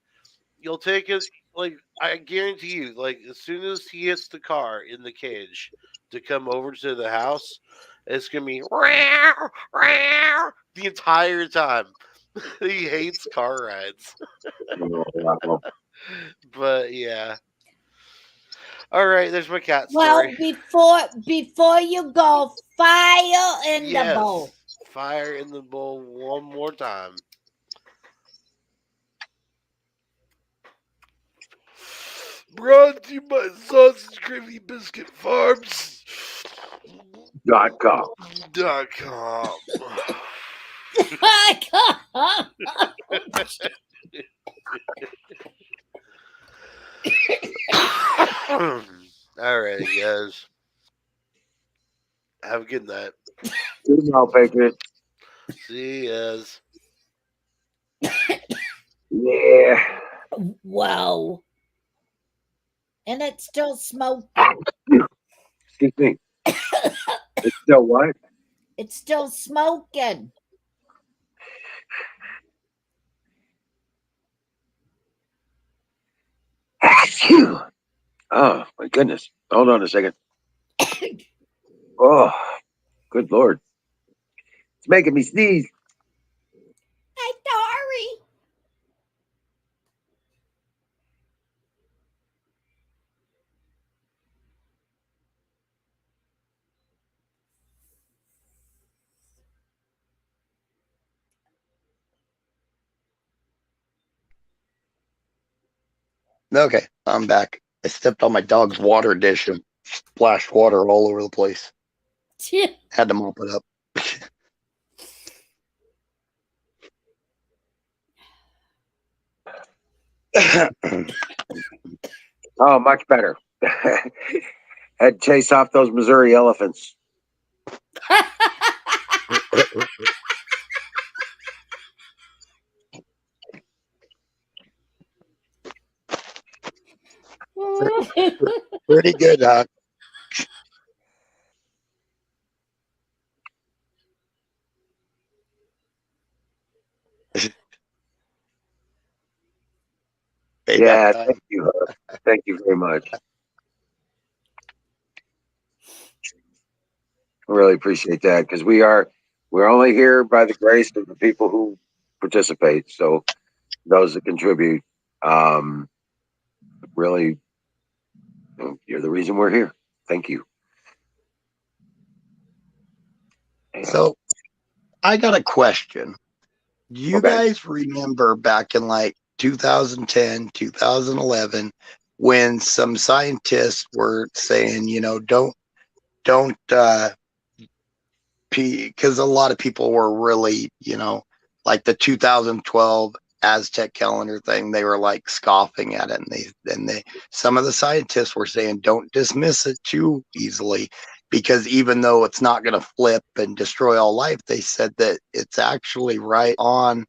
you'll take it, like, I guarantee you, like, as soon as he hits the car in the cage to come over to the house, it's gonna be "Row, row," the entire time. He hates car rides. But yeah. All right, there's my cat story. Well, before you go, fire in the bowl. Fire in the bowl one more time. Brought to you by Sausage Gravy Biscuit Farms. .com. All right, guys. Have a good night. Good night, Patriot. See yas. Yeah. Wow. And it's still smoking. Excuse me. It's still what? It's still smoking. Oh, my goodness. Hold on a second. Oh, good Lord. It's making me sneeze. Hey, sorry. Okay, I'm back. I stepped on my dog's water dish and splashed water all over the place. Had to mop it up. Oh, much better. Had to chase off those Missouri elephants. Pretty good, Huck. Yeah, thank you. Thank you very much. I really appreciate that because we're only here by the grace of the people who participate. So those that contribute, really, you're the reason we're here. Thank you. So I got a question. Do you guys remember back in like 2010, 2011, when some scientists were saying, don't, because a lot of people were really, like the 2012 Aztec calendar thing, they were like scoffing at it, and some of the scientists were saying, don't dismiss it too easily, because even though it's not going to flip and destroy all life, they said that it's actually right on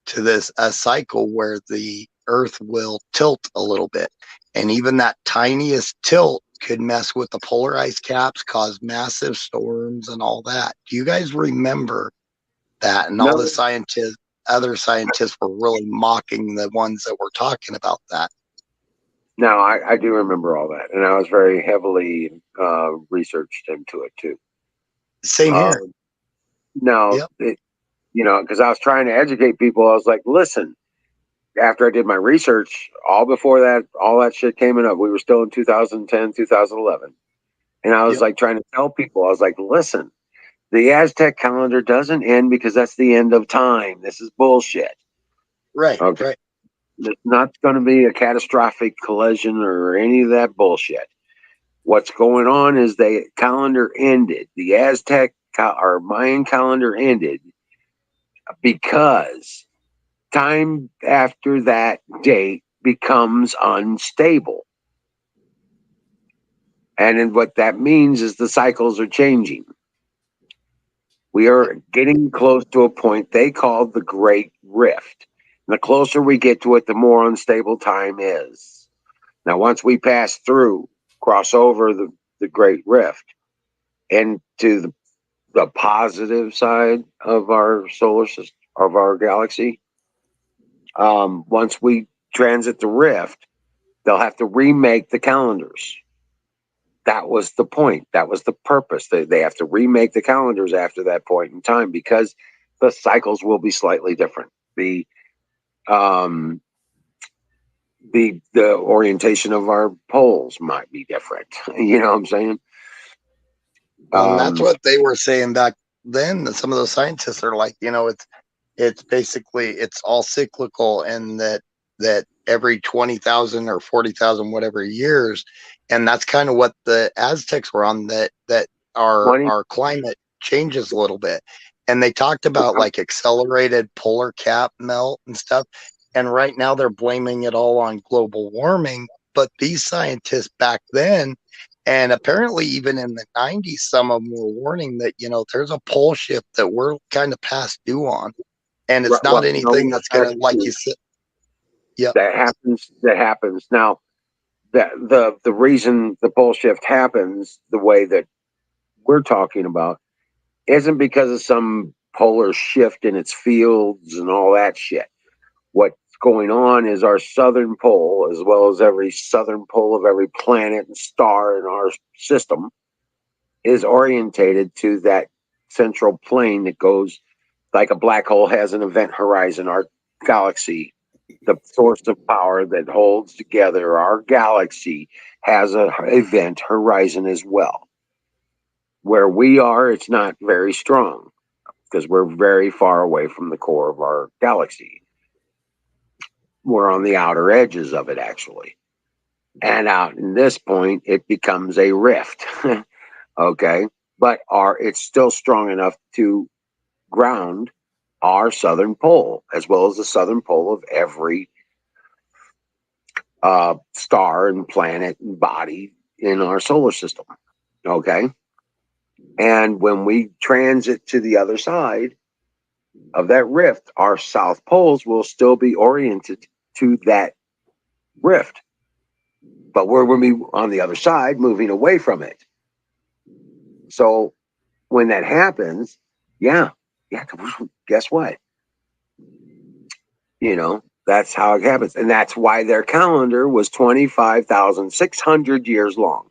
to a cycle where the Earth will tilt a little bit, and even that tiniest tilt could mess with the polar ice caps, cause massive storms and all that. Do you guys remember that? And all the other scientists were really mocking the ones that were talking about that. No, I do remember all that, and I was very heavily researched into it too. Same here. No, yep. Because I was trying to educate people. I was like, listen, after I did my research, all before that, all that shit came up. We were still in 2010, 2011. And I was like trying to tell people, I was like, listen, the Aztec calendar doesn't end because that's the end of time. This is bullshit. Right. Okay. Right. It's not going to be a catastrophic collision or any of that bullshit. What's going on is the calendar ended. The Aztec or Mayan calendar ended because time after that date becomes unstable. And then what that means is the cycles are changing. We are getting close to a point they call the Great Rift. And the closer we get to it, the more unstable time is. Now, once we pass through, cross over the Great Rift into the positive side of our solar system, of our galaxy, once we transit the rift, they'll have to remake the calendars. That was the point. That was the purpose. They have to remake the calendars after that point in time because the cycles will be slightly different. The orientation of our poles might be different. You know what I'm saying? And that's what they were saying back then. Some of those scientists are like, it's basically, it's all cyclical, and that every 20,000 or 40,000 whatever years, and that's kind of what the Aztecs were on, that our climate changes a little bit. And they talked about like accelerated polar cap melt and stuff, and right now they're blaming it all on global warming. But these scientists back then, and apparently even in the 90s, some of them were warning that there's a pole shift that we're kind of past due on. And it's not anything that's going to, like you said. Yeah. That happens. Now, the reason the pole shift happens the way that we're talking about isn't because of some polar shift in its fields and all that shit. What's going on is our southern pole, as well as every southern pole of every planet and star in our system, is orientated to that central plane that goes like a black hole has an event horizon. Our galaxy, the source of power that holds together our galaxy, has an event horizon as well. Where we are, it's not very strong because we're very far away from the core of our galaxy. We're on the outer edges of it, actually. And out in this point, it becomes a rift. Okay. But it's still strong enough to ground our southern pole, as well as the southern pole of every star and planet and body in our solar system. Okay. And when we transit to the other side of that rift, our south poles will still be oriented to that rift. But we're going to be on the other side, moving away from it. So when that happens, yeah, guess what? That's how it happens. And that's why their calendar was 25,600 years long.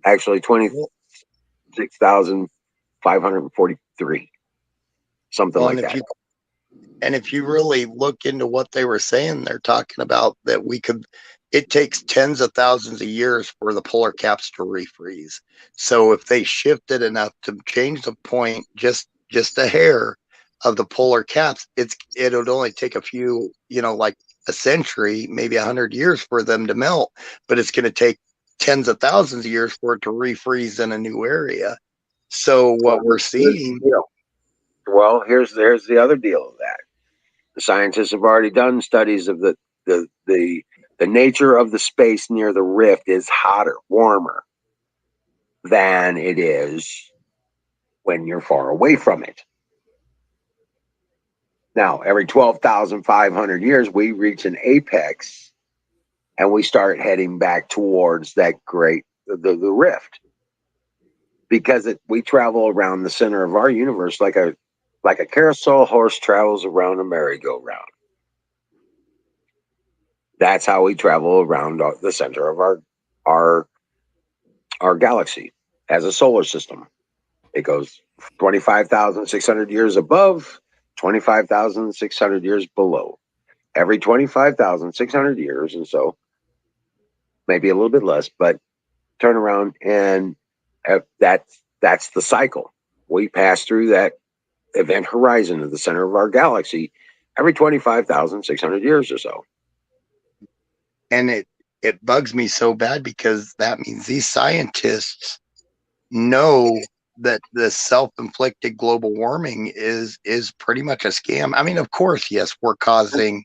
Actually, 26,543. Something like that. If you really look into what they were saying, they're talking about that it takes tens of thousands of years for the polar caps to refreeze. So if they shifted enough to change the point just a hair of the polar caps, it would only take a few, like a century, maybe 100 years for them to melt, but it's going to take tens of thousands of years for it to refreeze in a new area. So what we're seeing. Well, here's the other deal of that. The scientists have already done studies of the nature of the space near the rift is hotter, warmer than it is when you're far away from it. Now, every 12,500 years, we reach an apex and we start heading back towards that the rift. Because we travel around the center of our universe like a carousel horse travels around a merry-go-round. That's how we travel around the center of our galaxy as a solar system. It goes 25,600 years above, 25,600 years below. Every 25,600 years, and so maybe a little bit less, but turn around and that's the cycle. We pass through that event horizon at the center of our galaxy every 25,600 years or so. And it bugs me so bad because that means these scientists know that the self-inflicted global warming is pretty much a scam. I mean, of course, yes, we're causing,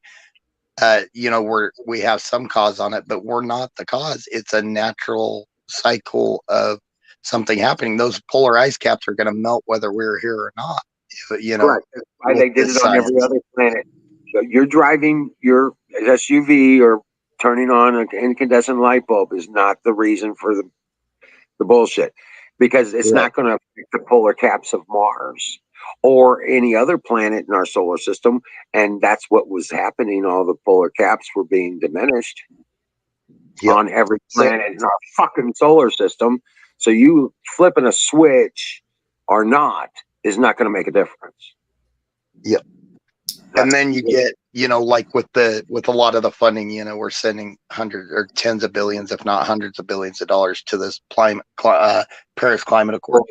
we have some cause on it, but we're not the cause. It's a natural cycle of something happening. Those polar ice caps are going to melt whether we're here or not. Correct. That's why they did it on every other planet. So you're driving your SUV or turning on an incandescent light bulb is not the reason for the bullshit, because it's not going to affect the polar caps of Mars or any other planet in our solar system. And that's what was happening. All the polar caps were being diminished on every planet in our fucking solar system. So you flipping a switch or not is not going to make a difference. Yep. And then you get, like with a lot of the funding, we're sending hundreds or tens of billions, if not hundreds of billions of dollars to this Paris Climate Accord.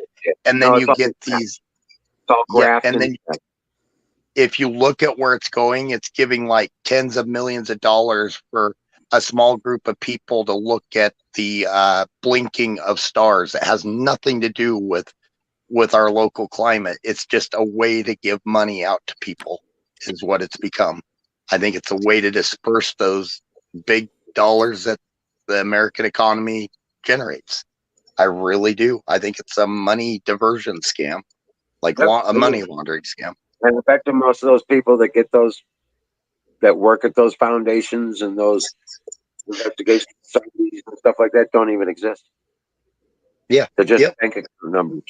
And then you get these. And then if you look at where it's going, it's giving like tens of millions of dollars for a small group of people to look at the blinking of stars. It has nothing to do with our local climate. It's just a way to give money out to people is what it's become. I think it's a way to disperse those big dollars that the American economy generates. I really do. I think it's a money diversion scam, like a money laundering scam. And the fact of most of those people that get those, that work at those foundations and those investigation societies and stuff like that don't even exist. Yeah. They're just bank account numbers.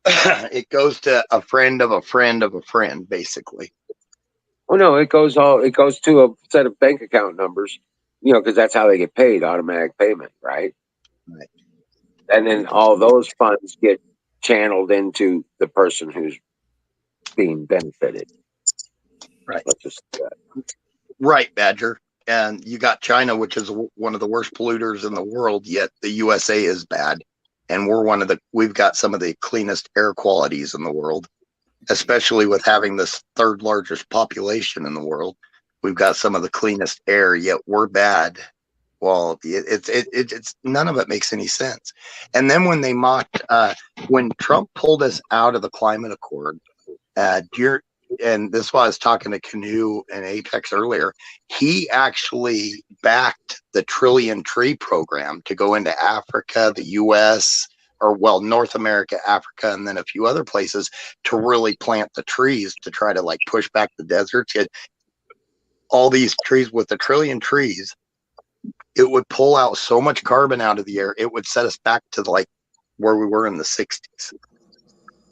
It goes to a friend of a friend of a friend, basically. Oh no, it goes to a set of bank account numbers, because that's how they get paid, automatic payment, right? Right. and then all those funds get channeled into the person who's being benefited. Right. Let's just say that. Right, Badger. And you got China, which is one of the worst polluters in the world, yet the USA is bad. And we've got some of the cleanest air qualities in the world, especially with having this third largest population in the world. We've got some of the cleanest air, yet we're bad. Well, it's none of it makes any sense. And then when they mocked, when Trump pulled us out of the climate accord, and this was I was talking to Canoe and Apex earlier, he actually backed the Trillion Tree program to go into Africa, the US, or well, North America, Africa, and then a few other places to really plant the trees to try to like push back the deserts. All these trees with the Trillion Trees, it would pull out so much carbon out of the air, it would set us back to like where we were in the 60s.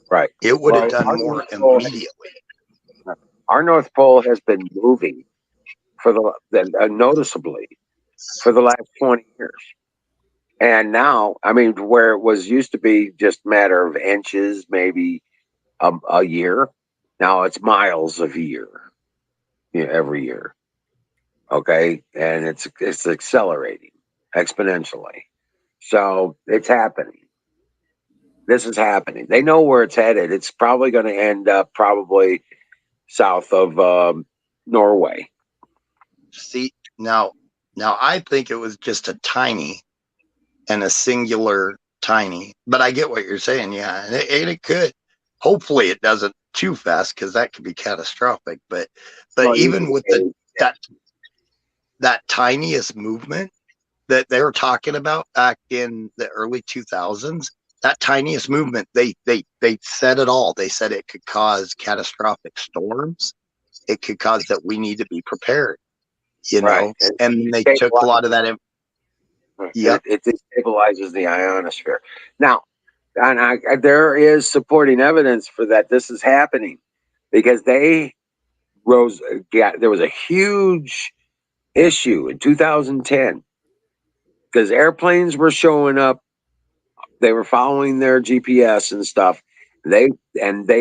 Right. It would have done more immediately. Our North Pole has been moving for noticeably for the last 20 years. And now, I mean, where it was used to be just a matter of inches, maybe a year, now it's miles of year, every year. Okay. And it's accelerating exponentially. So it's happening. This is happening. They know where it's headed. It's probably going to end up probably south of Norway. See, now I think it was just a tiny and a singular tiny, but I get what you're saying. Yeah. And it could, hopefully it doesn't too fast, because that could be catastrophic. But Well, even with that tiniest movement that they were talking about back in the early 2000s, that tiniest movement, they said it all. They said it could cause catastrophic storms. It could cause that we need to be prepared, Right. and they took a lot of that. Yep. It stabilizes the ionosphere. Now, and there is supporting evidence for that. This is happening because there was a huge issue in 2010 because airplanes were showing up. They were following their GPS and stuff. They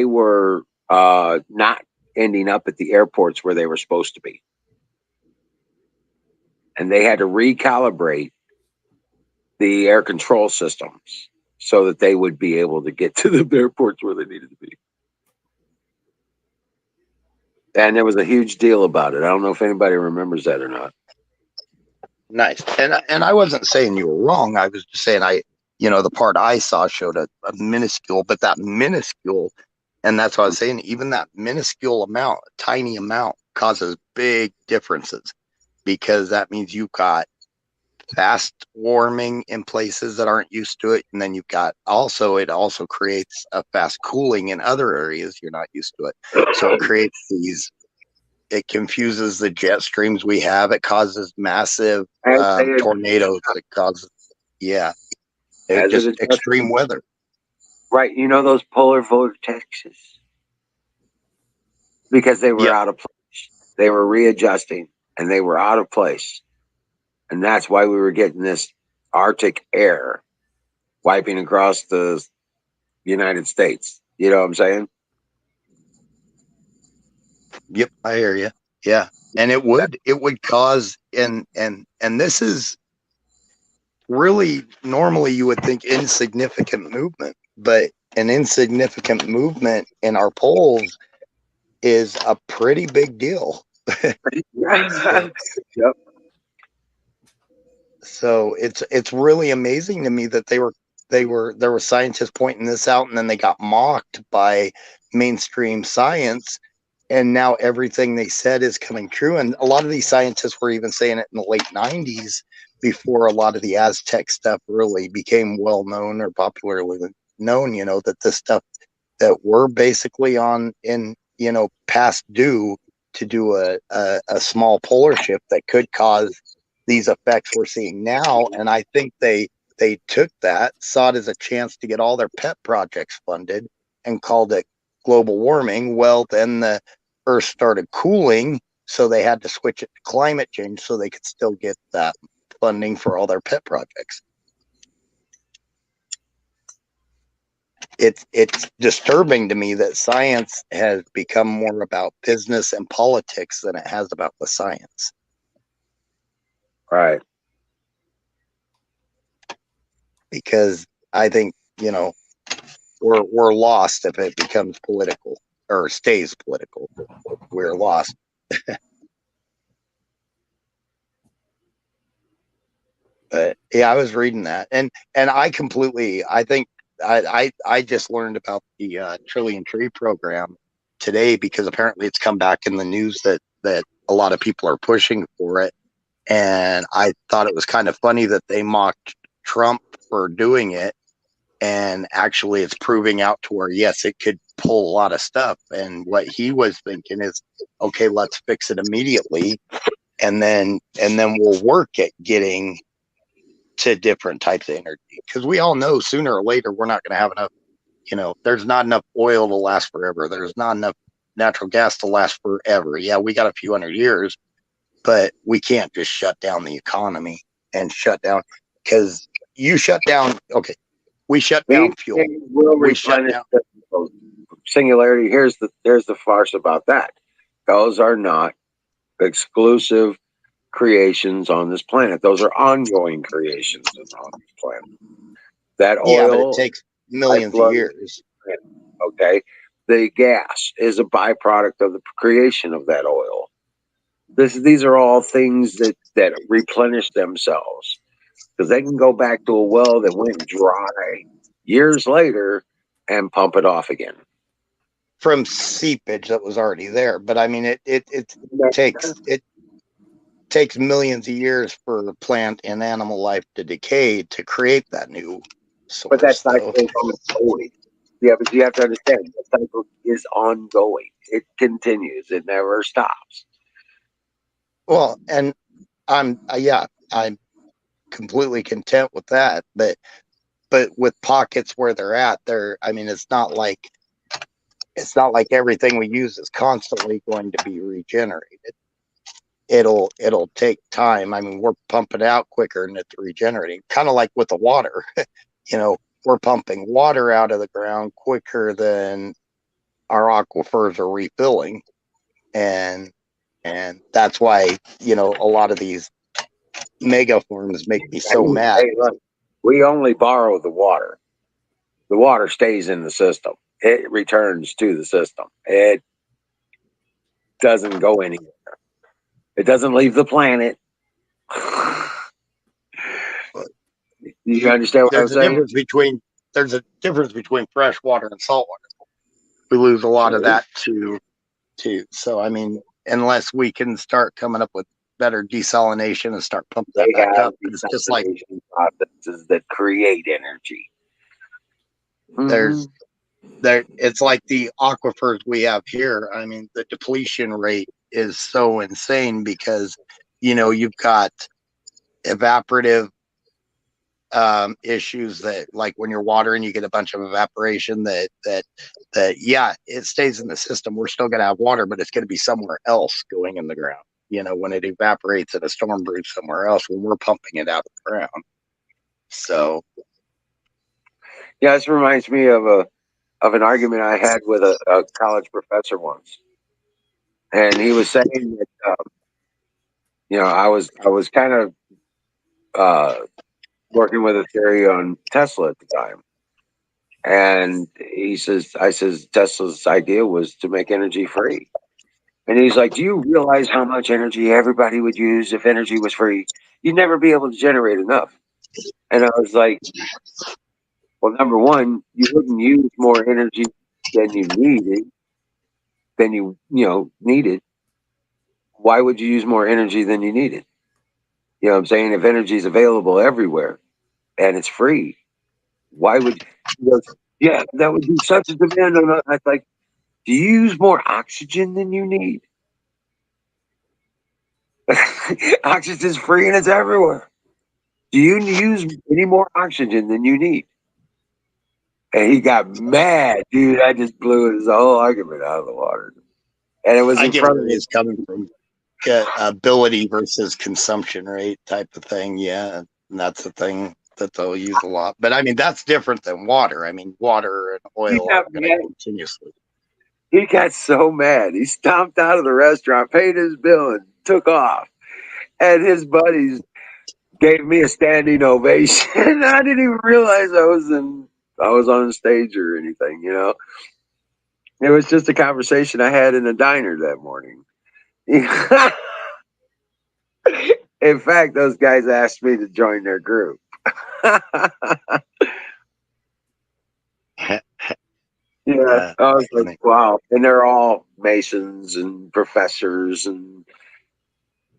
were not ending up at the airports where they were supposed to be. And they had to recalibrate the air control systems so that they would be able to get to the airports where they needed to be. And there was a huge deal about it. I don't know if anybody remembers that or not. Nice. And I wasn't saying you were wrong. I was just saying the part I saw showed a minuscule, but that minuscule, and that's what I was saying, even that minuscule amount, tiny amount, causes big differences, because that means you've got fast warming in places that aren't used to it, and then it also creates a fast cooling in other areas you're not used to it. So it creates it confuses the jet streams we have. It causes massive tornadoes. It causes, extreme weather. Right. Those polar vortexes, because they were out of place. They were readjusting and they were out of place. And that's why we were getting this Arctic air wiping across the United States. You know what I'm saying? Yep, I hear you. Yeah. And it would cause, and this is really, normally you would think insignificant movement, but an insignificant movement in our poles is a pretty big deal. Yep. So it's really amazing to me that there were scientists pointing this out, and then they got mocked by mainstream science, and now everything they said is coming true. And a lot of these scientists were even saying it in the late 90s, before a lot of the Aztec stuff really became well known or popularly known, that this stuff that we're basically past due to do a small polar shift that could cause these effects we're seeing now. And I think they took that, saw it as a chance to get all their pet projects funded, and called it global warming. Well, then the Earth started cooling, so they had to switch it to climate change so they could still get that funding for all their pet projects. it's disturbing to me that science has become more about business and politics than it has about the science. Right. Because I think, you know, we're lost if it becomes political or stays political. We're lost. But yeah, I was reading that, and I think I just learned about the Trillion Tree program today because apparently it's come back in the news that a lot of people are pushing for it, and I thought it was kind of funny that they mocked Trump for doing it, and actually it's proving out to where yes, it could pull a lot of stuff, and what he was thinking is, okay, let's fix it immediately, and then we'll work at getting to different types of energy, because we all know sooner or later we're not going to have enough, you know, there's not enough oil to last forever, there's not enough natural gas to last forever. Yeah, we got a few hundred years, but we can't just shut down the economy and shut down, because you shut down, okay, we shut down fuel, we shut down singularity. Here's the farce about that. Those are not exclusive creations on this planet. Those are ongoing creations on this planet. That oil, yeah, but it takes millions of years. Okay, the gas is a byproduct of the creation of that oil. These are all things that replenish themselves, because they can go back to a well that went dry years later and pump it off again From seepage that was already there. But I mean, it takes millions of years for the plant and animal life to decay to create that new source. But that cycle is ongoing. Yeah, but you have to understand, the cycle is ongoing. It continues. It never stops. Well, and I'm completely content with that. But with pockets where they're at, I mean, it's not like everything we use is constantly going to be regenerated. It'll take time. I mean, we're pumping out quicker and it's regenerating. Kind of like with the water, you know, we're pumping water out of the ground quicker than our aquifers are refilling, and that's why, you know, a lot of these mega farms make me so mad. Hey, look, we only borrow the water. The water stays in the system. It returns to the system. It doesn't go anywhere. It doesn't leave the planet. You understand what I'm saying? There's a difference between fresh water and salt water. We lose a lot of that too. So I mean, unless we can start coming up with better desalination and start pumping that back up, it's just like processes that create energy. It's like the aquifers we have here. I mean, the depletion rate is so insane because, you know, you've got evaporative issues that, like when you're watering, you get a bunch of evaporation that yeah, it stays in the system. We're still going to have water, but it's going to be somewhere else going in the ground. You know, when it evaporates in a storm brew somewhere else, when we're pumping it out of the ground. So yeah, this reminds me of an argument I had with a college professor once, and he was saying that you know, I was kind of working with a theory on Tesla at the time, and I says Tesla's idea was to make energy free, and he's like, "Do you realize how much energy everybody would use if energy was free? You'd never be able to generate enough." And I was like, well, number one, you wouldn't use more energy than you needed. Why would you use more energy than you needed? You know what I'm saying? If energy is available everywhere and it's free, why would you? Yeah, that would be such a demand on us. I was like, do you use more oxygen than you need? Oxygen's free and it's everywhere. Do you use any more oxygen than you need? And he got mad, dude. I just blew his whole argument out of the water. And it was I in get front where of he's coming from. Ability versus consumption rate type of thing. Yeah, and that's the thing that they'll use a lot. But I mean, that's different than water. I mean, water and oil are going to continuously. He got so mad. He stomped out of the restaurant, paid his bill, and took off. And his buddies gave me a standing ovation. I didn't even realize I was on the stage or anything, you know. It was just a conversation I had in the diner that morning. In fact, those guys asked me to join their group. Yeah, I was like, wow. And they're all masons and professors and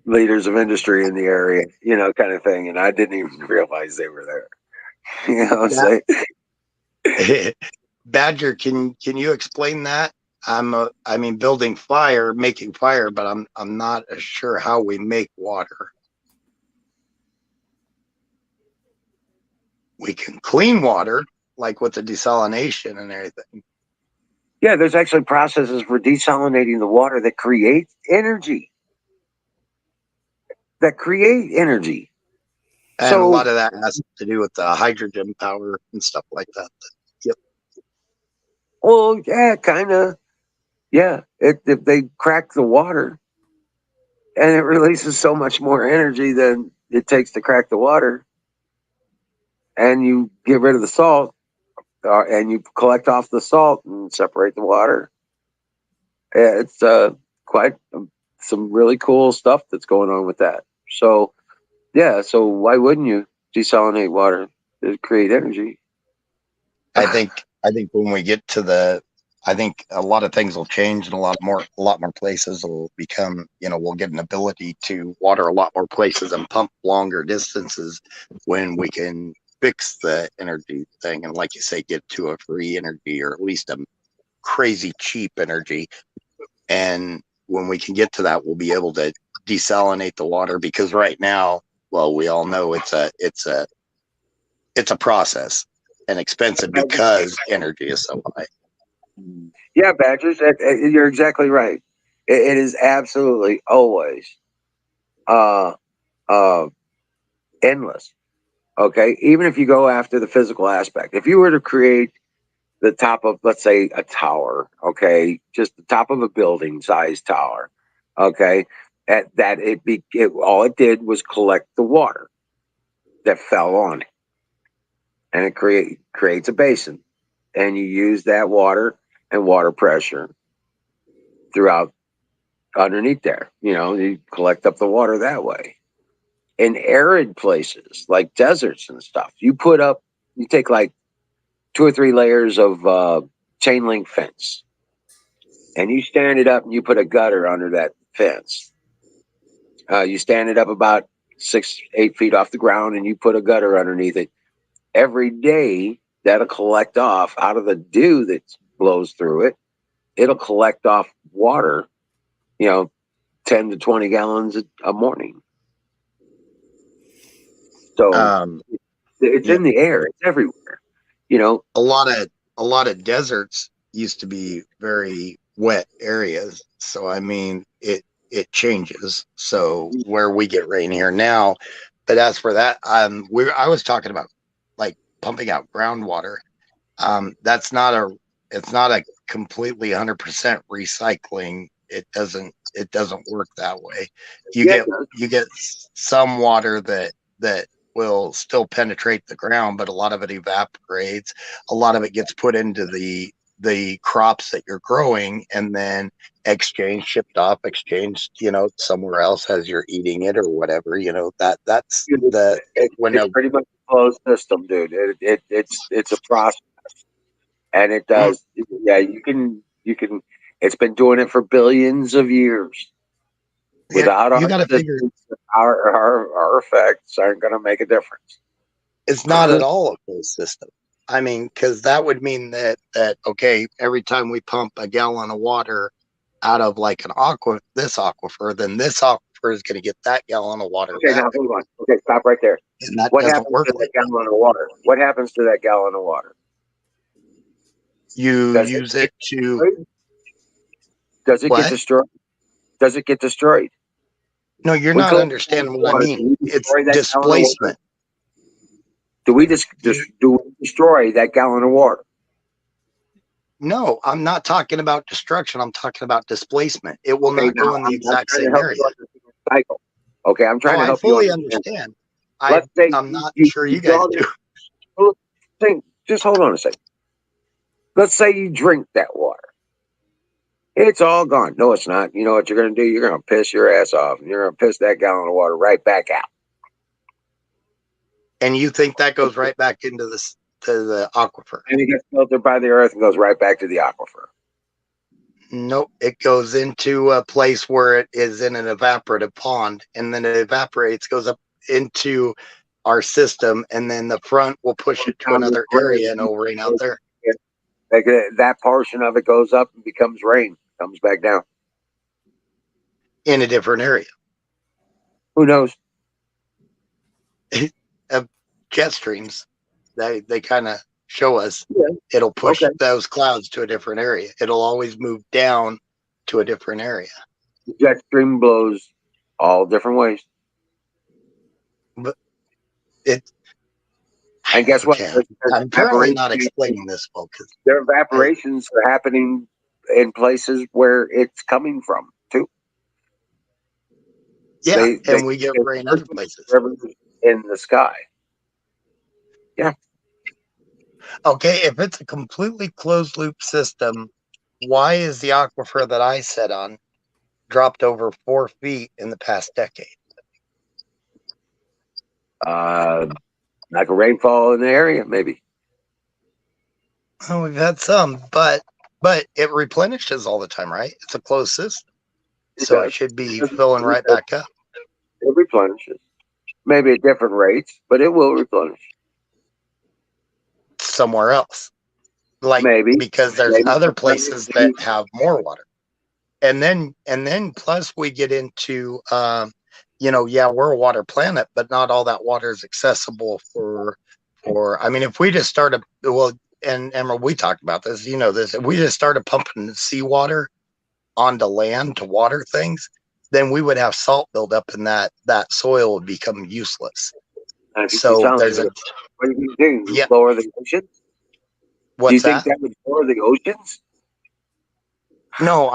leaders of industry in the area, you know, kind of thing. And I didn't even realize they were there. You know what I'm saying? Badger, can you explain that? I mean, building fire, making fire, but I'm not sure how we make water. We can clean water, like with the desalination and everything. Yeah, there's actually processes for desalinating the water that create energy. And So, a lot of that has to do with the hydrogen power and stuff like that. Yep. Well, yeah, kind of. Yeah, if they crack the water and it releases so much more energy than it takes to crack the water, and you get rid of the salt, and you collect off the salt and separate the water. It's quite some really cool stuff that's going on with that. So, yeah, so why wouldn't you desalinate water to create energy? I think when we get to I think a lot of things will change, and a lot more places will become, you know, we'll get an ability to water a lot more places and pump longer distances when we can fix the energy thing, and like you say, get to a free energy, or at least a crazy cheap energy. And when we can get to that, we'll be able to desalinate the water, because right now, well, we all know it's a process and expensive because energy is so high. Yeah, Badgers, you're exactly right. It is absolutely always endless. Okay, even if you go after the physical aspect, if you were to create the top of, let's say, a tower, okay, just the top of a building size tower, okay, all it did was collect the water that fell on it, and it creates a basin, and you use that water and water pressure throughout underneath there. You know, you collect up the water that way. In arid places like deserts and stuff, you take like 2 or 3 layers of chain link fence, and you stand it up and you put a gutter under that fence. You stand it up about 6-8 feet off the ground, and you put a gutter underneath it. Every day, that'll collect off out of the dew that blows through it. It'll collect off water, you know, 10 to 20 gallons a morning. So it's in the air. It's everywhere. You know, a lot of deserts used to be very wet areas. So I mean, it changes. So where we get rain here now, but as for that, I was talking about like pumping out groundwater. It's not a completely 100% recycling. It doesn't work that way. You get some water that will still penetrate the ground, but a lot of it evaporates. A lot of it gets put into the crops that you're growing, and then shipped off, you know, somewhere else as you're eating it or whatever. You know, that's it's pretty much a closed system, dude. It's a process, and it does. Yeah, you can. It's been doing it for billions of years. Without you got to figure our effects aren't going to make a difference. It's not at all a closed system. I mean, because that would mean that okay, every time we pump a gallon of water out of like this aquifer, then this aquifer is going to get that gallon of water. Okay, now hold on. Okay, stop right there. And that what doesn't happens work to that gallon of water? What happens to that gallon of water? You use it to. Does it get destroyed? Does it get destroyed? No, you're not understanding what I mean. It's displacement. Do we just destroy that gallon of water? No, I'm not talking about destruction. I'm talking about displacement. It will Okay, not go now in the I'm exact trying to same help area. you understand the cycle. Okay, I'm trying Oh, to I help you fully understand. understand. Let's say I'm not sure you guys do. Just hold on a second. Let's say you drink that water. It's all gone. No, it's not. You know what you're going to do? You're going to piss your ass off, and you're going to piss that gallon of water right back out. And you think that goes right back into the aquifer? And it gets filtered by the earth and goes right back to the aquifer. Nope. It goes into a place where it is in an evaporative pond, and then it evaporates, goes up into our system, and then the front will push it to another area and it'll rain out there. Like that portion of it goes up and becomes rain, comes back down. In a different area. Who knows? Jet streams, they kind of show us. Yeah. It'll push those clouds to a different area. It'll always move down to a different area. The jet stream blows all different ways. But it. And guess what? I'm apparently not explaining this well because their evaporations are happening in places where it's coming from too. Yeah, and we get rain other places. In the sky. Yeah. Okay, if it's a completely closed loop system, why is the aquifer that I sat on dropped over 4 feet in the past decade? Like a rainfall in the area, maybe. Well, we've had some, but it replenishes all the time, right? It's a closed system, so it should be filling right back up. It replenishes, maybe at different rates, but it will replenish somewhere else, like maybe because there's other places that have more water, and then plus we get into we're a water planet, but not all that water is accessible for I mean, if we just started and we talked about this, this, if we just started pumping seawater onto land to water things, then we would have salt build up and that soil would become useless. So there's what are you going to do? Yeah. Lower the oceans? What's do you think that would lower the oceans? No,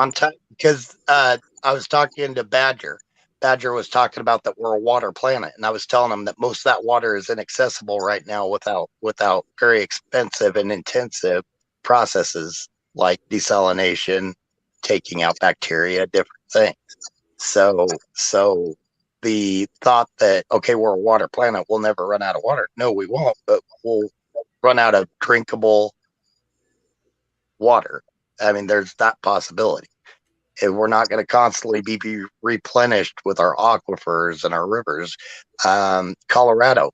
because I was talking to Badger. Badger was talking about that we're a water planet, and I was telling him that most of that water is inaccessible right now without very expensive and intensive processes like desalination, taking out bacteria, different things. So the thought that, okay, we're a water planet, we'll never run out of water. No, we won't, but we'll run out of drinkable water. I mean, there's that possibility. If we're not going to constantly be replenished with our aquifers and our rivers. Colorado,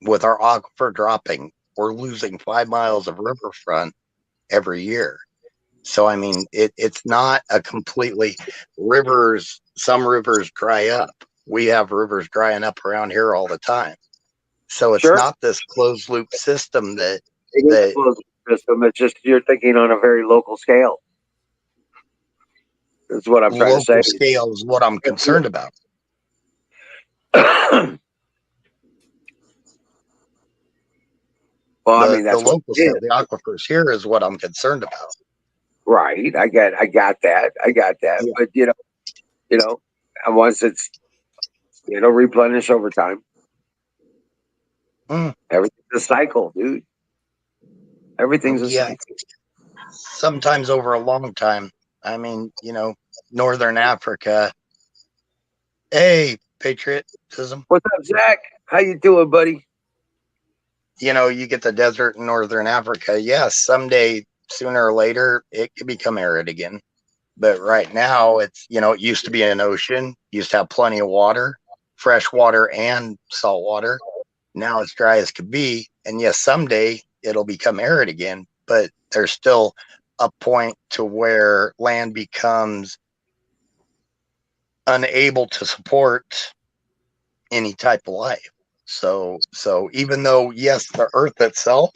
with our aquifer dropping, we're losing 5 miles of riverfront every year. So, I mean, it's not a completely some rivers dry up. We have rivers drying up around here all the time. So it's not this closed loop system that is a closed loop system. It's just you're thinking on a very local scale. That's what I'm trying to say. Local scale is what I'm concerned about. Well, I mean, that's the local scale, the aquifers here is what I'm concerned about. Right. I got that. Yeah. But and once it's replenish over time. Everything's a cycle, dude. Everything's a cycle. Sometimes over a long time. I mean, Northern Africa. Hey, patriotism. What's up, Zach? How you doing, buddy? You get the desert in Northern Africa. Yes, someday, sooner or later, it could become arid again. But right now, it's, it used to be an ocean, used to have plenty of water, fresh water and salt water. Now it's dry as could be. And yes, someday it'll become arid again. But there's still a point to where land becomes unable to support any type of life. So even though, yes, the earth itself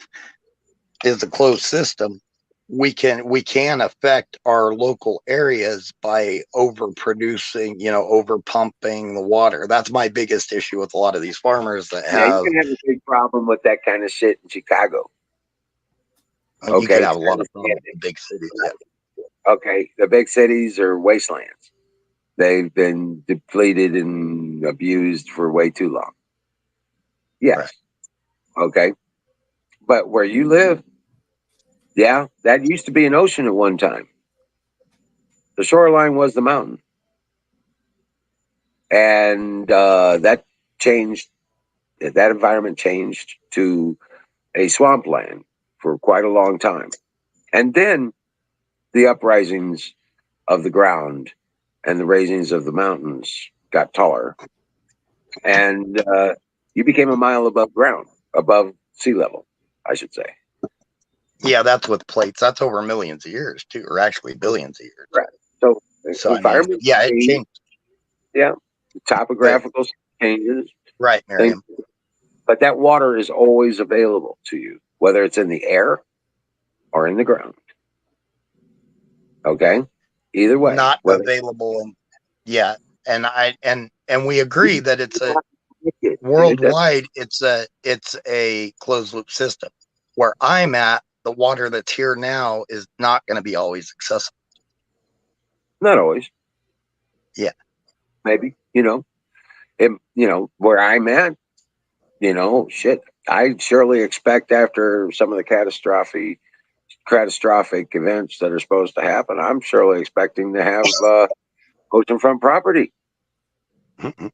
is a closed system, we can affect our local areas by overproducing, over pumping the water. That's my biggest issue with a lot of these farmers that Yeah, you have. can have a big problem with that kind of shit in Chicago. You can have a lot of problems in big cities. Yeah. Okay, the big cities are wastelands. They've been depleted and abused for way too long. Yes. Right. Okay. But where you live, yeah, that used to be an ocean at one time. The shoreline was the mountain. And that changed, that environment changed to a swampland for quite a long time. And then the uprisings of the ground and the raisings of the mountains got taller. And you became a mile above ground, above sea level, I should say. Yeah, that's with plates. That's over millions of years too, or actually billions of years. Right. So environment, it changed. Yeah, topographical changes. Right, Miriam. But that water is always available to you, whether it's in the air or in the ground. Okay, either way, Not available. Yeah, and we agree that it's a worldwide. It's a closed loop system. Where I'm at, the water that's here now is not going to be always accessible. Not always. Yeah. Maybe, where I'm at, shit. I surely expect after some of the catastrophic events that are supposed to happen, I'm surely expecting to have oceanfront property. Mm-mm.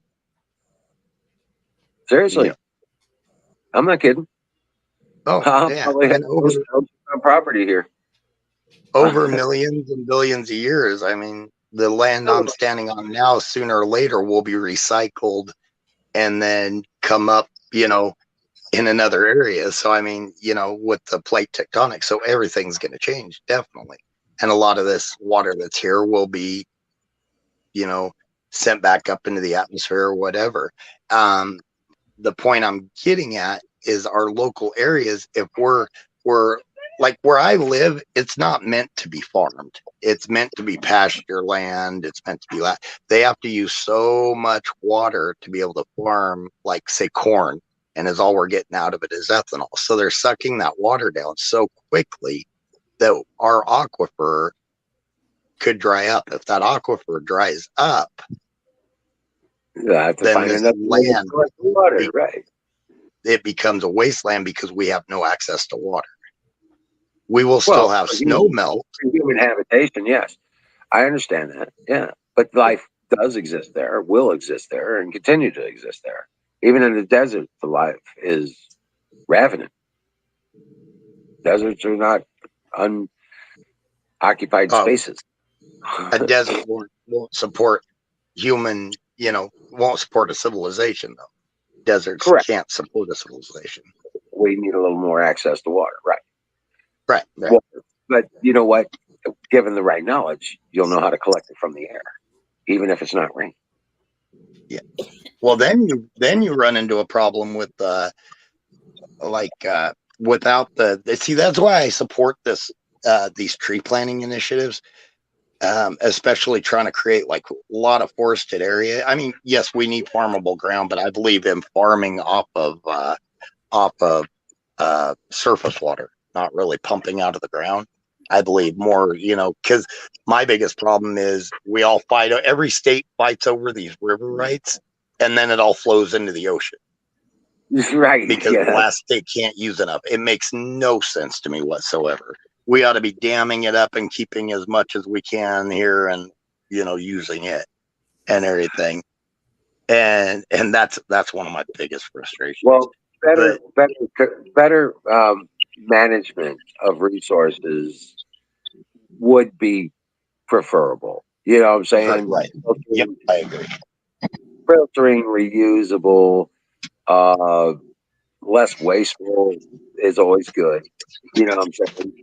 Seriously. Yeah. I'm not kidding. Oh, yeah. Probably have oceanfront property here. Over millions and billions of years. I mean, the land I'm standing on now, sooner or later, will be recycled and then come up, in another area. So, I mean, with the plate tectonics, so everything's going to change, definitely. And a lot of this water that's here will be, sent back up into the atmosphere or whatever. The point I'm getting at is our local areas. If we're like where I live, it's not meant to be farmed. It's meant to be pasture land. It's meant to be they have to use so much water to be able to farm, like say corn, and as all we're getting out of it is ethanol. So they're sucking that water down so quickly that our aquifer could dry up. If that aquifer dries up, you have to find another land water, right? It becomes a wasteland because we have no access to water. We will still have snow melt. Human habitation, yes. I understand that. Yeah. But life does exist there, will exist there, and continue to exist there. Even in the desert, the life is ravenous. Deserts are not unoccupied spaces. A desert won't support human, won't support a civilization, though. Deserts can't support a civilization. We need a little more access to water, right? Right. Well, but you know what? Given the right knowledge, you'll know how to collect it from the air, even if it's not rain. Yeah. Well, then you run into a problem with without see, that's why I support these tree planting initiatives, especially trying to create like a lot of forested area. I mean, yes, we need farmable ground, but I believe in farming off of surface water, not really pumping out of the ground. I believe more, because my biggest problem is we all fight. Every state fights over these river rights, and then it all flows into the ocean. Right. Because the last state can't use enough. It makes no sense to me whatsoever. We ought to be damming it up and keeping as much as we can here, and using it and everything. And that's one of my biggest frustrations. Well, better management of resources would be preferable. You know what I'm saying? Right. Yep, I agree. Filtering, reusable, less wasteful is always good. You know what I'm saying?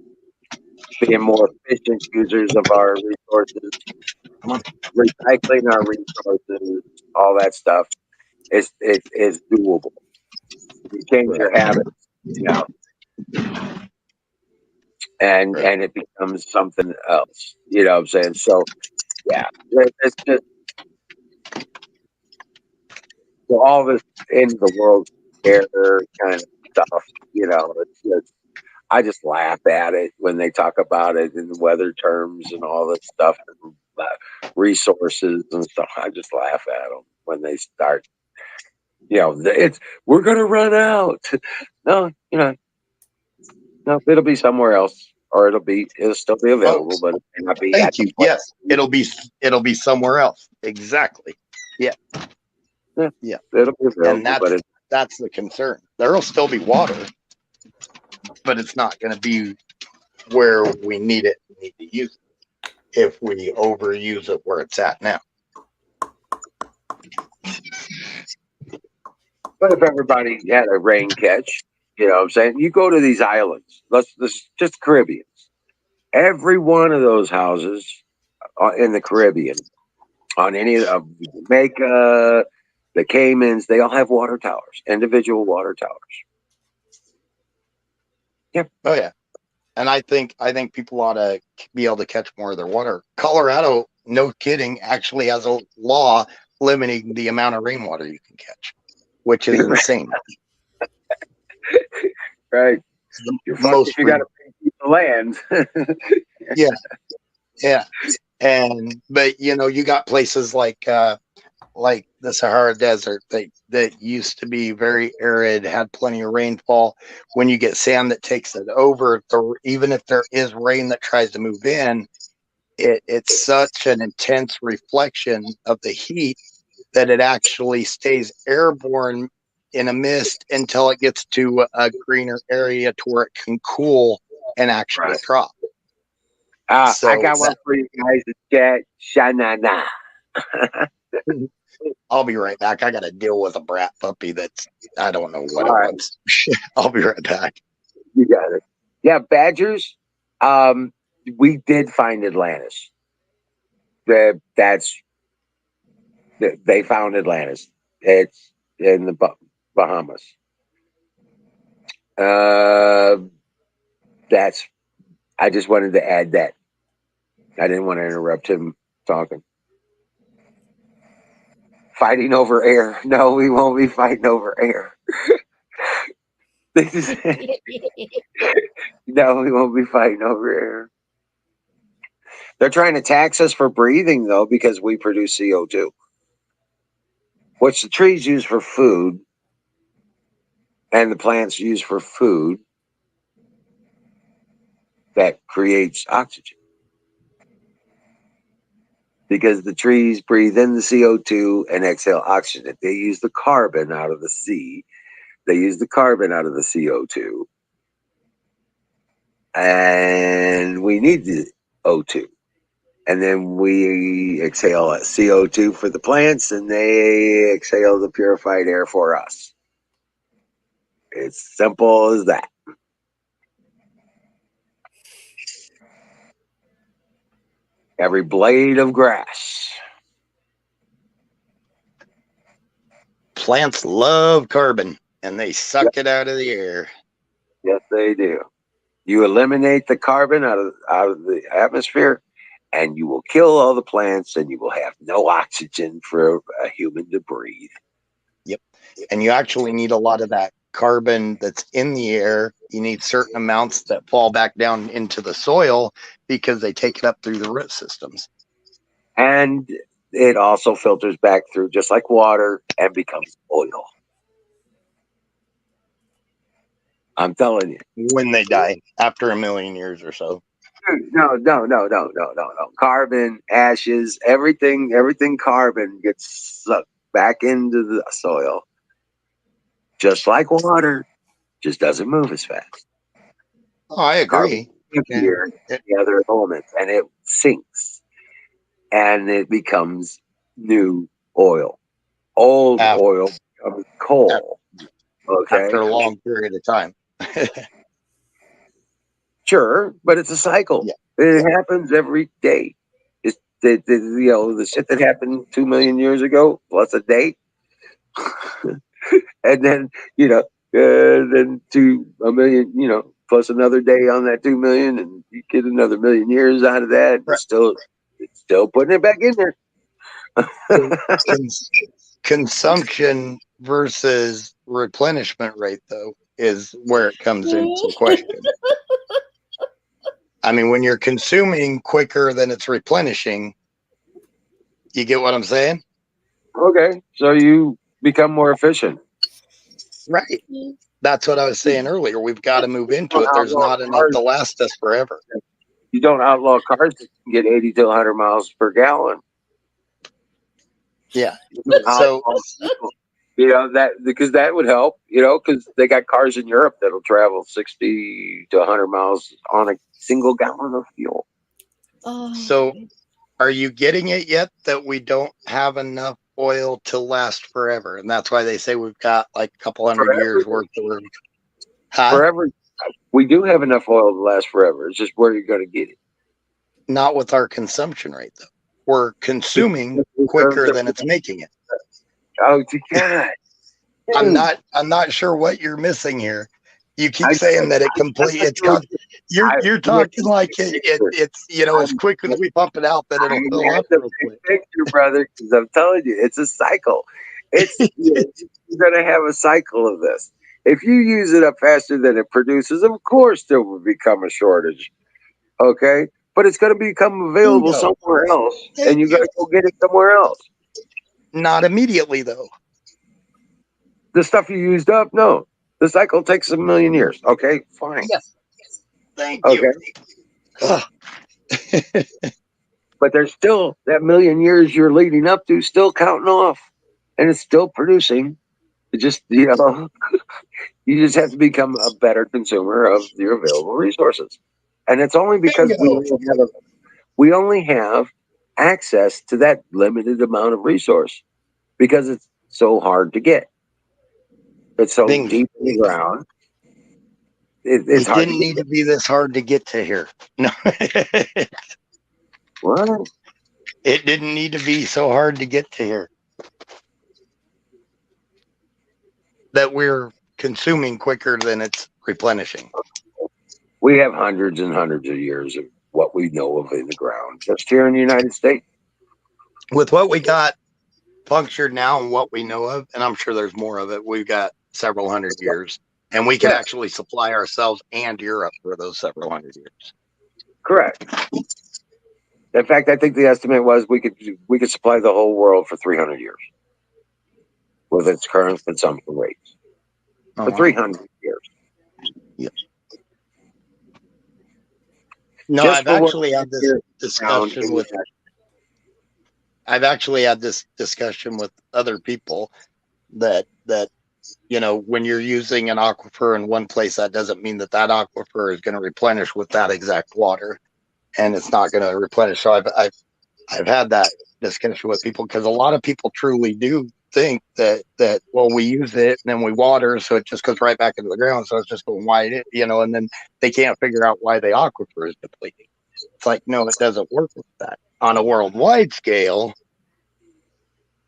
Being more efficient users of our resources, recycling our resources, all that stuff is doable. You change your habits. and it becomes something else. You know what I'm saying? So yeah, it's just so all this end of the world scare kind of stuff. You know, it's just, I just laugh at it when they talk about it in weather terms and all this stuff, and resources and stuff. I just laugh at them when they start. You know, it's we're gonna run out. No, you know, no, it'll be somewhere else, or it'll still be available, but it may not be. Thank you. Yes, it'll be somewhere else. Exactly. Yeah. Yeah, it'll be available, and that's the concern. There'll still be water, but it's not going to be where we need it. We need to use it if we overuse it where it's at now. But if everybody had a rain catch, you know what I'm saying? You go to these islands, let's just Caribbeans. Every one of those houses in the Caribbean, on any of Jamaica, the Caymans, they all have water towers, individual water towers. Yeah. Oh yeah. And I think people ought to be able to catch more of their water. Colorado, no kidding, actually has a law limiting the amount of rainwater you can catch, which is insane. Right. You got to pay the land. Yeah. But you got places like the Sahara Desert that used to be very arid, had plenty of rainfall. When you get sand that takes it over, even if there is rain that tries to move in, it's such an intense reflection of the heat that it actually stays airborne in a mist until it gets to a greener area to where it can cool and actually drop. I got one for you guys in chat. Shanana. I'll be right back. I got to deal with a brat puppy I don't know what it was. I'll be right back. You got it. Yeah, badgers. We did find Atlantis. They found Atlantis. It's in the Bahamas. I just wanted to add that. I didn't want to interrupt him talking. Fighting over air. No, we won't be fighting over air. No, we won't be fighting over air. They're trying to tax us for breathing, though, because we produce CO2, which the trees use for food and the plants use for food that creates oxygen. Because the trees breathe in the CO2 and exhale oxygen. They use the carbon out of the sea. They use the carbon out of the CO2. And we need the O2. And then we exhale CO2 for the plants, and they exhale the purified air for us. It's simple as that. Every blade of grass. Plants love carbon, and they suck it out of the air. Yes, they do. You eliminate the carbon out of the atmosphere, and you will kill all the plants, and you will have no oxygen for a human to breathe. Yep. And you actually need a lot of that carbon that's in the air. You need certain amounts that fall back down into the soil because they take it up through the root systems. And it also filters back through just like water and becomes oil. I'm telling you. When they die, after 1 million years or so. No. Carbon, ashes, everything carbon gets sucked back into the soil. Just like water, just doesn't move as fast. Oh, I agree. Here, the other elements, and it sinks, and it becomes new oil. Old oil becomes coal. Okay, after a long period of time. Sure, but it's a cycle. Yeah. It happens every day. It's the shit that happened 2 million years ago plus a day, and then then 2 million plus another day on that 2 million, and you get another 1,000,000 years out of that. Right. It's still putting it back in there. Consumption versus replenishment rate, though, is where it comes into question. I mean, when you're consuming quicker than it's replenishing, you get what I'm saying? Okay, so you become more efficient. Right. That's what I was saying earlier. We've got to move into it. There's not enough to last us forever. You don't outlaw cars that can get 80 to 100 miles per gallon. Yeah. So, that because that would help, because they got cars in Europe that'll travel 60 to 100 miles on a single gallon of fuel. So, are you getting it yet that we don't have enough oil to last forever? And that's why they say we've got like a couple hundred years worth of room. Forever. We do have enough oil to last forever. It's just where you're going to get it. Not with our consumption rate, though. We're consuming quicker than it's making it. Oh, God. I'm not sure what you're missing here. You keep saying that you're talking like it's as quick as we pump it out that it'll fill up real quick. Thank you, brother, because I'm telling you, it's a cycle. You're going to have a cycle of this. If you use it up faster than it produces, of course there will become a shortage. Okay? But it's going to become available somewhere else, and you got to go get it somewhere else. Not immediately, though. The stuff you used up, no. The cycle takes 1,000,000 years. Okay, fine. Yes. Thank you. Okay. But there's still that 1,000,000 years you're leading up to still counting off, and it's still producing. It just, you just have to become a better consumer of your available resources. And it's only because we only have access to that limited amount of resource because it's so hard to get. It's so deep in the ground. It didn't need to be this hard to get to here. No. What? It didn't need to be so hard to get to here. That we're consuming quicker than it's replenishing. We have hundreds and hundreds of years of what we know of in the ground just here in the United States. With what we got punctured now and what we know of, and I'm sure there's more of it, we've got several hundred years. And we can actually supply ourselves and Europe for those several hundred years. Correct. In fact, I think the estimate was we could supply the whole world for 300 years with its current consumption rates. For 300 years. Yep. No, I've actually had this discussion with other people that when you're using an aquifer in one place, that doesn't mean that aquifer is going to replenish with that exact water, and it's not going to replenish. So I've had that discussion with people because a lot of people truly do think that we use it and then we water, so it just goes right back into the ground. So it's just going wide, and then they can't figure out why the aquifer is depleting. It's like, no, it doesn't work with that on a worldwide scale.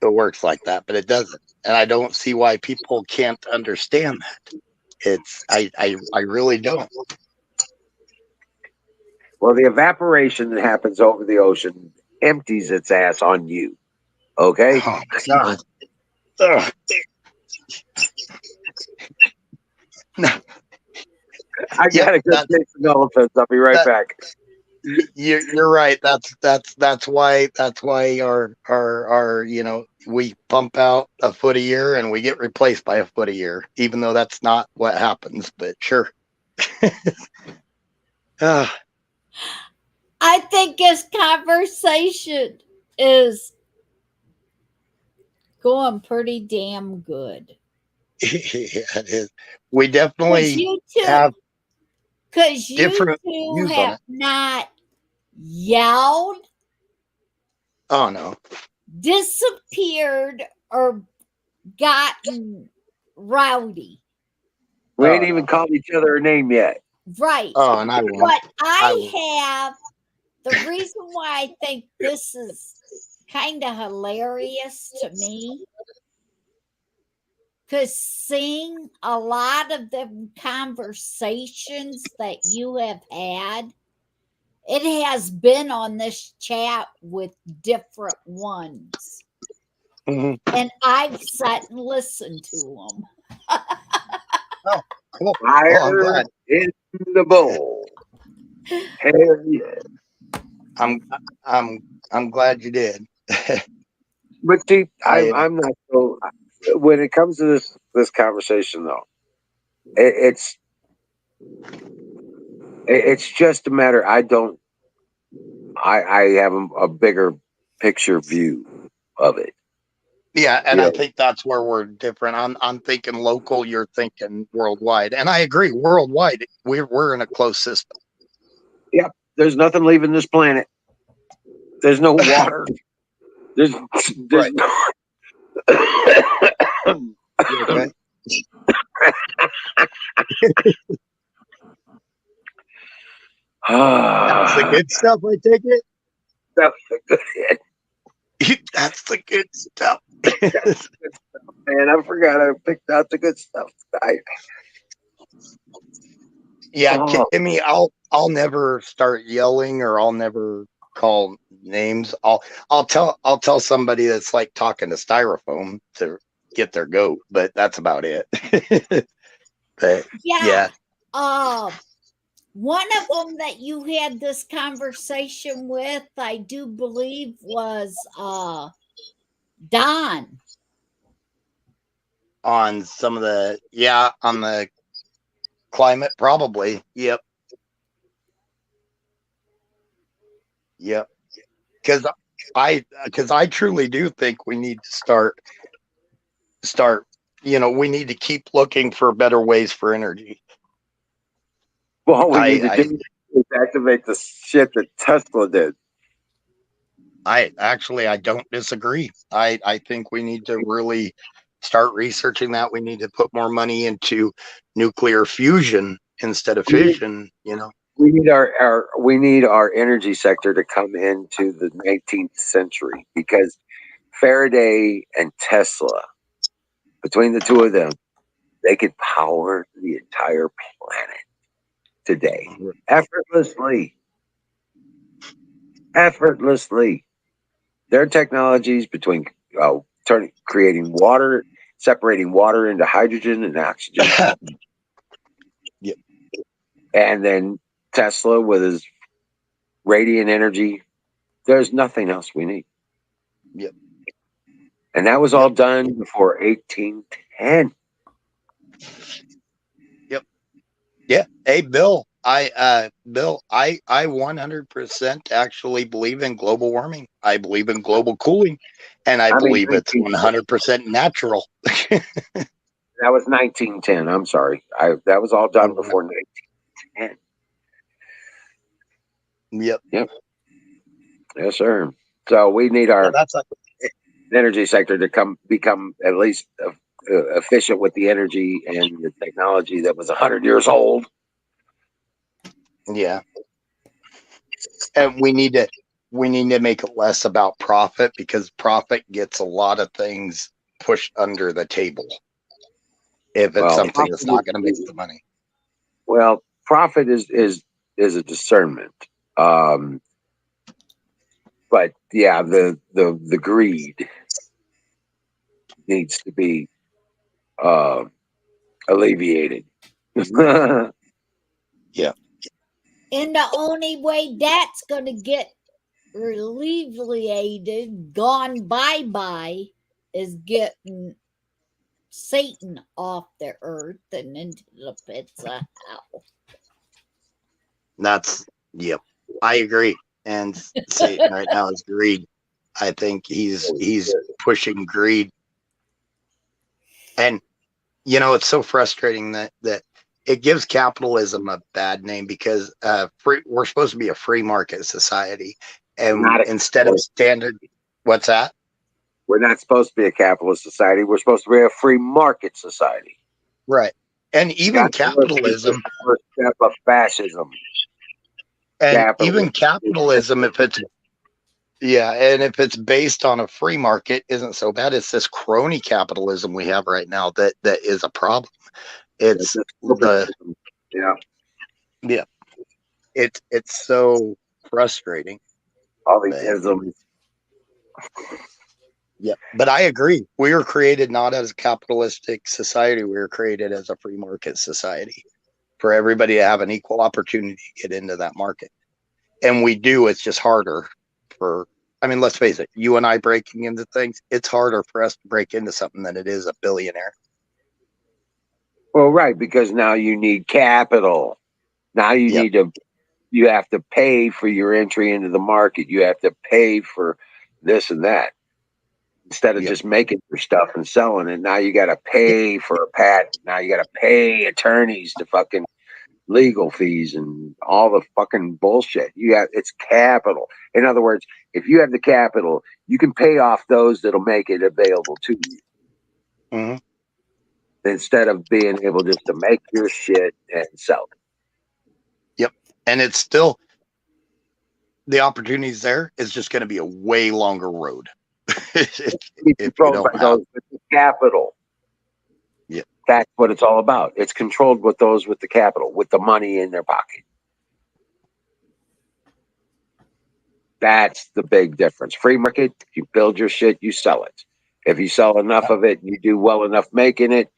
It works like that, but it doesn't. And I don't see why people can't understand that. I really don't. Well, the evaporation that happens over the ocean empties its ass on you. Okay? Oh, God. Ugh. No. I gotta go take some elephants. I'll be right back. You're right. That's why our we pump out a foot a year and we get replaced by a foot a year, even though that's not what happens. But sure. I think this conversation is going pretty damn good. Yeah, it is. We definitely have because you different two views have on it. not yelled, disappeared, or gotten rowdy. We ain't even called each other a name yet. Right. Oh, and I won't. But I have the reason why I think this is kind of hilarious to me. because seeing a lot of the conversations that you have had, it has been on this chat with different ones. Mhm. And I've sat and listened to them. Oh, cool. Fire I'm glad. in the bowl. Hell yeah. I'm glad you did. But see, I I'm not so. When it comes to this conversation, though, it's just a matter. I have a bigger picture view of it. Yeah, and Yeah. I think that's where we're different. I'm thinking local, you're thinking worldwide. And I agree, worldwide, we're in a closed system. Yep. There's nothing leaving this planet. There's no water. There's Right. no. You okay? That's the good stuff, I take it. That's the good shit. That's the good stuff. Man, I forgot I picked out the good stuff. Yeah, Oh. Kimmy, I'll never start yelling, or I'll never call names. I'll tell somebody that's like talking to styrofoam to get their goat, but that's about it. But yeah. One of them that you had this conversation with, I do believe, was Don. On some of the on the climate, probably. Yep. Because I truly do think we need to start. We need to keep looking for better ways for energy. Well, all we need to do is activate the shit that Tesla did. I don't disagree. I think we need to really start researching that. We need to put more money into nuclear fusion instead of fission. We need our energy sector to come into the 19th century, because Faraday and Tesla, between the two of them, they could power the entire planet today effortlessly. Their technologies between creating water, separating water into hydrogen and oxygen. Yep. And then Tesla with his radiant energy. There's nothing else we need. Yep. And that was all done before 1810. Yep. Yeah. Hey, Bill. I 100% actually believe in global warming. I believe in global cooling, and I believe it's 100% natural. That was 1910. I'm sorry. That was all done before 1910. Yep. Yes, sir. So we need our energy sector to become at least efficient with the energy and the technology that was 100 years old. Yeah. And we need to make it less about profit, because profit gets a lot of things pushed under the table if it's something that's not going to make the money. Well, profit is a discernment. But yeah, the greed needs to be alleviated. Yeah. And the only way that's going to get alleviated, gone bye-bye, is getting Satan off the earth and into the pits of hell. Yep. I agree. And Satan right now is greed. I think he's pushing greed. And it's so frustrating that it gives capitalism a bad name, because we're supposed to be a free market society, and instead of standard, what's that? We're not supposed to be a capitalist society. We're supposed to be a free market society. Right. And even capitalism, the first step of fascism. And even capitalism, if it's Yeah, and if it's based on a free market, isn't so bad. It's this crony capitalism we have right now that is a problem. It's the yeah, it's so frustrating. all these isms. Yeah, but I agree. We were created not as a capitalistic society. We were created as a free market society for everybody to have an equal opportunity to get into that market. And we do. It's just harder for, I mean, let's face it, you and I breaking into things, it's harder for us to break into something than it is a billionaire. Well, right, because now you need capital. Now you need to, you have to pay for your entry into the market. You have to pay for this and that. Instead of just making your stuff and selling it, now you got to pay for a patent. Now you got to pay attorneys to fucking legal fees and all the fucking bullshit. It's capital. In other words, if you have the capital, you can pay off those that'll make it available to you. Mm-hmm. Instead of being able just to make your shit and sell it. Yep. And it's still, the opportunities there is just going to be a way longer road. if you don't have those with the capital. Yeah. That's what it's all about. It's controlled with those with the capital, with the money in their pocket. That's the big difference. Free market, you build your shit, you sell it. If you sell enough of it, you do well enough making it,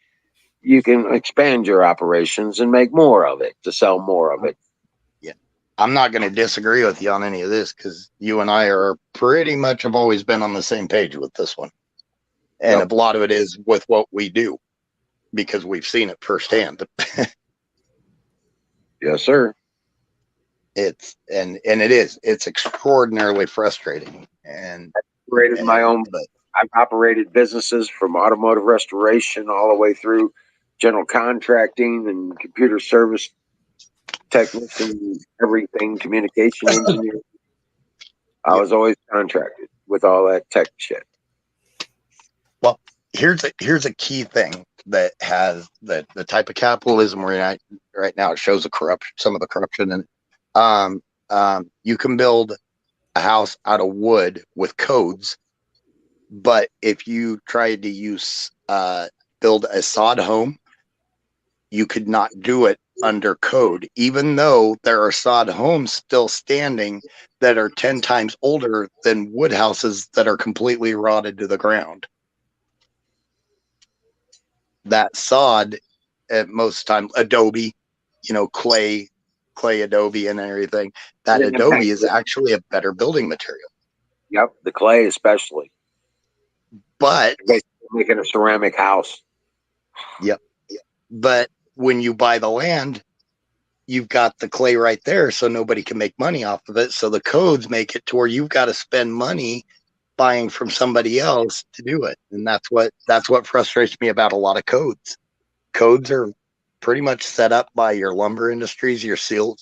you can expand your operations and make more of it to sell more of it. Yeah. I'm not going to disagree with you on any of this because you and I are pretty much have always been on the same page with this one. And a lot of it is with what we do because we've seen it firsthand. Yes, sir. It's it's extraordinarily frustrating. And I've operated businesses from automotive restoration all the way through general contracting and computer service technician, everything, communication engineer. I was always contracted with all that tech shit. Well, here's a key thing that has the type of capitalism we're in right now. It shows some of the corruption in it. You can build a house out of wood with codes, but if you tried to build a sod home, you could not do it under code, even though there are sod homes still standing that are 10 times older than wood houses that are completely rotted to the ground. That sod, at most time, adobe, clay adobe and everything, that adobe is actually a better building material. Yep, the clay especially. But making a ceramic house. Yep. But when you buy the land, you've got the clay right there, so nobody can make money off of it. So the codes make it to where you've got to spend money buying from somebody else to do it. And that's what frustrates me about a lot of codes. Codes are pretty much set up by your lumber industries, your steel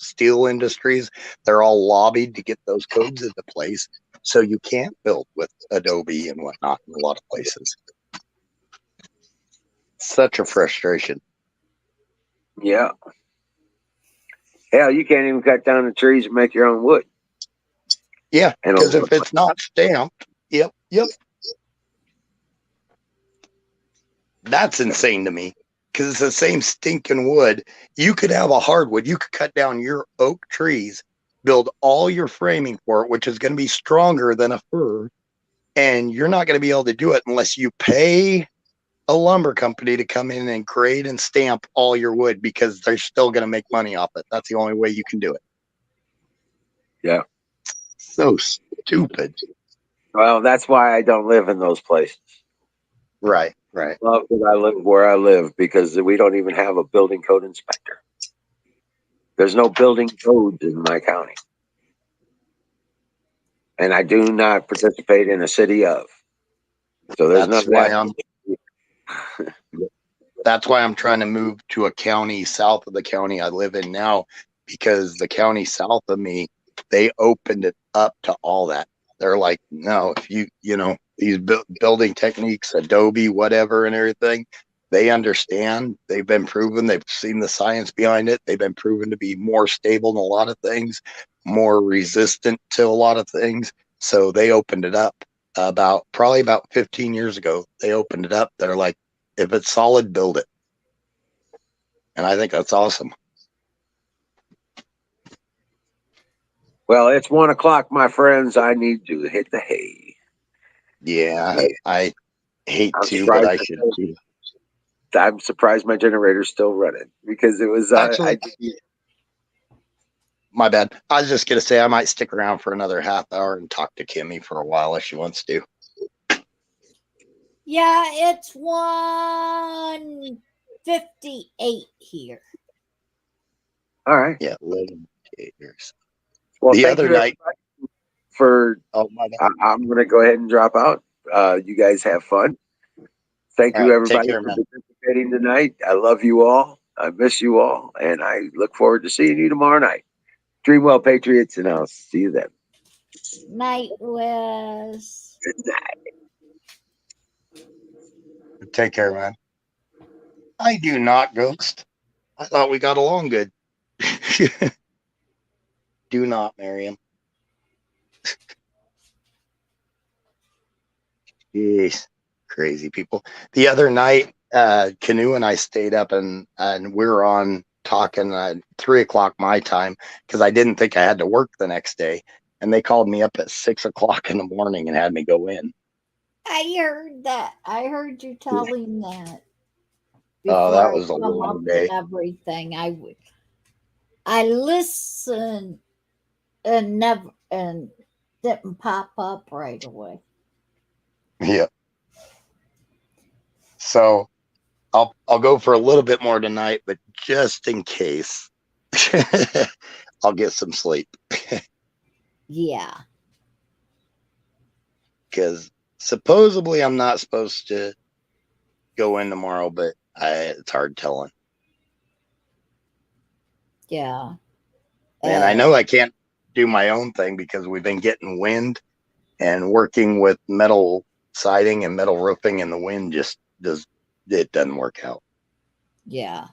industries. They're all lobbied to get those codes into place. So you can't build with Adobe and whatnot in a lot of places. Such a frustration. Yeah. Hell, you can't even cut down the trees and make your own wood. Yeah, because if it's not stamped, yep. That's insane to me. Because it's the same stinking wood. You could have a hardwood. You could cut down your oak trees, build all your framing for it, which is going to be stronger than a fir. And you're not going to be able to do it unless you pay a lumber company to come in and grade and stamp all your wood because they're still going to make money off it. That's the only way you can do it. Yeah. So stupid. Well, that's why I don't live in those places. Right. Love that I live where I live because we don't even have a building code inspector. There's no building codes in my county. And I do not participate in a city of. So there's That's why I'm trying to move to a county south of the county I live in now, because the county south of me, they opened it up to all that. They're like, no, if these building techniques, Adobe, whatever, and everything, they understand. They've been proven. They've seen the science behind it. They've been proven to be more stable in a lot of things, more resistant to a lot of things. So they opened it up probably about 15 years ago. They opened it up. They're like, if it's solid, build it. And I think that's awesome. Well, it's 1:00, my friends. I need to hit the hay. Yeah, I hate I'm to, but I surprised. should too. I'm surprised my generator's still running because it was. Actually, my bad. I was just gonna say I might stick around for another half hour and talk to Kimmy for a while if she wants to. Yeah, it's 1:58 here. All right. Yeah, 11 years. Well, The thank other you night for. Oh my bad. I'm going to go ahead and drop out. You guys have fun. Thank All you, right, everybody, take care, for man. participating tonight. I love you all. I miss you all, and I look forward to seeing you tomorrow night. Dream well, Patriots, and I'll see you then. Night, Wes. Good night. Take care, man. I do not, Ghost. I thought we got along good. Do not marry him. Jeez, crazy people. The other night, Canoe and I stayed up and we were on talking at 3:00 my time because I didn't think I had to work the next day. And they called me up at 6:00 in the morning and had me go in. I heard that. I heard you telling that. Oh, that Before was a I come long up day. with everything, I listened and never and didn't pop up right away. Yeah. So I'll go for a little bit more tonight, but just in case, I'll get some sleep. Yeah. Because supposedly I'm not supposed to go in tomorrow, but it's hard telling. Yeah. And I know I can't do my own thing because we've been getting wind and working with metal siding and metal roofing, and the wind just doesn't work out. Yeah.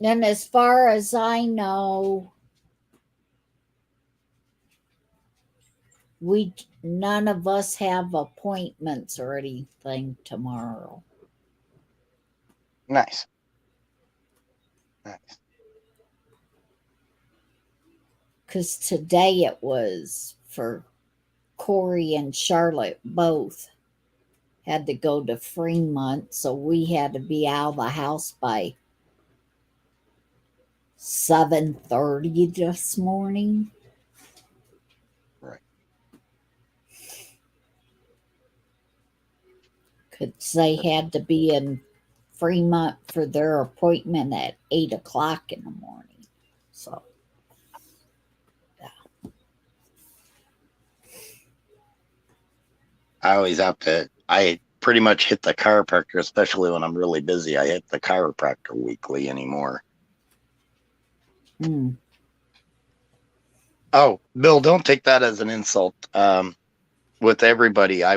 And as far as I know, none of us have appointments or anything tomorrow. Nice. Because today it was for Corey and Charlotte both had to go to Fremont, so we had to be out of the house by 7:30 this morning. Right. Because they had to be in Fremont for their appointment at 8:00 in the morning. So, yeah. I always have to, I pretty much hit the chiropractor, especially when I'm really busy. I hit the chiropractor weekly anymore. Mm. Oh, Bill, don't take that as an insult. With everybody, I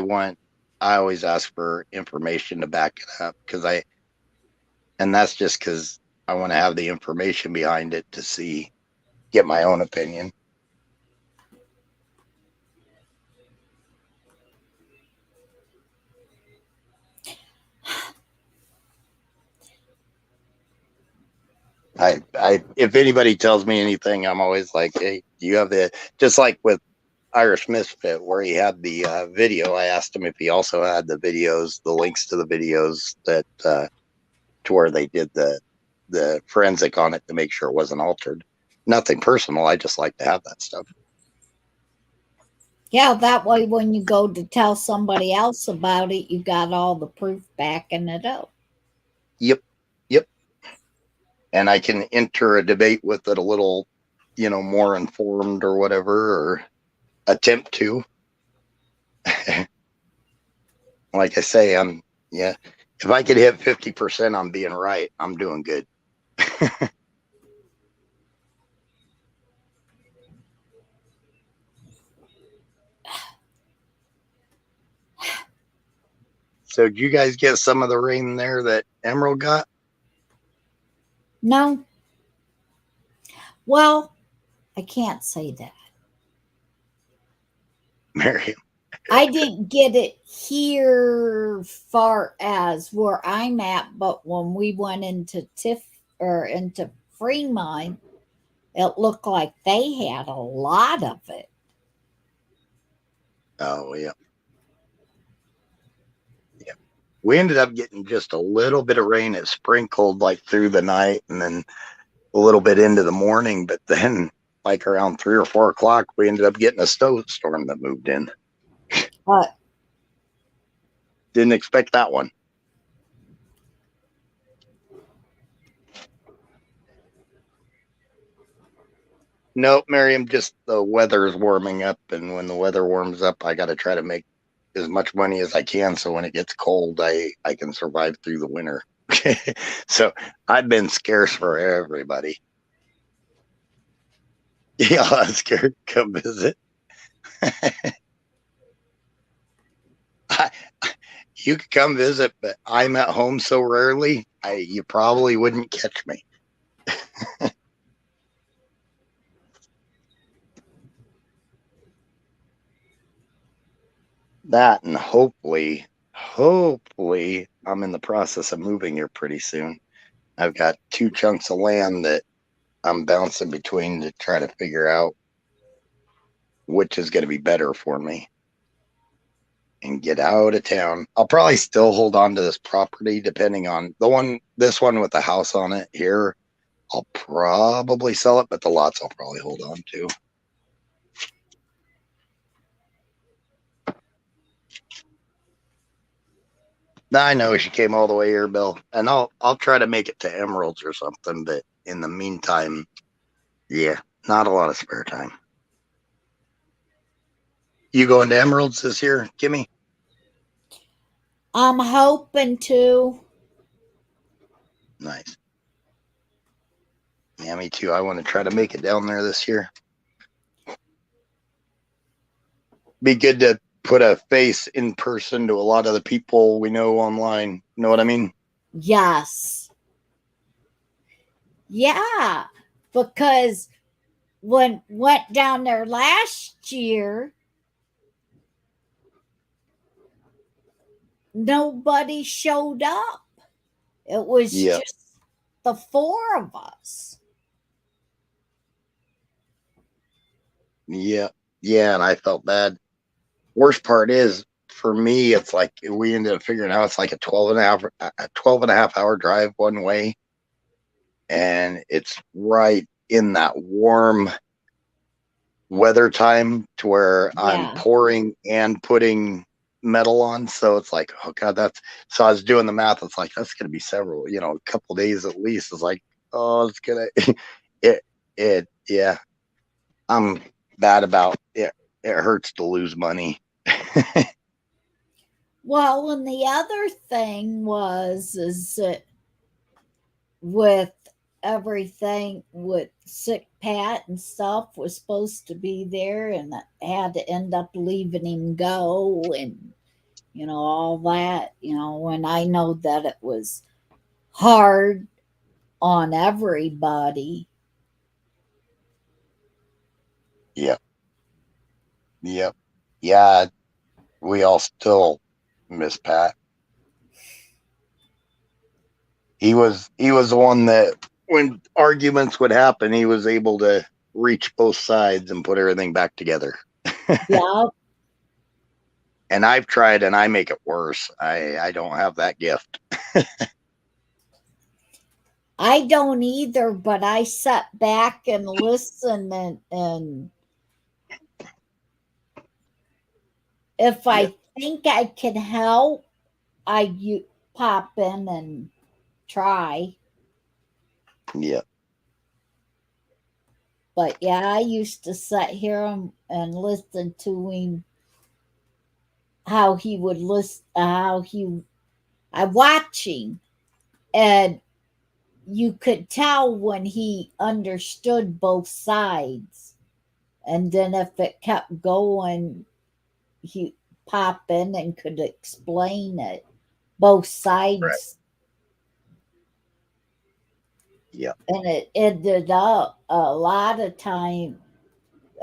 always ask for information to back it up and that's just because I want to have the information behind it to get my own opinion. If anybody tells me anything, I'm always like, hey, do you have just like with Irish Misfit, where he had the video, I asked him if he also had the links to the videos that to where they did the forensic on it to make sure it wasn't altered. Nothing personal. I just like to have that stuff. Yeah, that way when you go to tell somebody else about it, you got all the proof backing it up. Yep. And I can enter a debate with it a little, more informed or whatever, or attempt to. Like I say, if I could hit 50% on being right, I'm doing good. So did you guys get some of the rain there that Emerald got? No. Well, I can't say that. Miriam. I didn't get it here far as where I'm at, but when we went into into Fremont, it looked like they had a lot of it. Oh, yeah. Yeah. We ended up getting just a little bit of rain. It sprinkled like through the night and then a little bit into the morning. But then, like around 3 or 4 o'clock, we ended up getting a snowstorm that moved in. Didn't expect that one. Nope, Miriam, just the weather is warming up. And when the weather warms up, I got to try to make as much money as I can. So when it gets cold, I can survive through the winter. So I've been scarce for everybody. Yeah, I'm scared to come visit. You could come visit, but I'm at home so rarely, you probably wouldn't catch me. That and hopefully I'm in the process of moving here pretty soon. I've got 2 chunks of land that I'm bouncing between to try to figure out which is going to be better for me and get out of town. I'll probably still hold on to this property depending on this one with the house on it here. I'll probably sell it, but the lots I'll probably hold on to. I know she came all the way here, Bill, and I'll try to make it to Emeralds or something. But in the meantime, yeah, not a lot of spare time. You going to Emeralds this year, Kimmy? I'm hoping to. Nice. Yeah, me too. I want to try to make it down there this year. Be good to put a face in person to a lot of the people we know online. You know what I mean? Yes. Yeah, because when went down there last year, nobody showed up. It was just the 4 of us. Yeah. Yeah, and I felt bad. Worst part is for me, it's like we ended up figuring out it's like a 12 and a half hour drive one way. And it's right in that warm weather time to where I'm pouring and putting metal on. So it's like, oh God, so I was doing the math. It's like, that's going to be several, a couple days at least. It's like, oh, it's going to, yeah, I'm bad about it. It hurts to lose money. Well, and the other thing is that with everything with sick Pat and stuff was supposed to be there and had to end up leaving him go and all that, and I know that it was hard on everybody. Yep. Yeah, we all still miss Pat. He was the one that when arguments would happen, he was able to reach both sides and put everything back together. Yeah. And I've tried and I make it worse. I don't have that gift. I don't either, but I sat back and listen and if I think I can help, I pop in and try. Yeah. But yeah, I used to sit here and listen to him, how he would listen, I watch him, and you could tell when he understood both sides. And then if it kept going, he pop in and could explain it, both sides. Right. Yeah. And it ended up a lot of time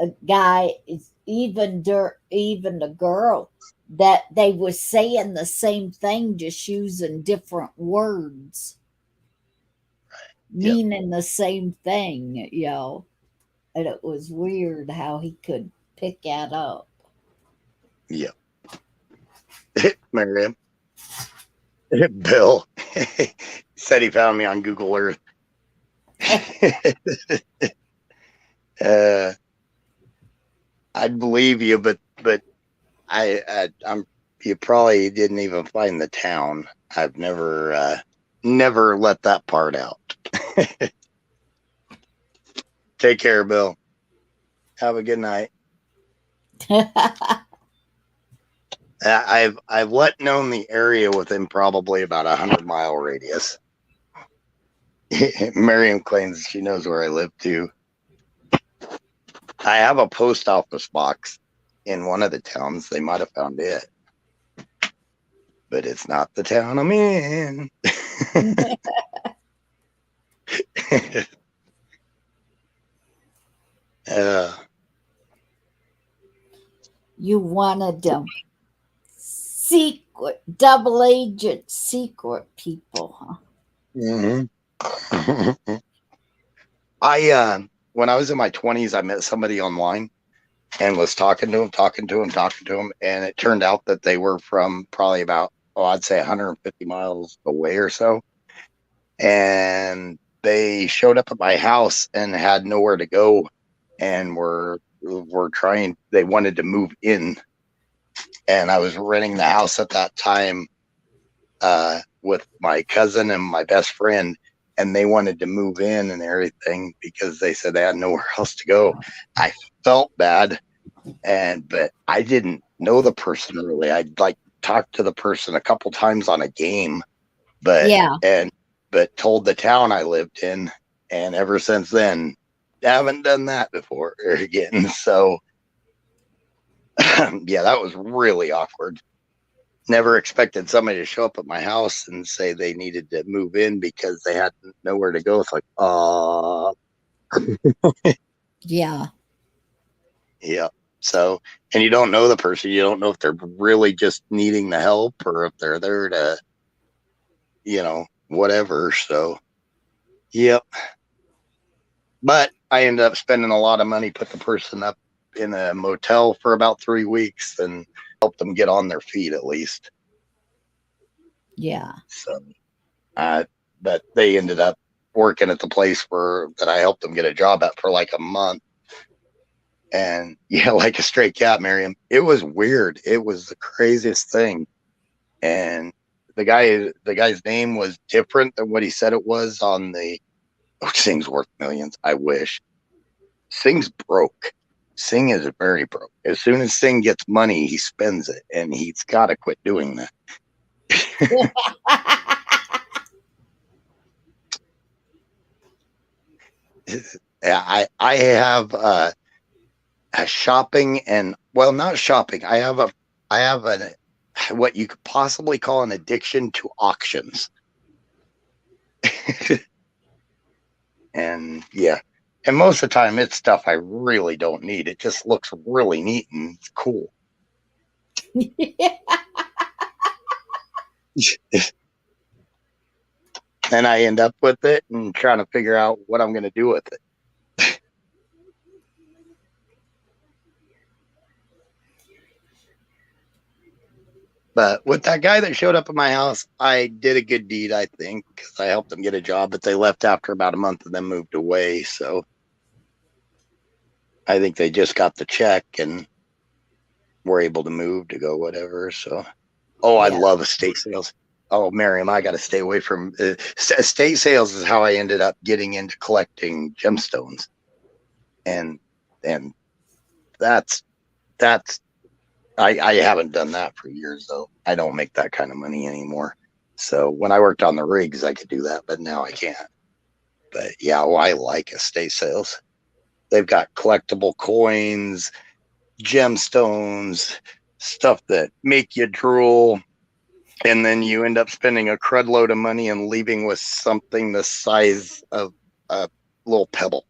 a guy is even the girl that they were saying the same thing, just using different words, Yep. meaning the same thing, And it was weird how he could pick that up. Yeah. Miriam. Bill said he found me on Google Earth. I'd believe you, but I'm you probably didn't even find the town. I've never let that part out. Take care, Bill. Have a good night. I've let known the area within probably about 100-mile radius. Miriam claims she knows where I live too. I have a post office box in one of the towns. They might have found it, but it's not the town I'm in. You wanted them secret, double agent secret people, huh? Mm-hmm. When I was in my 20s, I met somebody online and was talking to him, and it turned out that they were from probably about, I'd say 150 miles away or so. And they showed up at my house and had nowhere to go, and they wanted to move in. And I was renting the house at that time with my cousin and my best friend, and they wanted to move in and everything because they said they had nowhere else to go. I felt bad, but I didn't know the person really. I'd like talked to the person a couple times on a game, but told the town I lived in, and ever since then, I haven't done that before again. So, yeah, that was really awkward. Never expected somebody to show up at my house and say they needed to move in because they had nowhere to go. It's like, yeah. Yeah. So, and you don't know the person. You don't know if they're really just needing the help or if they're there to, whatever. So, yep. But I ended up spending a lot of money, put the person up in a motel for about 3 weeks and helped them get on their feet at least. Yeah. So, but they ended up working at the place that I helped them get a job at for like a month. And yeah, like a stray cat, Miriam. It was weird. It was the craziest thing. And the guy's name was different than what he said it was on the Sing's worth millions. I wish. Sing's broke. Sing is very broke. As soon as Sing gets money, he spends it, and he's got to quit doing that. I have a shopping and not shopping. I have what you could possibly call an addiction to auctions. And yeah, and most of the time it's stuff I really don't need. It just looks really neat and it's cool. And I end up with it and trying to figure out what I'm going to do with it. But with that guy that showed up at my house, I did a good deed, I think, because I helped them get a job, but they left after about a month and then moved away. So I think they just got the check and were able to move to go whatever. So, I love estate sales. Oh, Miriam, I got to stay away from estate sales. Is how I ended up getting into collecting gemstones, and that's I haven't done that for years though. I don't make that kind of money anymore. So when I worked on the rigs, I could do that, but now I can't. But yeah, I like estate sales. They've got collectible coins, gemstones, stuff that make you drool. And then you end up spending a crud load of money and leaving with something the size of a little pebble.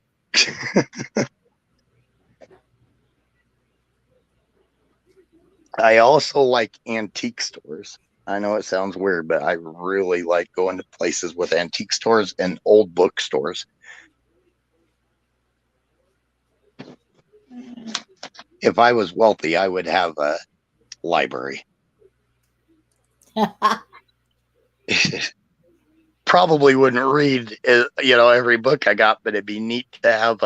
I also like antique stores. I know it sounds weird, but I really like going to places with antique stores and old bookstores. If I was wealthy, I would have a library. Probably wouldn't read, every book I got, but it'd be neat to have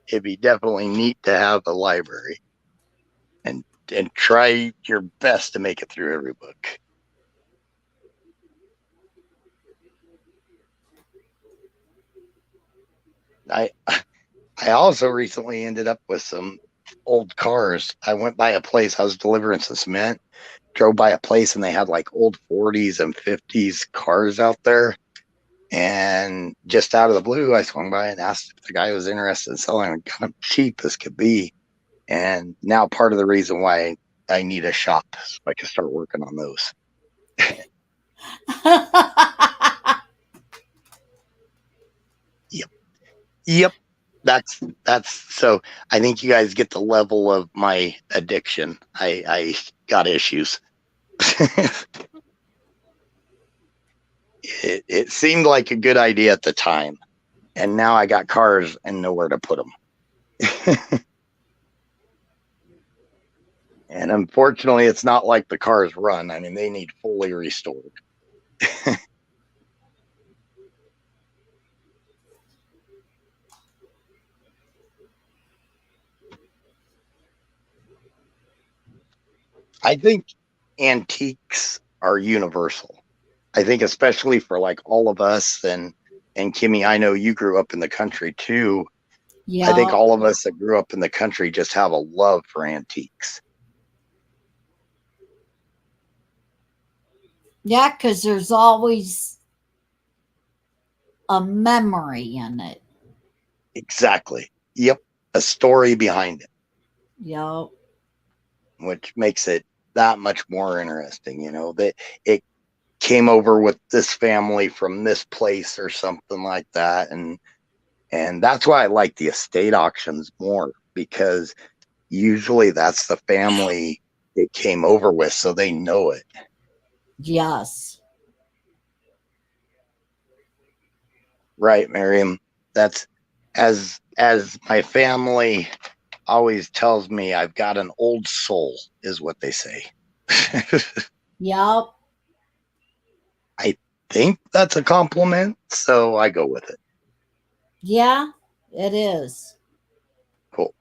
it'd be definitely neat to have a library and try your best to make it through every book. I also recently ended up with some old cars. I went by a place, I was delivering some cement, drove by a place, and they had like old 40s and 50s cars out there. And just out of the blue, I swung by and asked if the guy was interested in selling them, kind of cheap as could be. And now part of the reason why I need a shop so I can start working on those. Yep. That's so I think you guys get the level of my addiction. I got issues. It seemed like a good idea at the time, and now I got cars and nowhere to put them. And unfortunately, it's not like the cars run. I mean, they need fully restored. I think antiques are universal. I think especially for like all of us and Kimmy, I know you grew up in the country too. Yeah. I think all of us that grew up in the country just have a love for antiques. Yeah, because there's always a memory in it. Exactly. Yep. A story behind it. Yep. Which makes it that much more interesting, that it came over with this family from this place or something like that. And that's why I like the estate auctions more, because usually that's the family it came over with, so they know it. Yes. Right, Miriam. That's as my family always tells me, I've got an old soul, is what they say. Yep. I think that's a compliment, so I go with it. Yeah, it is. Cool.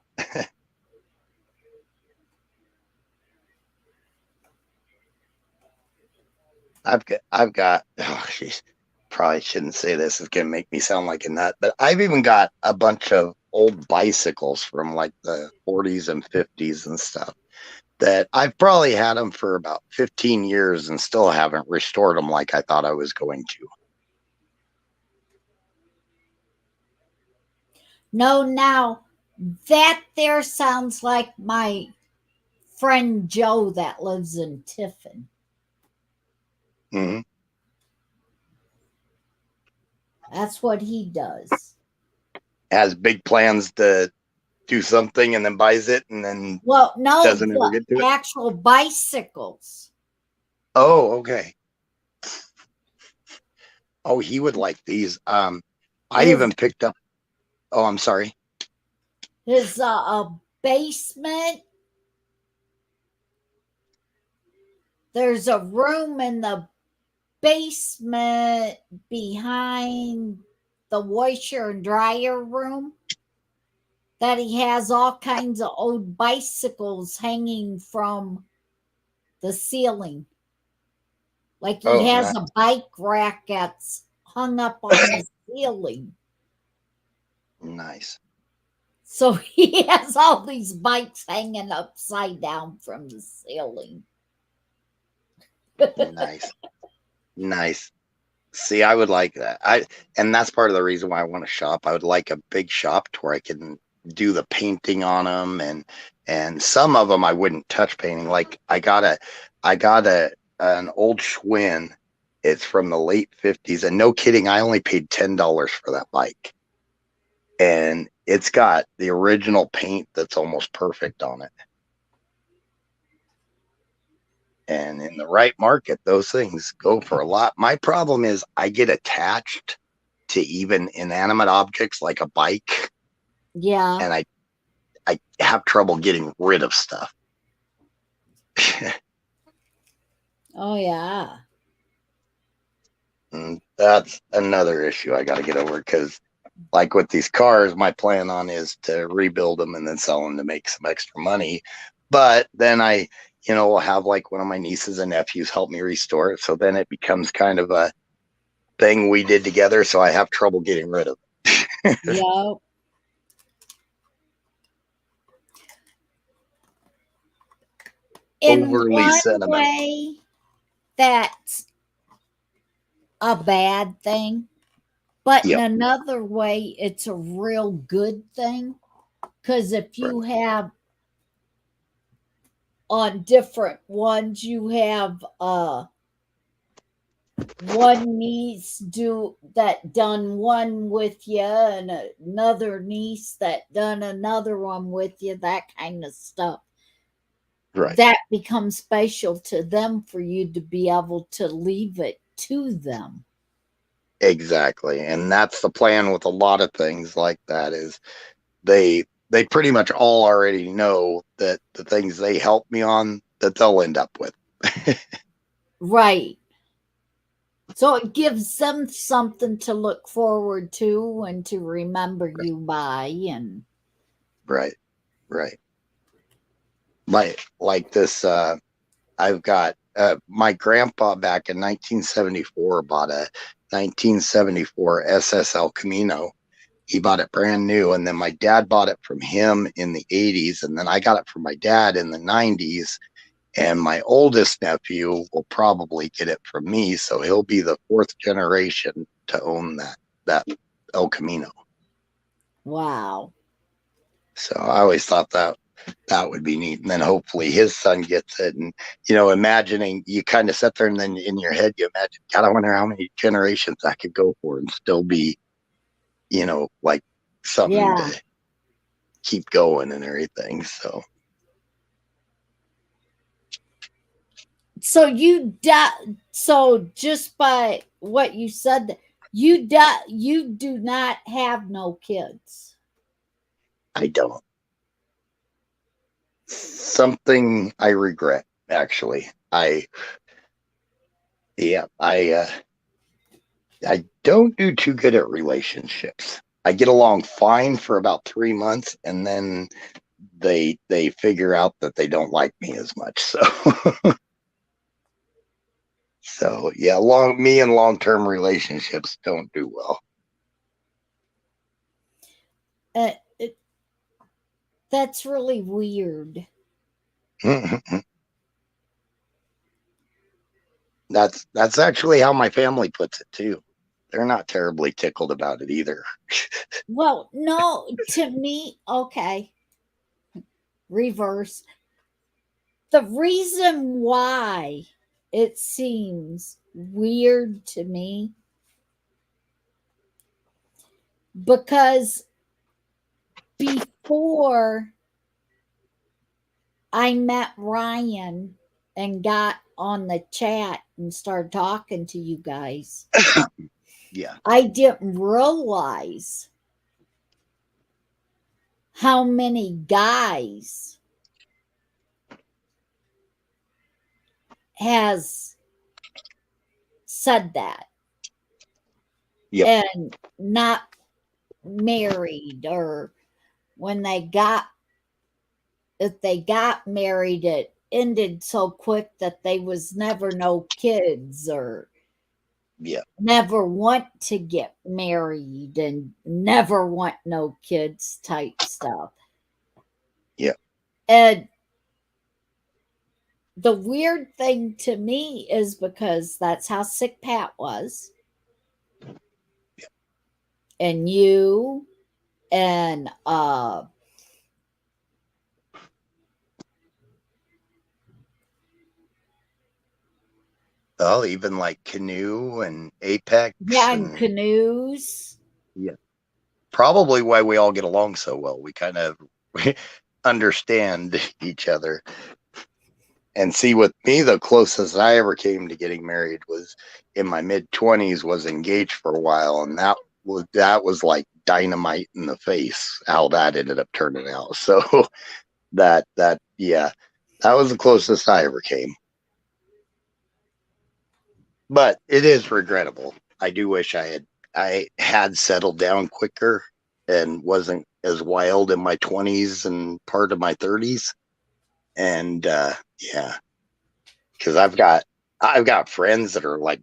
I've got oh jeez, probably shouldn't say this, it's gonna make me sound like a nut, but I've even got a bunch of old bicycles from like the 40s and 50s and stuff that I've probably had them for about 15 years and still haven't restored them like I thought I was going to. No, now that there sounds like my friend Joe that lives in Tiffin. Mm-hmm. That's what he does. Has big plans to do something and then buys it and then doesn't ever get to it. Actual bicycles. Oh, okay. Oh, he would like these. I even picked up. Oh, I'm sorry. His basement. There's a room in the basement behind the washer and dryer room that he has all kinds of old bicycles hanging from the ceiling. Like he has a bike rack that's hung up on the ceiling. Nice. So he has all these bikes hanging upside down from the ceiling. Nice. See, I would like that. And that's part of the reason why I want to shop. I would like a big shop to where I can do the painting on them, and some of them I wouldn't touch painting. Like I got an old Schwinn. It's from the late 50s, and no kidding, I only paid $10 for that bike. and it's got the original paint that's almost perfect on it. And in the right market, those things go for a lot. My problem is I get attached to even inanimate objects like a bike, Yeah. and I have trouble getting rid of stuff. Oh, yeah. And that's another issue I got to get over, because like with these cars, my plan on is to rebuild them and then sell them to make some extra money. But then I, will have like one of my nieces and nephews help me restore it. So then it becomes kind of a thing we did together. So I have trouble getting rid of it. Yep. In Overly one sentimental. way, that's a bad thing. But Yep. in another way, it's a real good thing. Because if you have on different ones, you have one niece that done one with you, and another niece that done another one with you, that kind of stuff. Right. That becomes special to them for you to be able to leave it to them. Exactly. And that's the plan with a lot of things like that, is they pretty much all already know that the things they help me on, that they'll end up with. Right. So it gives them something to look forward to and to remember you by. And Right. Like this, I've got my grandpa back in 1974 bought a 1974 SSL Camino. He bought it brand new, and then my dad bought it from him in the 80s, and then I got it from my dad in the 90s. And my oldest nephew will probably get it from me, so he'll be the fourth generation to own that El Camino. wow. So I always thought that would be neat. And then hopefully his son gets it. And, imagining, you kind of sit there and then in your head, you imagine, God, I wonder how many generations I could go for and still be, like something Yeah. to keep going and everything. So so just by what you said, you do not have no kids. I don't. Something I regret, actually. I don't do too good at relationships. I get along fine for about 3 months, and then they figure out that they don't like me as much. So yeah, long-term relationships don't do well. That's really weird. That's actually how my family puts it too. They're not terribly tickled about it either. Well, no, to me, okay. Reverse. The reason why it seems weird to me, because before I met Ryan and got on the chat and started talking to you guys, Yeah. I didn't realize how many guys has said that. Yep. And not married, or if they got married, it ended so quick that they was never no kids, or never want to get married and never want no kids type stuff. Yeah. And the weird thing to me is because that's how sick Pat was. Yeah. And you and oh, even like Canoe and Apex. Yeah, and Canoes. Yeah. probably why we all get along so well. We kind of understand each other. And see, with me, the closest I ever came to getting married was in my mid-20s, was engaged for a while. And that was like dynamite in the face, how that ended up turning out. So that was the closest I ever came. But it is regrettable. I do wish I had settled down quicker and wasn't as wild in my 20s and part of my 30s. And because I've got friends that are like,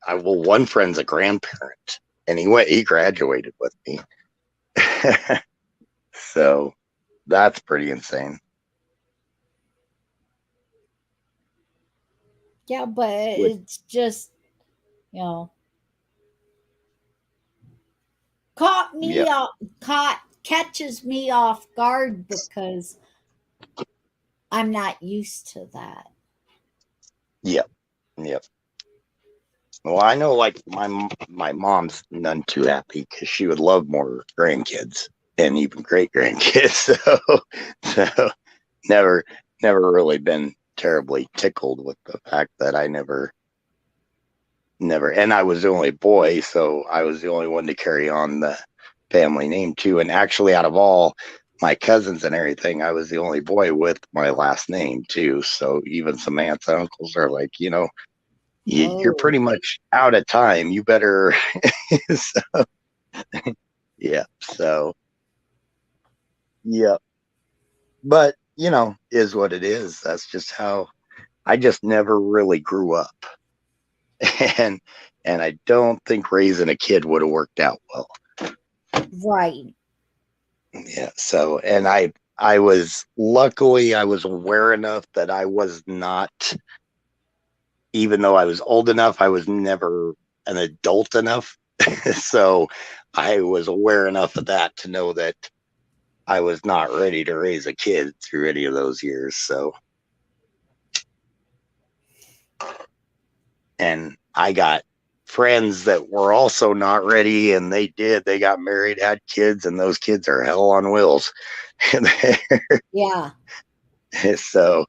one friend's a grandparent, and he graduated with me. So that's pretty insane. Yeah, but it's just, catches me off guard because I'm not used to that. Yep. Well, I know, like my mom's none too happy because she would love more grandkids and even great grandkids. So never really been terribly tickled with the fact that I never, and I was the only boy, so I was the only one to carry on the family name too. And actually, out of all my cousins and everything, I was the only boy with my last name too. So even some aunts and uncles are like, you're pretty much out of time. You better. So, yeah. So, yeah. But, is what it is. That's just how I just never really grew up. And I don't think raising a kid would have worked out well. Right. Yeah. So, and I was aware enough that I was not, even though I was old enough, I was never an adult enough. So I was aware enough of that to know that I was not ready to raise a kid through any of those years. So, and I got friends that were also not ready, and they got married, had kids, and those kids are hell on wheels. Yeah. So,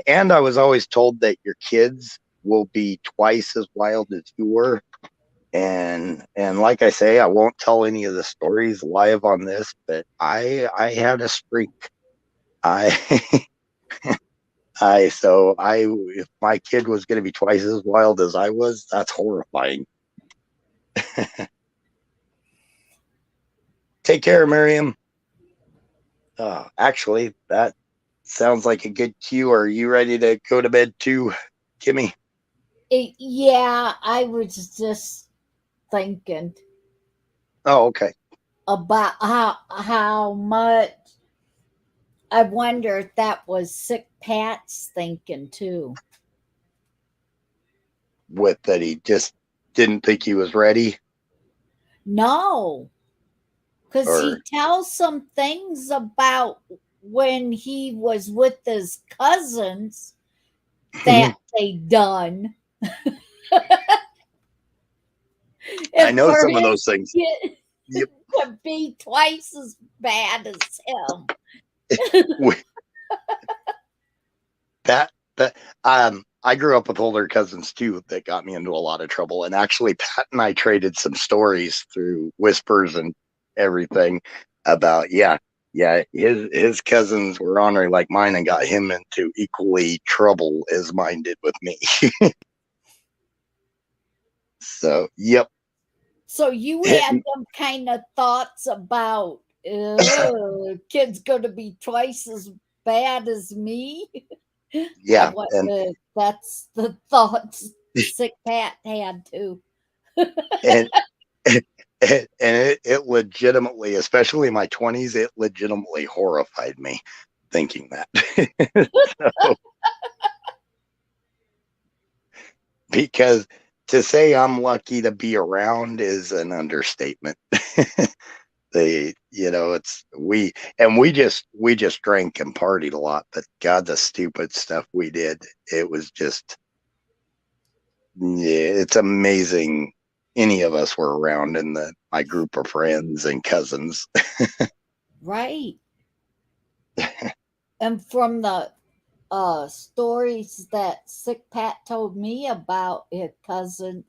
and I was always told that your kids will be twice as wild as you were. And like I say, I won't tell any of the stories live on this, but I had a streak. If my kid was going to be twice as wild as I was, that's horrifying. Take care, Miriam. Actually, that sounds like a good cue. Are you ready to go to bed too, Kimmy? Yeah, I was just thinking. Oh, okay. About how much. I wonder if that was Sick Pat's thinking too. With that, he just didn't think he was ready. No, because he tells some things about when he was with his cousins that they done. I know some of those things. Yep. To be twice as bad as him. I grew up with older cousins too that got me into a lot of trouble. And actually, Pat and I traded some stories through whispers and everything about his cousins were ornery like mine and got him into equally trouble as mine did with me. So, yep. So you had them kind of thoughts about kid's going to be twice as bad as me. Yeah, that's the thoughts Sick Pat had too. and it legitimately, especially in my 20s, it legitimately horrified me thinking that. So, because to say I'm lucky to be around is an understatement. We just drank and partied a lot, but God, the stupid stuff we did, it was just, it's amazing any of us were around in my group of friends and cousins. Right. And from the stories that Sick Pat told me about his cousin,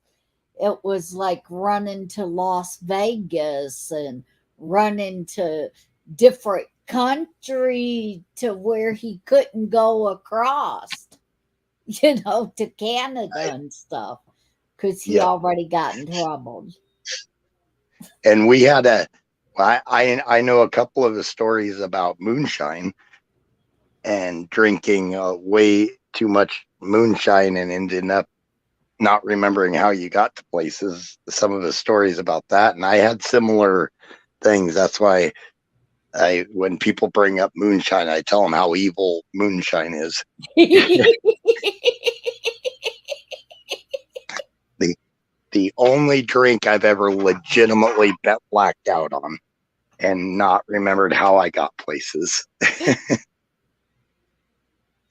it was like running to Las Vegas and running to different country to where he couldn't go across, to Canada and stuff, because he Yep. already got in trouble. And we had I know a couple of the stories about moonshine and drinking way too much moonshine and ending up not remembering how you got to places. Some of the stories about that, and I had similar things. That's why when people bring up moonshine, I tell them how evil moonshine is. The only drink I've ever legitimately blacked out on and not remembered how I got places.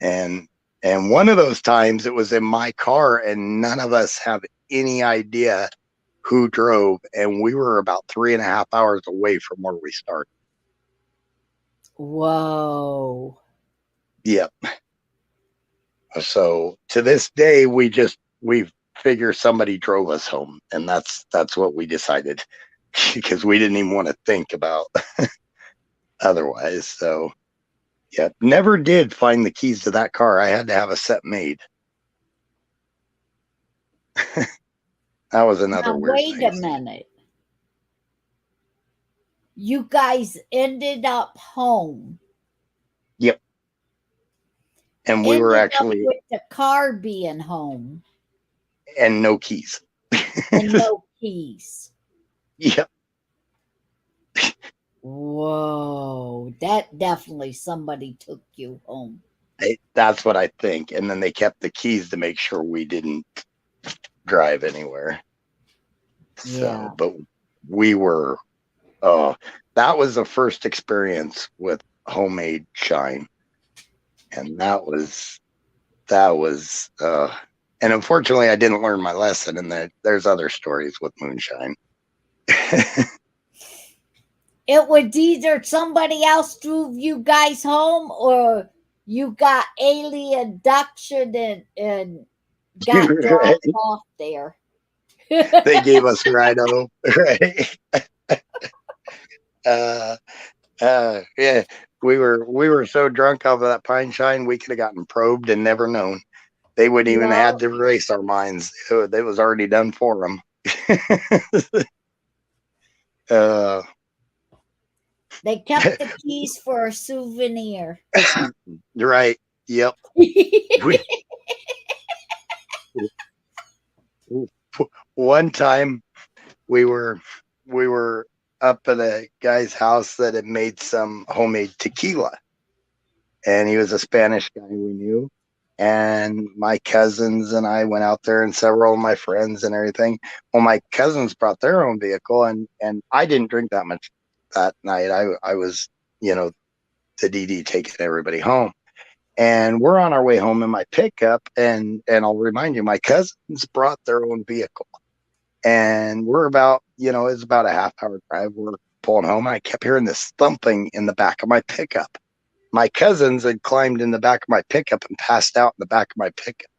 and one of those times it was in my car and none of us have any idea who drove, and we were about 3.5 hours away from where we started. Whoa. Yep. So to this day we figure somebody drove us home, and that's what we decided because we didn't even want to think about otherwise. So yeah, never did find the keys to that car. I had to have a set made. That was another Now, weird wait thing. a minute. You guys ended up home. Yep. And we were actually with the car being home and no keys. and no keys. Yep. Whoa, that definitely somebody took you home. That's what I think. And then they kept the keys to make sure we didn't drive anywhere. Yeah. So, but we were, that was the first experience with homemade shine. And that was, and unfortunately I didn't learn my lesson, and there's other stories with moonshine. It was either somebody else drove you guys home or you got alien abduction and got dropped off there. They gave us a ride home, right? Yeah, we were so drunk off of that pine shine, we could have gotten probed and never known. They wouldn't even had to erase our minds. It was already done for them. They kept the keys for a souvenir. Right. Yep. One time we were up at a guy's house that had made some homemade tequila, and he was a Spanish guy we knew, and my cousins and I went out there, and several of my friends and everything. Well, my cousins brought their own vehicle, and I didn't drink that much that night. I was, the DD taking everybody home, and we're on our way home in my pickup, and I'll remind you, my cousins brought their own vehicle, and we're about, it's about a half-hour drive. We're pulling home, and I kept hearing this thumping in the back of my pickup. My cousins had climbed in the back of my pickup and passed out in the back of my pickup.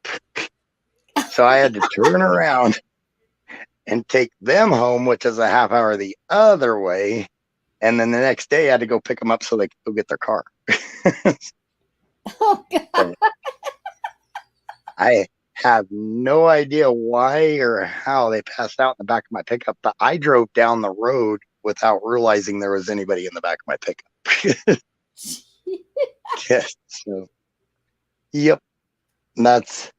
So I had to turn around and take them home, which is a half hour the other way. And then the next day I had to go pick them up so they could go get their car. Oh, God. I have no idea why or how they passed out in the back of my pickup, but I drove down the road without realizing there was anybody in the back of my pickup. Yes. So, yep. That's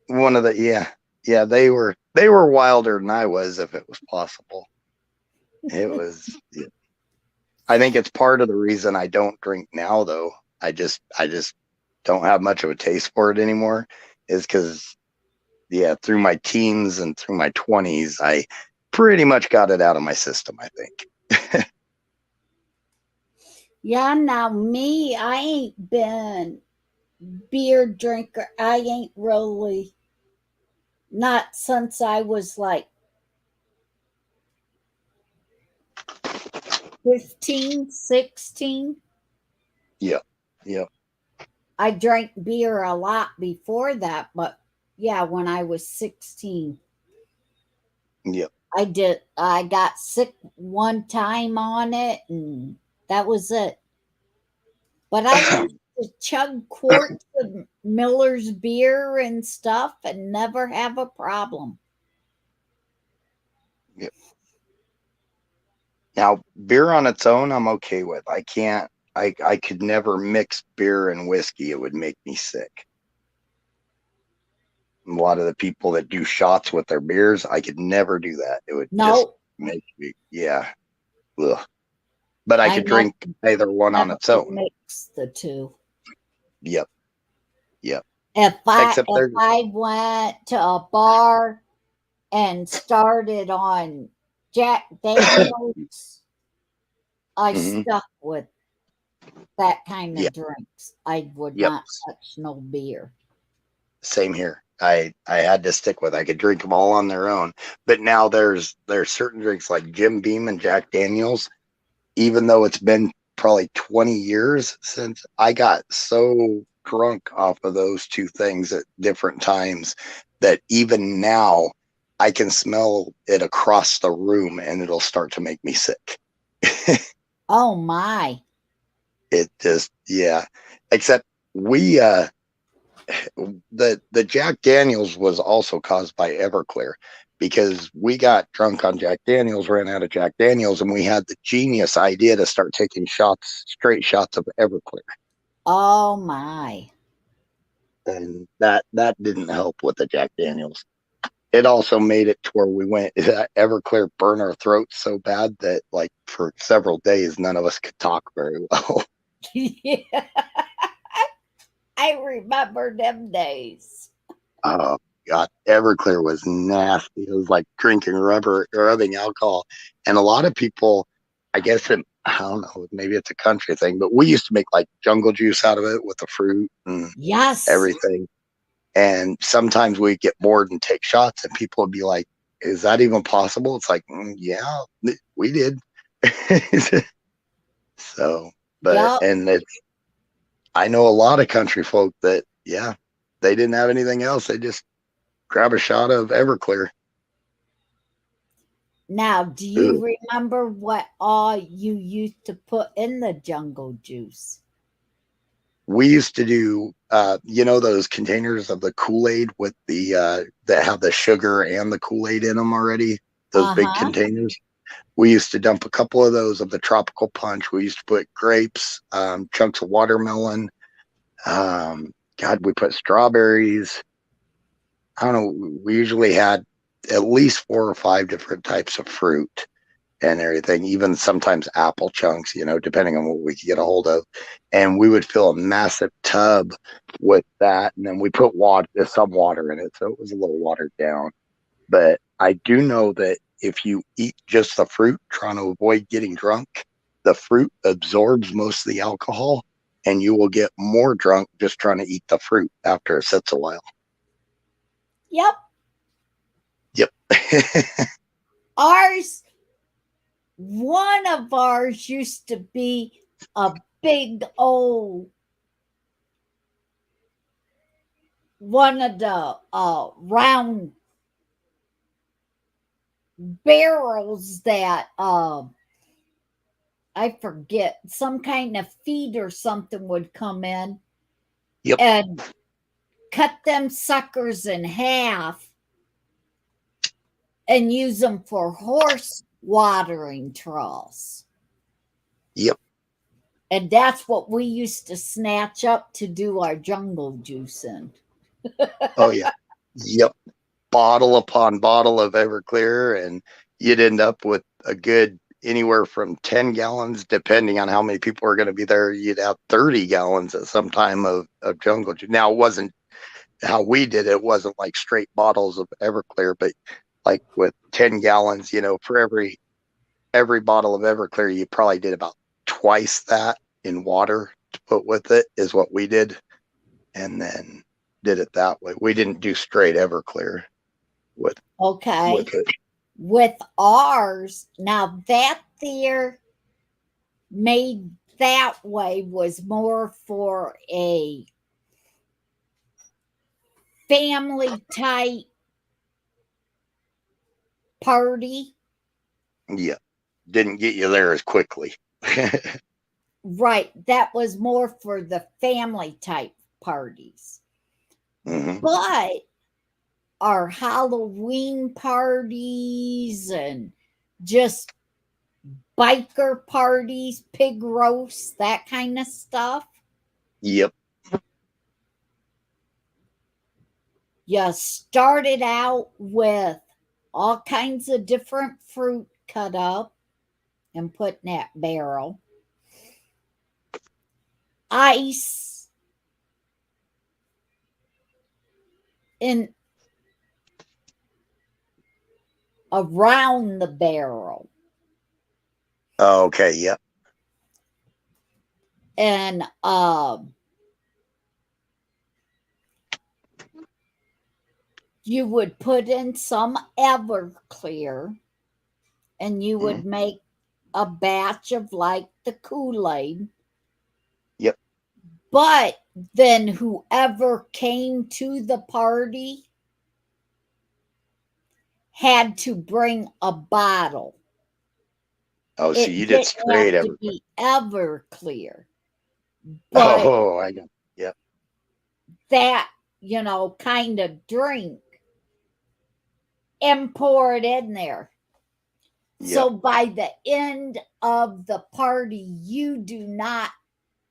one of the, yeah, they were wilder than I was, if it was possible. It was, yeah. I think it's part of the reason I don't drink now, though. I just don't have much of a taste for it anymore, is because, through my teens and through my 20s, I pretty much got it out of my system, I think. Yeah, now me, I ain't been beer drinker. I ain't really, not since I was like 15, 16. Yep. Yep. I drank beer a lot before that, but yeah, when I was 16. Yep. I got sick one time on it, and that was it. But I used to chug quarts of Miller's beer and stuff and never have a problem. Yep. Now, beer on its own, I'm okay with. I can't. I could never mix beer and whiskey. It would make me sick. A lot of the people that do shots with their beers, I could never do that. It would just make me, yeah. Ugh. But I could drink either one on its own. Mix the two. Yep. Yep. If I went to a bar and started on Jack Daniels, I stuck with that kind of drinks. I would not touch no beer. Same here. I had to stick with. I could drink them all on their own, but now there's certain drinks like Jim Beam and Jack Daniels. Even though it's been probably 20 years since, I got so drunk off of those two things at different times that even now I can smell it across the room and it'll start to make me sick. Oh my. It just, yeah. Except we, the Jack Daniels was also caused by Everclear, because we got drunk on Jack Daniels, ran out of Jack Daniels, and we had the genius idea to start taking straight shots of Everclear. Oh my. And that didn't help with the Jack Daniels. It also made it to where we went, Everclear burned our throats so bad that like for several days, none of us could talk very well. Yeah. I remember them days. Oh God, Everclear was nasty. It was like drinking rubbing alcohol. And a lot of people, I guess, I don't know, maybe it's a country thing, but we used to make like jungle juice out of it with the fruit and everything. And sometimes we'd get bored and take shots, and people would be like, "Is that even possible?" It's like, yeah, we did. So, but and it's, I know a lot of country folk that, yeah, they didn't have anything else. They just grab a shot of Everclear. Now, do you remember what all you used to put in the jungle juice? We used to do, those containers of the Kool-Aid with the, that have the sugar and the Kool-Aid in them already, those big containers. We used to dump a couple of those of the tropical punch. We used to put grapes, chunks of watermelon. We put strawberries. I don't know. We usually had at least 4 or 5 different types of fruit and everything, even sometimes apple chunks, depending on what we could get a hold of. And we would fill a massive tub with that. And then we put some water in it. So it was a little watered down. But I do know that if you eat just the fruit, trying to avoid getting drunk, the fruit absorbs most of the alcohol and you will get more drunk just trying to eat the fruit after it sits a while. Yep. One of ours used to be a big old one of the round barrels that I forget, some kind of feed or something would come in and cut them suckers in half and use them for horse watering troughs. Yep. And that's what we used to snatch up to do our jungle juice in. Oh yeah. Yep. Bottle upon bottle of Everclear, and you'd end up with a good anywhere from 10 gallons, depending on how many people are going to be there. You'd have 30 gallons at some time of jungle juice. Now, it wasn't how we did it. It wasn't like straight bottles of Everclear, but like with 10 gallons, for every bottle of Everclear, you probably did about twice that in water to put with it, is what we did. And then did it that way. We didn't do straight Everclear with it. With ours, now that there made that way was more for a family type party. Yeah. Didn't get you there as quickly. Right. That was more for the family type parties. Mhm. But our Halloween parties and just biker parties, pig roasts, that kind of stuff. Yep. You started out with all kinds of different fruit cut up and put in that barrel. Ice in around the barrel. Oh, okay. Yep. And you would put in some Everclear and you would make a batch of like the Kool-Aid. Yep. But then whoever came to the party had to bring a bottle. Oh, so It you did didn't have straight to ever. be Everclear. But Oh, I know. Yep. that, kind of drink and pour it in there. Yep. So by the end of the party, you do not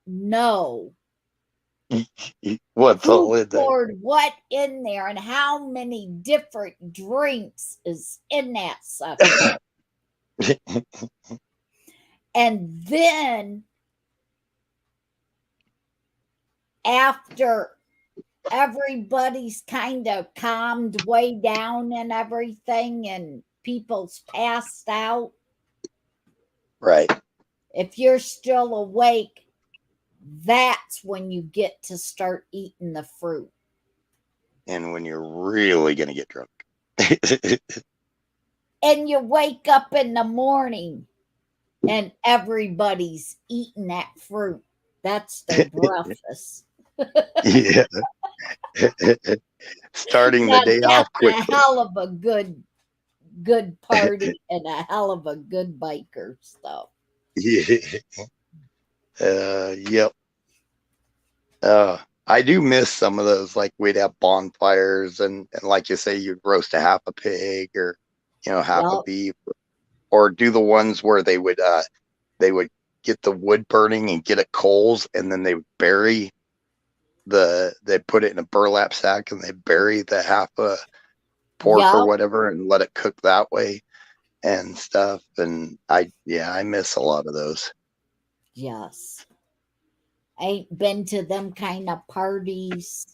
know What's all who in there? poured what in there and how many different drinks is in that sucker. And then after everybody's kind of calmed way down and everything and people's passed out, Right. if you're still awake, that's when you get to start eating the fruit. And when you're really going to get drunk. And you wake up in the morning and everybody's eating that fruit. That's their breakfast. Yeah. Starting the Now, day that's off a quickly. hell of a good party and a hell of a good biker stuff. Yeah. Yep. I do miss some of those. Like we'd have bonfires and like you say, you'd roast a half a pig or half a Yep. beef, or do the ones where they would get the wood burning and get it coals, and then they would bury they put it in a burlap sack and they bury the half a pork or Yep. whatever and let it cook that way and stuff. And I miss a lot of those. Yes. I ain't been to them kind of parties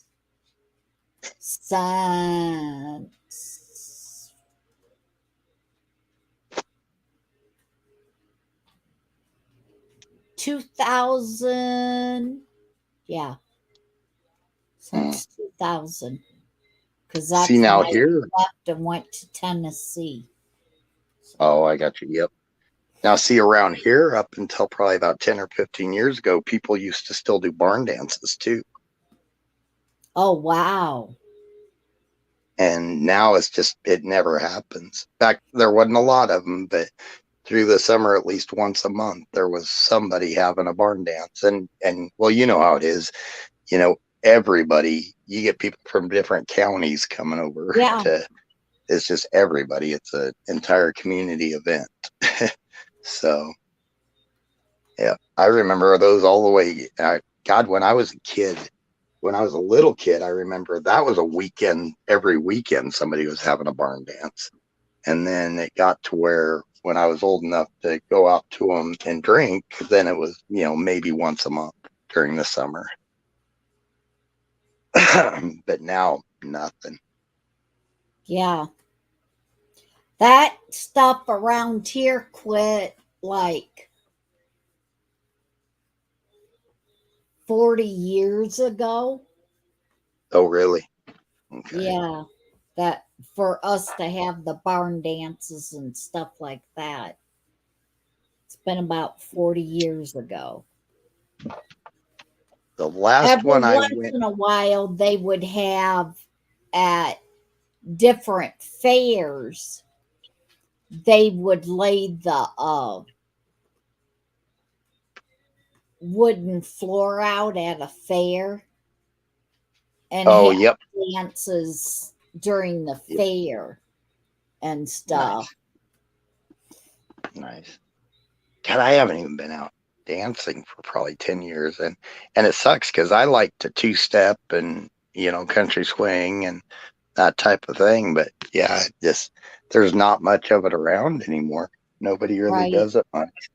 since 2000. Yeah. Since 2000. Because that's See, now when I here. left and went to Tennessee. Oh, I got you. Yep. Now, see, around here, up until probably about 10 or 15 years ago, people used to still do barn dances too. Oh, wow. And now it's just, it never happens. In fact, there wasn't a lot of them, but through the summer, at least once a month, there was somebody having a barn dance. And well, you know how it is. Everybody, you get people from different counties coming over Yeah. it's just everybody. It's an entire community event. So, yeah, I remember those all the way. God, when I was a little kid, I remember that was a weekend. Every weekend, somebody was having a barn dance. And then it got to where when I was old enough to go out to them and drink, then it was, maybe once a month during the summer. But now, nothing. Yeah. That stuff around here quit like 40 years ago. Oh, really? Okay. Yeah. That for us to have the barn dances and stuff like that. It's been about 40 years ago. The last Every one I once went, in a while, they would have at different fairs, they would lay the wooden floor out at a fair and oh, have yep. dances during the Yep. fair and stuff. Nice. God, I haven't even been out dancing for probably 10 years. And it sucks because I like to two-step and, country swing and that type of thing. But yeah, there's not much of it around anymore. Nobody really Right. does it much.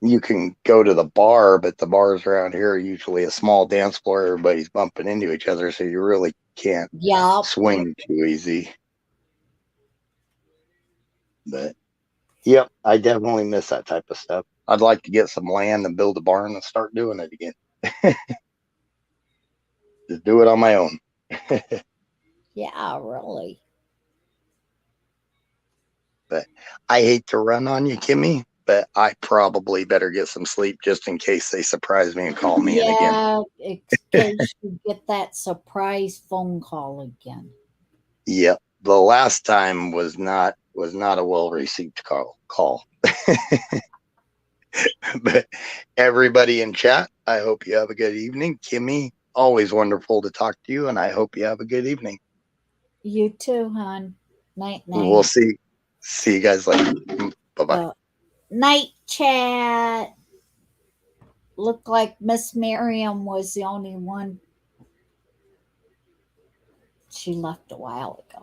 You can go to the bar, but the bars around here are usually a small dance floor. Everybody's bumping into each other, so you really can't Yup. swing too easy. But yep, I definitely miss that type of stuff. I'd like to get some land and build a barn and start doing it again. Just do it on my own. Yeah, really. But I hate to run on you, Kimmy, but I probably better get some sleep just in case they surprise me and call me in again. Yeah, in case you get that surprise phone call again. Yep. The last time was not a well received call. But everybody in chat, I hope you have a good evening. Kimmy, always wonderful to talk to you, and I hope you have a good evening. You too, hon. Night, night. We'll see you guys later. Bye-bye. Night chat. Looked like Miss Miriam was the only one. She left a while ago.